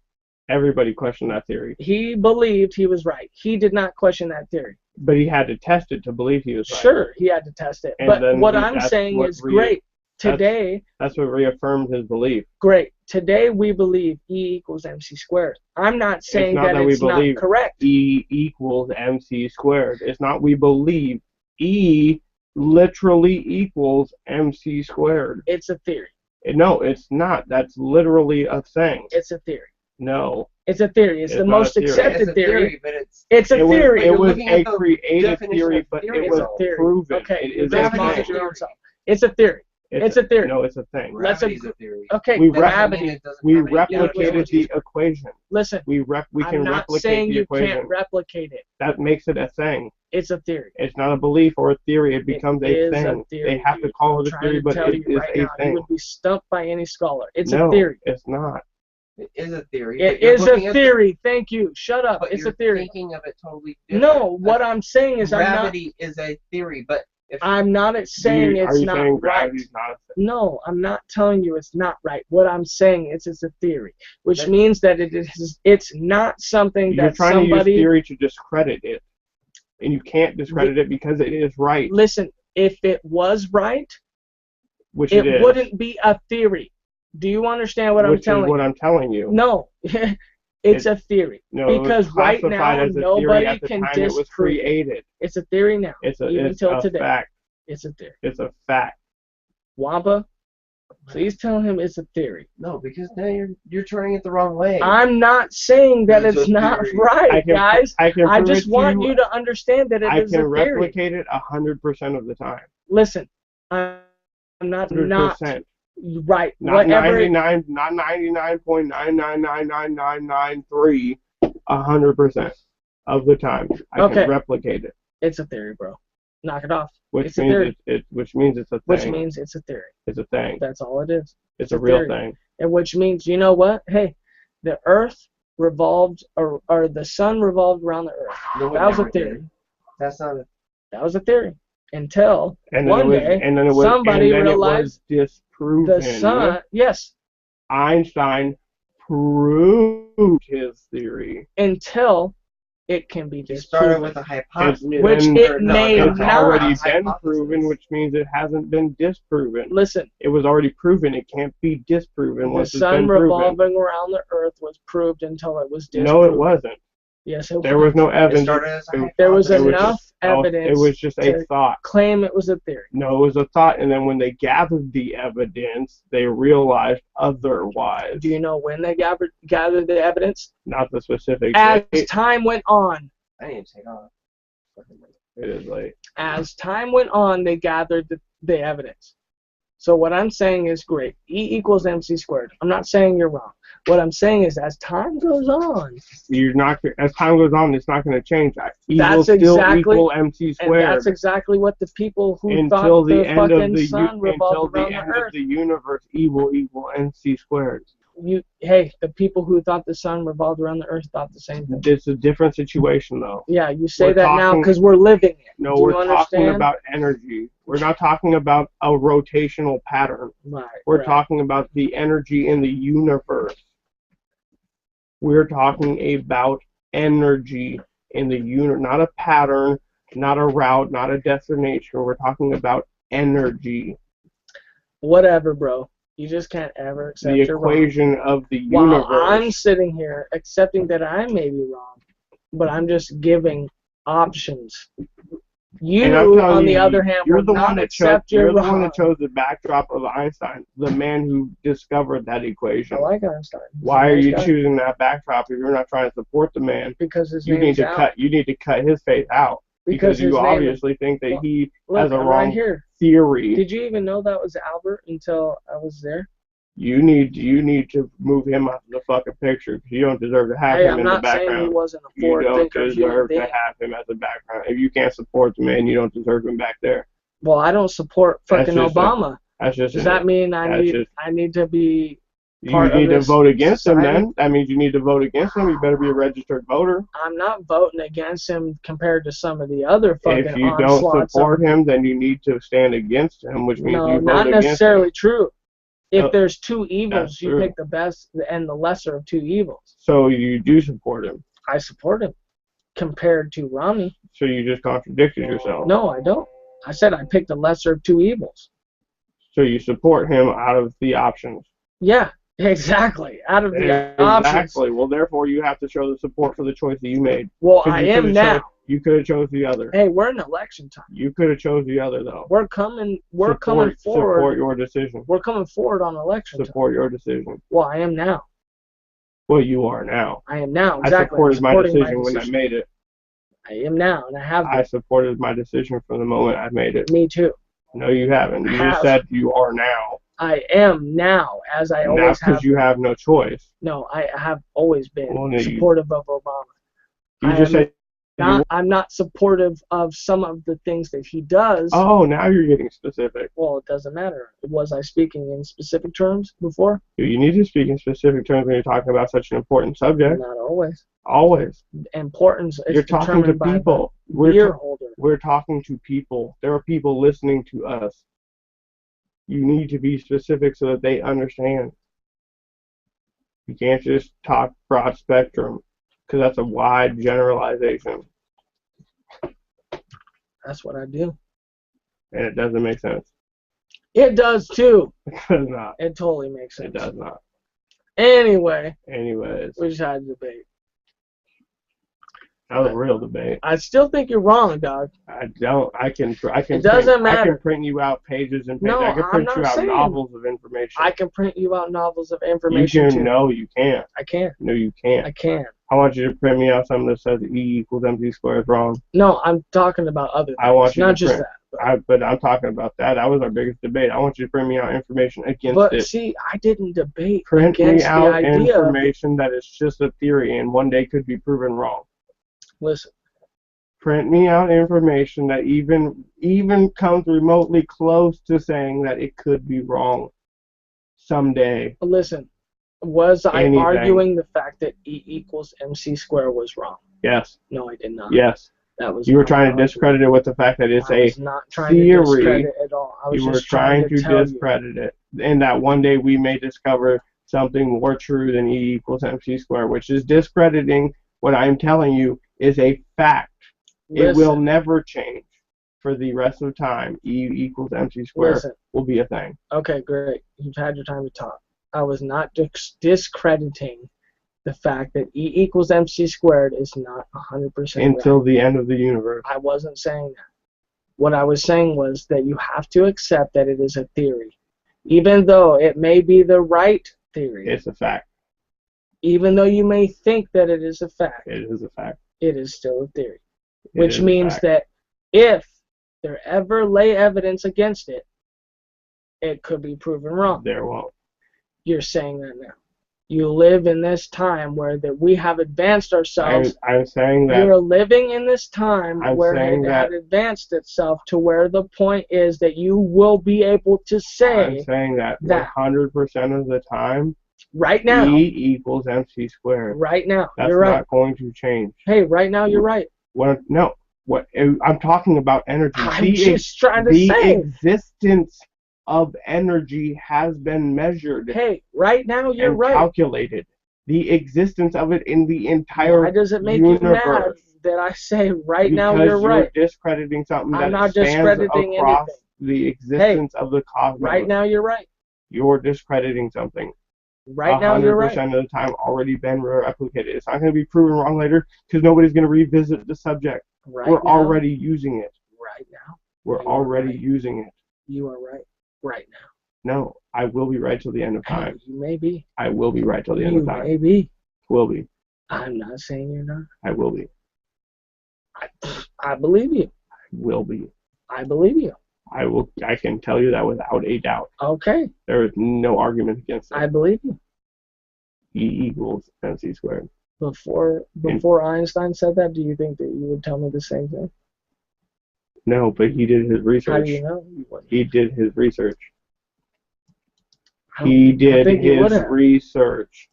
Everybody questioned that theory. He believed he was right. He did not question that theory. But he had to test it to believe he was right. Sure, he had to test it. But what I'm saying is great. Today, that's what reaffirmed his belief. Great. Today we believe E equals MC squared. I'm not saying that it's not correct. E equals MC squared. It's not we believe E literally equals MC squared. It's a theory. No, it's not. That's literally a thing. It's a theory. No. It's a theory. It's the most accepted theory. But it's a theory. It was a created theory, but it was proven. Okay. It is a thing. It's a theory. It's a theory. No, it's a thing. Gravity's a theory. Okay, gravity. We replicated the equation. Listen, we can replicate the equation. You can't replicate it. That makes it a thing. It's a theory. It's not a belief or a theory. It becomes a thing. They have to call it a theory, but it is a thing. You would be stumped by any scholar. It's a theory. It's not. It is a theory. It is a theory. Thank you. Shut up. But It's you're a theory. Thinking of it totally different. No, what I'm saying is gravity is a theory, but I'm not saying it's not right. Gravity's not a thing? No, I'm not telling you it's not right. What I'm saying is it's a theory, which means that it's not something that somebody... You're trying to use theory to discredit it, and you can't discredit it because it is right. Listen, if it was right, which it wouldn't be a theory. Do you understand what I'm telling you? Which is what I'm telling you. No. It's a theory. No, because right now nobody can disprove it was created. It's a theory now. It's until a today. Fact. It's a theory. It's a fact. Wampa, please tell him it's a theory. No, because now you're turning it the wrong way. I'm not saying that it's not right, guys. I just want you to understand that it is a theory. I can replicate it 100% of the time. Listen, I'm not 100%. Right. Not 99.9999993. 100% of the time, I can replicate it. It's a theory, bro. Knock it off. Which means it's a thing. Which means it's a theory. It's a thing. That's all it is. It's a real thing. And which means, you know what? Hey, the Earth revolved, or the sun revolved around the Earth. That was a theory. That's not a. That was a theory. Until one day somebody realized disproven. The sun, yes. Einstein proved his theory. Until it can be You disproven. started with a hypothesis. Which it may it's not. already been proven, which means it hasn't been disproven. Listen. It was already proven. It can't be disproven once it's been proven. The sun proven. revolving around the Earth was proved until it was disproven. No, it wasn't. Yes, it was. There was no evidence. There was enough evidence. It was just a thought. Claim it was a theory. No, it was a thought, and then when they gathered the evidence, they realized otherwise. Do you know when they gathered the evidence? Not the specific date. As date. time went on. I need to take off. It is late. As time went on, they gathered the evidence. So what I'm saying is great. E equals MC squared. I'm not saying you're wrong. What I'm saying is, as time goes on, as time goes on, it's not going to change. E will that's still exactly equal MC squared. And that's exactly what the people who until thought the the end of fucking the sun revolved around the end Earth. of the universe, E will equal MC squared. Hey, the people who thought the sun revolved around the Earth thought the same thing. It's a different situation, though. Yeah, you say that now because we're living it. No, we're talking about energy. We're not talking about a rotational pattern. Right. We're talking about the energy in the universe. We're talking about energy in the universe, not a pattern, not a route, not a destination. We're talking about energy. Whatever, bro. You just can't ever accept the equation of the universe. While I'm sitting here accepting that I may be wrong, but I'm just giving options. You, on the other hand, you're will the not one that accept you're you're the wrong. one that chose the backdrop of Einstein, the man who discovered that equation. I like Einstein. Why are you choosing that backdrop if you're not trying to support the man? Because his you need to out. You need to cut his faith out. Because you obviously think that he has a wrong theory. Did you even know that was Albert until I was there? You need to move him out of the fucking picture because you don't deserve to have him in the background. I'm not saying he wasn't a forward thinker. You don't deserve to have him as a background. If you can't support the man, you don't deserve him back there. Well, I don't support fucking Obama. Does that mean I need to be You need to vote against him then. That means you need to vote against him. You better be a registered voter. I'm not voting against him compared to some of the other fucking If you don't support him, then you need to stand against him, which means you vote against him. No, not necessarily true. If there's two evils, you pick the best and the lesser of two evils. So you do support him. I support him compared to Romney. So you just contradicted yourself. No, I don't. I said I picked the lesser of two evils. So you support him out of the options. Yeah, exactly. Out of the options. Exactly. Well, therefore, you have to show the support for the choice that you made. Well, I am now. You could have chose the other. Hey, we're in election time. You could have chose the other, though. We're coming forward. Support your decision. We're coming forward on election time. Support your decision. Well, I am now. Well, you are now. I am now, exactly. I supported my decision when I made it. I am now, and I have been. I supported my decision from the moment I made it. Me too. No, you haven't. You just said you are now. I am now, as I always have. Because you have no choice. No, I have always been supportive of Obama. You just said I'm not supportive of some of the things that he does. Oh, now you're getting specific. Well, it doesn't matter. Was I speaking in specific terms before? You need to speak in specific terms when you're talking about such an important subject. Not always. Always. Importance is you're talking to people. We're talking to people. There are people listening to us. You need to be specific so that they understand. You can't just talk broad spectrum. Because that's a wide generalization. That's what I do. And it doesn't make sense. It does too. It does not. It totally makes sense. It does not. Anyways. We just had a debate. That was a real debate. I still think you're wrong, dog. I don't. I can. It doesn't matter. I can print you out pages and pages. No, I can print you out saying. novels of information. I can print you out novels of information. You can. No, you can't. I can't. No, you can't. I can't. I want you to print me out something that says E equals MC squared is wrong. No, I'm talking about other things. I want you not to just print, that. But I'm talking about that. That was our biggest debate. I want you to print me out information against it. But see, I didn't debate print against me out the idea information that is just a theory and one day could be proven wrong. Listen. Print me out information that even comes remotely close to saying that it could be wrong someday. Listen, was I arguing the fact that E equals MC squared was wrong? Yes. No, I did not. Yes. That was. You were trying to discredit it with the fact that it's a I was not trying theory. To discredit it at all. I was you were just trying to discredit it, and that one day we may discover something more true than E equals MC squared, which is discrediting what I'm telling you is a fact. Listen. It will never change for the rest of time. E equals MC squared will be a thing. Okay, great. You've had your time to talk. I was not discrediting the fact that E equals MC squared is not 100% until right. the end of the universe. I wasn't saying that. What I was saying was that you have to accept that it is a theory. Even though it may be the right theory. It's a fact. Even though you may think that it is a fact. It is a fact. It is still a theory. Which means that if there ever lay evidence against it, it could be proven wrong. There won't. You're saying that now. You live in this time where that we have advanced ourselves. I'm saying that. You're living in this time where it had advanced itself to where the point is that you will be able to say. I'm saying that 100% of the time. Right now. E equals MC squared. Right now. That's you're right. not going to change. Hey, right now you're right. No. What I'm talking about energy. I'm just trying to say. The existence of energy has been measured. Hey, right now you're right. Calculated. The existence of it in the entire Why does it make universe. You mad that I say right now you're right? Because you're discrediting something I'm not discrediting across anything. The existence of the cosmos. Right now you're right. You're discrediting something. Right now you're right. 100% of the time already been replicated. It's not going to be proven wrong later because nobody's going to revisit the subject. We're already using it. Right now. We're already using it. You are right. Right now. No, I will be right till the end of time. You may be. I will be right till the end of time. You may be. Will be. I'm not saying you're not. I will be. I believe you. I will be. I believe you. I will. I can tell you that without a doubt. Okay. There is no argument against it. I believe you. E equals MC squared. Before Einstein said that, do you think that you would tell me the same thing? No, but he did his research. How do you know? He did his research. He did his research.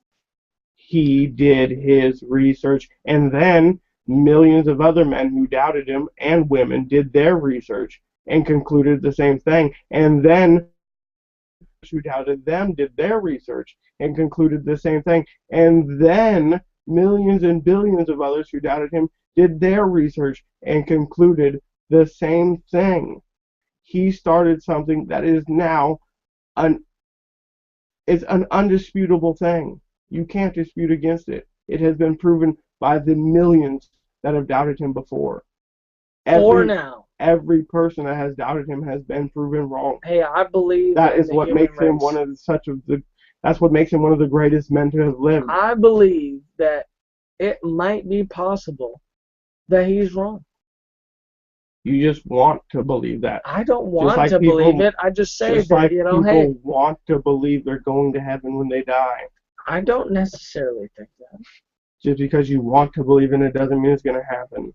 He did his research. And then millions of other men who doubted him and women did their research and concluded the same thing. And then who doubted them did their research and concluded the same thing. And then millions and billions of others who doubted him did their research and concluded the same thing. He started something that is now an undisputable thing. You can't dispute against it. It has been proven by the millions that have doubted him before. Every person that has doubted him has been proven wrong. Hey, I believe that is what makes him that's what makes him one of the greatest men to have lived. I believe that it might be possible that he's wrong. You just want to believe that. I don't want to believe it. I just say that, people want to believe they're going to heaven when they die. I don't necessarily think that. Just because you want to believe in it doesn't mean it's going to happen.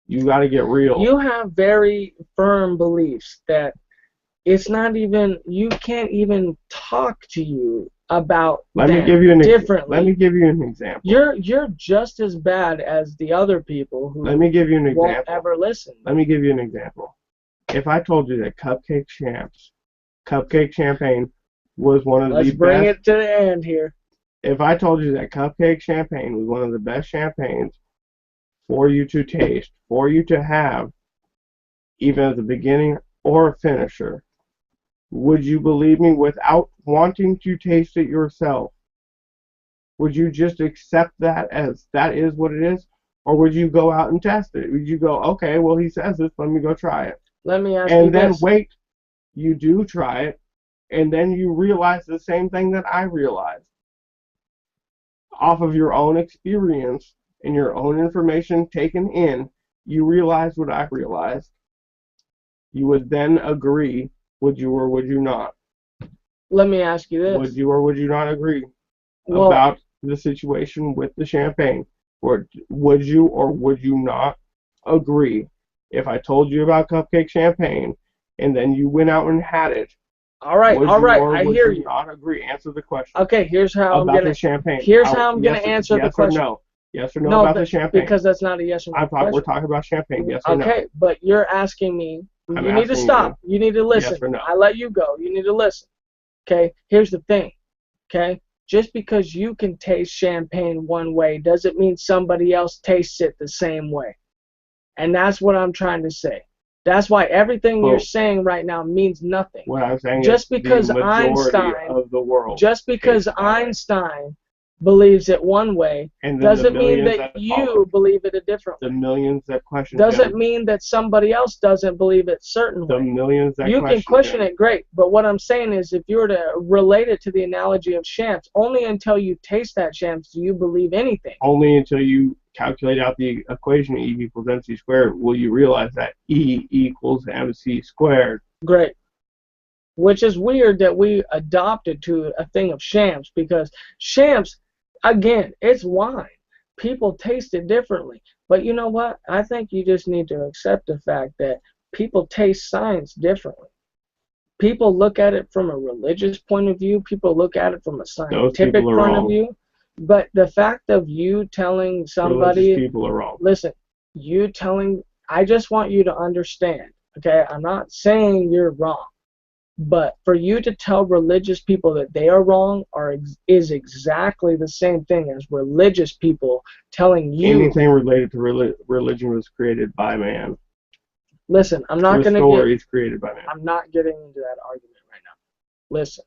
You got to get real. You have very firm beliefs that it's not even, you can't even talk to you about differently. Let me give you an example. You're just as bad as the other people who won't ever listen. Let me give you an example. If I told you that Cupcake Champagne was one of the best... Let's bring it to the end here. If I told you that Cupcake Champagne was one of the best champagnes for you to taste, for you to have, even at the beginning or a finisher, would you believe me without wanting to taste it yourself? Would you just accept that as that is what it is? Or would you go out and test it? Would you go, okay, well, he says this, let me go try it. Let me ask you And then this. wait, you do try it, and then you realize the same thing that I realized. Off of your own experience and your own information taken in, you realize what I realized. You would then agree, would you or would you not? Let me ask you this. Would you or would you not agree about the situation with the champagne? Or would you or would you not agree if I told you about Cupcake Champagne and then you went out and had it? All right, I hear you. Not agree. Answer the question. Okay, here's how I'm gonna. Champagne. Here's how I'm gonna answer the question. No. Yes or no about the champagne? Because that's not a yes or no question. We're talking about champagne. Yes or no? Okay, but you're asking me. You need to stop. You need to listen. Yes or no? I let you go. You need to listen. Okay. Here's the thing. Okay. just because you can taste champagne one way doesn't mean somebody else tastes it the same way. And that's what I'm trying to say. That's why everything you're saying right now means nothing. What I'm saying just is because the majority Einstein of the world. Just because Einstein believes it one way doesn't mean that you believe it a different way. The millions that question doesn't mean that somebody else doesn't believe it certain way. The millions that you can question it, great. But what I'm saying is, if you were to relate it to the analogy of Champs, only until you taste that Champs do you believe anything. Only until you calculate out the equation E equals mc squared will you realize that E equals mc squared. Great. Which is weird that we adopted to a thing of Champs, because Champs, again, it's wine. People taste it differently. But you know what? I think you just need to accept the fact that people taste science differently. People look at it from a religious point of view. People look at it from a scientific point of view. But the fact of you telling somebody... Religious people are wrong. Listen, I just want you to understand, okay? I'm not saying you're wrong. But for you to tell religious people that they are wrong is exactly the same thing as religious people telling you... Anything related to religion was created by man. Listen, I'm not going to stories created by man. I'm not getting into that argument right now. Listen,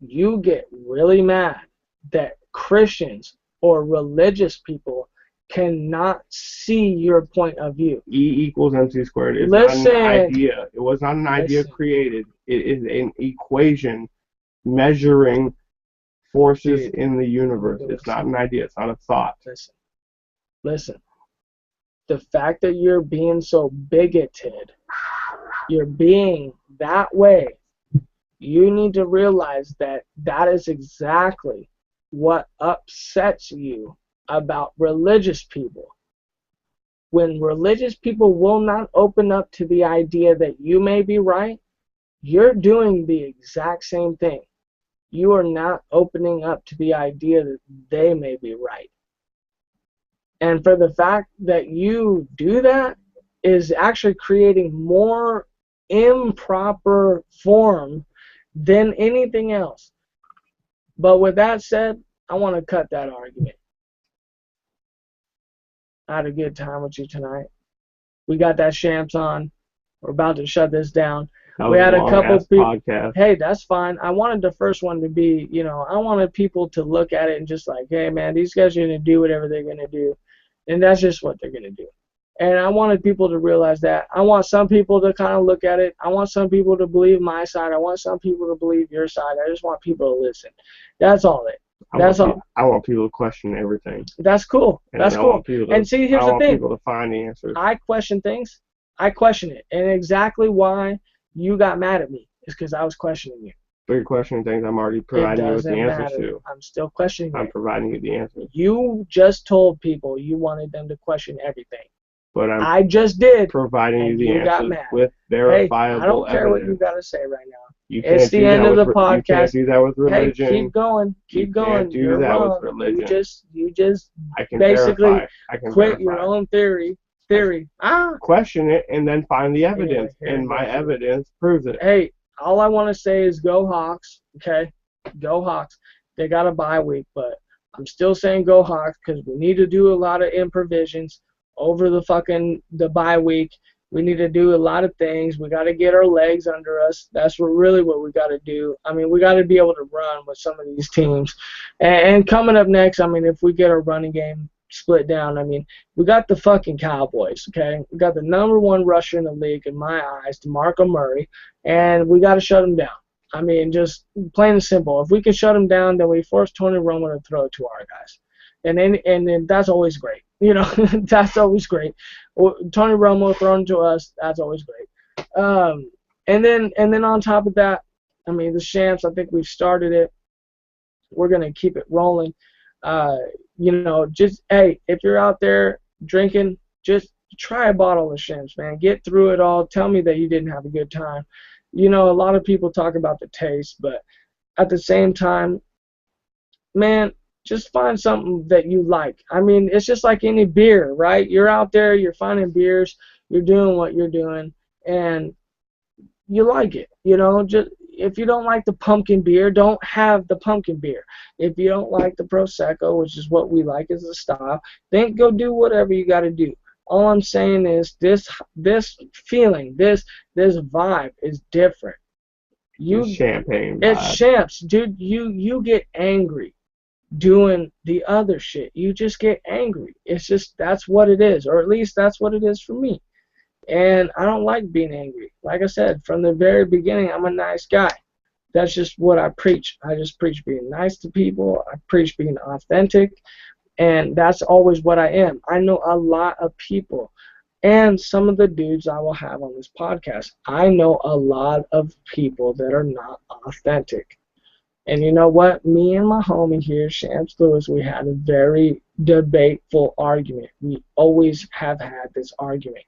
you get really mad that Christians or religious people cannot see your point of view. E equals mc squared is not an idea. It was not an idea created. It is an equation measuring forces in the universe. It's not an idea. It's not a thought. Listen. The fact that you're being so bigoted, you're being that way, you need to realize that that is exactly what upsets you about religious people. When religious people will not open up to the idea that you may be right, you're doing the exact same thing. You are not opening up to the idea that they may be right. And for the fact that you do that is actually creating more improper form than anything else. But with that said, I want to cut that argument. I had a good time with you tonight. We got that Champs on. We're about to shut this down. We had a couple people. Hey, that's fine. I wanted the first one to be, I wanted people to look at it and just like, hey, man, these guys are going to do whatever they're going to do. And that's just what they're going to do. And I wanted people to realize that. I want some people to kind of look at it. I want some people to believe my side. I want some people to believe your side. I just want people to listen. That's all it. That's all. I want people to question everything. That's cool. That's cool. And see, here's the thing. I want people to find the answers. I question things. I question it. And exactly why you got mad at me is because I was questioning you. But you're questioning things I'm already providing you with the answers to. I'm still questioning you. I'm providing you the answers. You just told people you wanted them to question everything. But I just did. Providing you the answers with verifiable evidence. I don't care what you got to say right now. It's the end of the podcast. You can't do that with religion. Hey, keep going. Keep going. You can't do that with religion. You just basically quit your own theory. Question it and then find the evidence. And my evidence proves it. Hey, all I want to say is go Hawks, okay? Go Hawks. They got a bye week, but I'm still saying go Hawks because we need to do a lot of improvisions over the bye week. We need to do a lot of things. We got to get our legs under us. That's really what we got to do. I mean, we got to be able to run with some of these teams. And coming up next, I mean, if we get our running game split down, I mean, we got the fucking Cowboys, okay? We got the #1 rusher in the league, in my eyes, DeMarco Murray, and we got to shut him down. I mean, just plain and simple. If we can shut him down, then we force Tony Romo to throw it to our guys. And then that's always great. That's always great. Tony Romo thrown to us, that's always great. And then on top of that, I mean, the Champs, I think we've started it. We're going to keep it rolling. Just, hey, if you're out there drinking, just try a bottle of Champs, man. Get through it all. Tell me that you didn't have a good time. A lot of people talk about the taste, but at the same time, man, just find something that you like. I mean, it's just like any beer, right? You're out there, you're finding beers, you're doing what you're doing, and you like it. Just if you don't like the pumpkin beer, don't have the pumpkin beer. If you don't like the Prosecco, which is what we like as a style, then go do whatever you got to do. All I'm saying is this feeling, this vibe is different. It's champagne vibe. It's champs, dude. You get angry doing the other shit. You just get angry. It's just, that's what it is, or at least that's what it is for me. And I don't like being angry. Like I said, from the very beginning, I'm a nice guy. That's just what I preach. I just preach being nice to people. I preach being authentic. And that's always what I am. I know a lot of people. And some of the dudes I will have on this podcast, I know a lot of people that are not authentic. And you know what? Me and my homie here, Champs Lewis, we had a very debateful argument. We always have had this argument.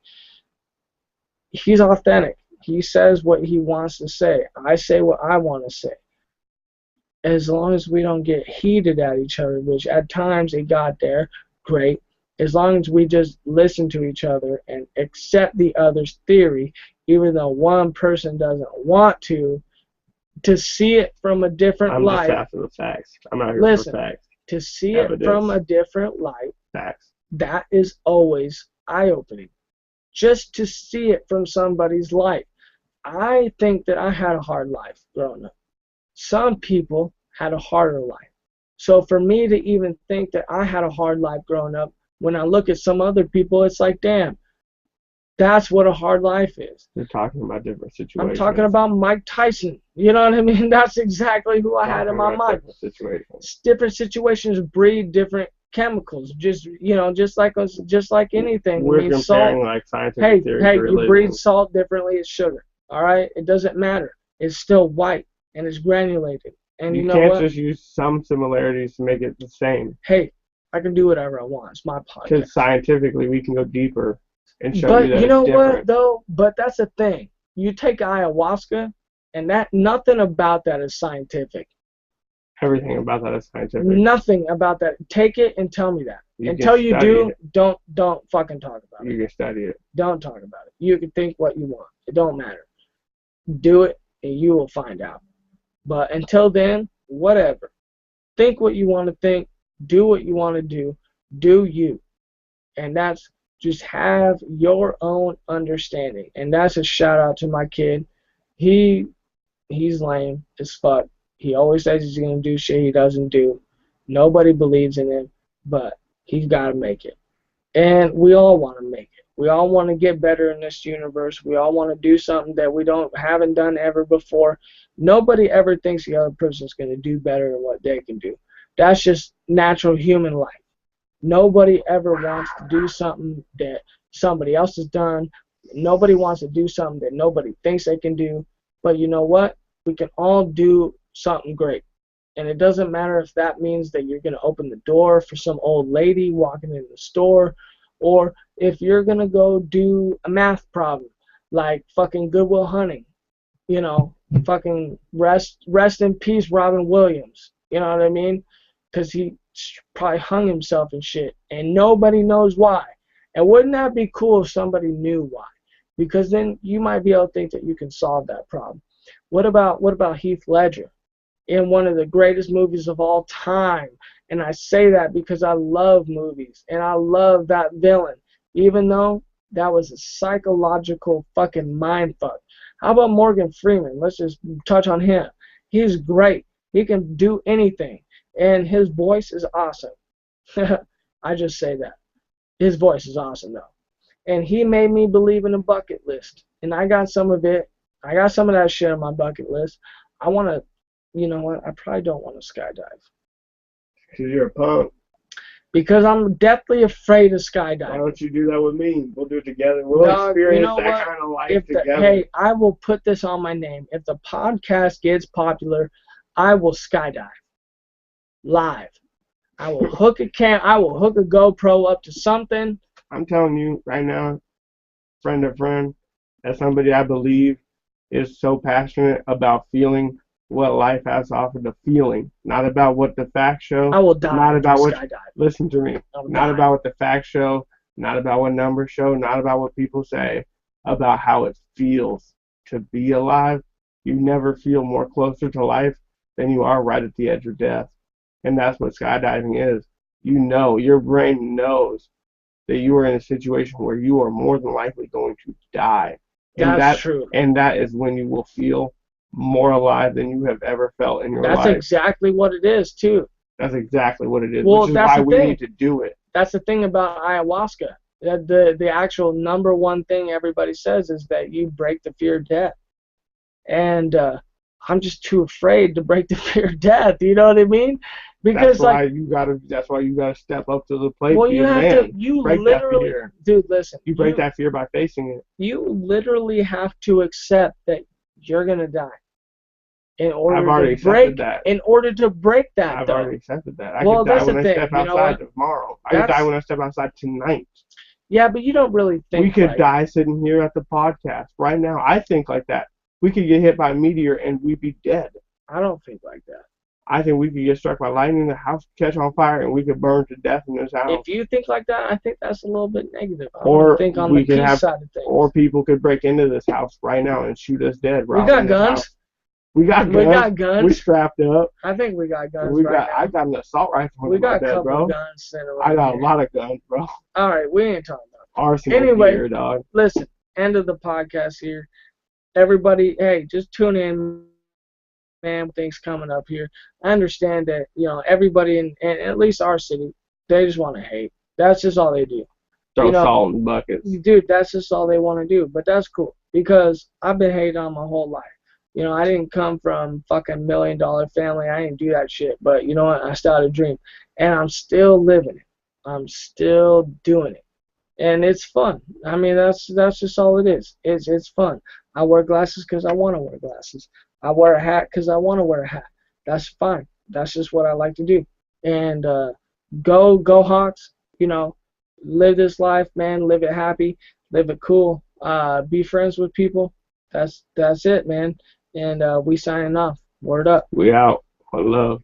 He's authentic. He says what he wants to say. I say what I want to say. As long as we don't get heated at each other, which at times it got there, great. As long as we just listen to each other and accept the other's theory, even though one person doesn't want to see it from a different light. I'm just after the facts. I'm not here for facts. To see it from a different light, facts. That is always eye-opening. Just to see it from somebody's light. I think that I had a hard life growing up. Some people had a harder life. So for me to even think that I had a hard life growing up, when I look at some other people, it's like, damn, that's what a hard life is. You're talking about different situations. I'm talking about Mike Tyson. You know what I mean? That's exactly who I had in my mind. Different situations breed different chemicals. Just like anything. We're comparing salt, like scientific theory to religion. You breed salt differently as sugar. All right, it doesn't matter. It's still white and it's granulated. And you know can't what? Just use some similarities to make it the same. Hey, I can do whatever I want. It's my podcast. Because scientifically, we can go deeper and show you that you know it's different. what though? But that's the thing. You take ayahuasca, and that nothing about that is scientific. Everything about that is scientific. Nothing about that. Take it and tell me that. Until you do, don't fucking talk about it. You can study it. Don't talk about it. You can think what you want. It don't matter. Do it, and you will find out. But until then, whatever. Think what you want to think. Do what you want to do. Do you. And that's just have your own understanding. And that's a shout out to my kid. He's lame as fuck. He always says he's going to do shit he doesn't do. Nobody believes in him, but he's got to make it. And we all want to make it. We all want to get better in this universe. We all want to do something that we haven't done ever before. Nobody ever thinks the other person's going to do better than what they can do. That's just natural human life. Nobody ever wants to do something that somebody else has done. Nobody wants to do something that nobody thinks they can do. But you know what? We can all do something great. And it doesn't matter if that means that you're going to open the door for some old lady walking in the store, or if you're going to go do a math problem like fucking Good Will Hunting. You know, fucking rest in peace, Robin Williams. You know what I mean? Because he probably hung himself and shit, and nobody knows why. And wouldn't that be cool if somebody knew why? Because then you might be able to think that you can solve that problem. What about Heath Ledger in one of the greatest movies of all time? And I say that because I love movies, and I love that villain, even though that was a psychological fucking mindfuck. How about Morgan Freeman? Let's just touch on him. He's great. He can do anything. And his voice is awesome. I just say that. His voice is awesome, though. And he made me believe in a bucket list. And I got some of it. I got some of that shit on my bucket list. I want to, you know what? I probably don't want to skydive. Because you're a punk. Because I'm deathly afraid of skydiving. Why don't you do that with me? We'll do it together. We'll experience that kind of life together. Hey, I will put this on my name. If the podcast gets popular, I will skydive. Live. I will hook a GoPro up to something. I'm telling you right now, friend of friend, as somebody I believe is so passionate about feeling what life has offered, the feeling, not about what the facts show. I will die. Not about what. Skydive. Listen to me. Not about what the facts show. Not about what numbers show. Not about what people say. About how it feels to be alive you never feel more closer to life than you are right at the edge of death. And that's what skydiving is. You know, your brain knows that you are in a situation where you are more than likely going to die. And That's true. And that is when you will feel more alive than you have ever felt in your life. That's exactly what it is, too. That's exactly what it is, well, which is why we need to do it. That's the thing about ayahuasca. The actual number one thing everybody says is that you break the fear of death. And I'm just too afraid to break the fear of death. You know what I mean? Because that's why you gotta step up to the plate. Well, you have to. You break literally, that fear. Dude, listen. You break that fear by facing it. You literally have to accept that you're gonna die. In order I've already accepted that. In order to break that, I've though. already accepted that. I could die when I step outside tomorrow. I could die when I step outside tonight. Yeah, but you don't really think. We could die sitting here at the podcast right now. I think like that. We could get hit by a meteor and we'd be dead. I don't think like that. I think we could get struck by lightning, the house catch on fire, and we could burn to death in this house. If you think like that, I think that's a little bit negative. I think on the peace side of things. Or people could break into this house right now and shoot us dead. We got guns. We got guns. We strapped up. I think we got guns. I got an assault rifle. We got a couple guns. I got a lot of guns, bro. All right, we ain't talking about arsenal gear, dog. Listen, end of the podcast here. Everybody, hey, just tune in. Man, things coming up here. I understand that, everybody in at least our city, they just want to hate. That's just all they do. Throw salt in buckets. Dude, that's just all they want to do. But that's cool because I've been hated on my whole life. I didn't come from fucking $1 million family. I didn't do that shit. But you know what? I started a dream, and I'm still living it. I'm still doing it, and it's fun. I mean, that's just all it is. It's fun. I wear glasses because I want to wear glasses. I wear a hat because I want to wear a hat. That's fine. That's just what I like to do. And go Hawks. Live this life, man. Live it happy. Live it cool. Be friends with people. That's it, man. And we signing off. Word up. We out. One love.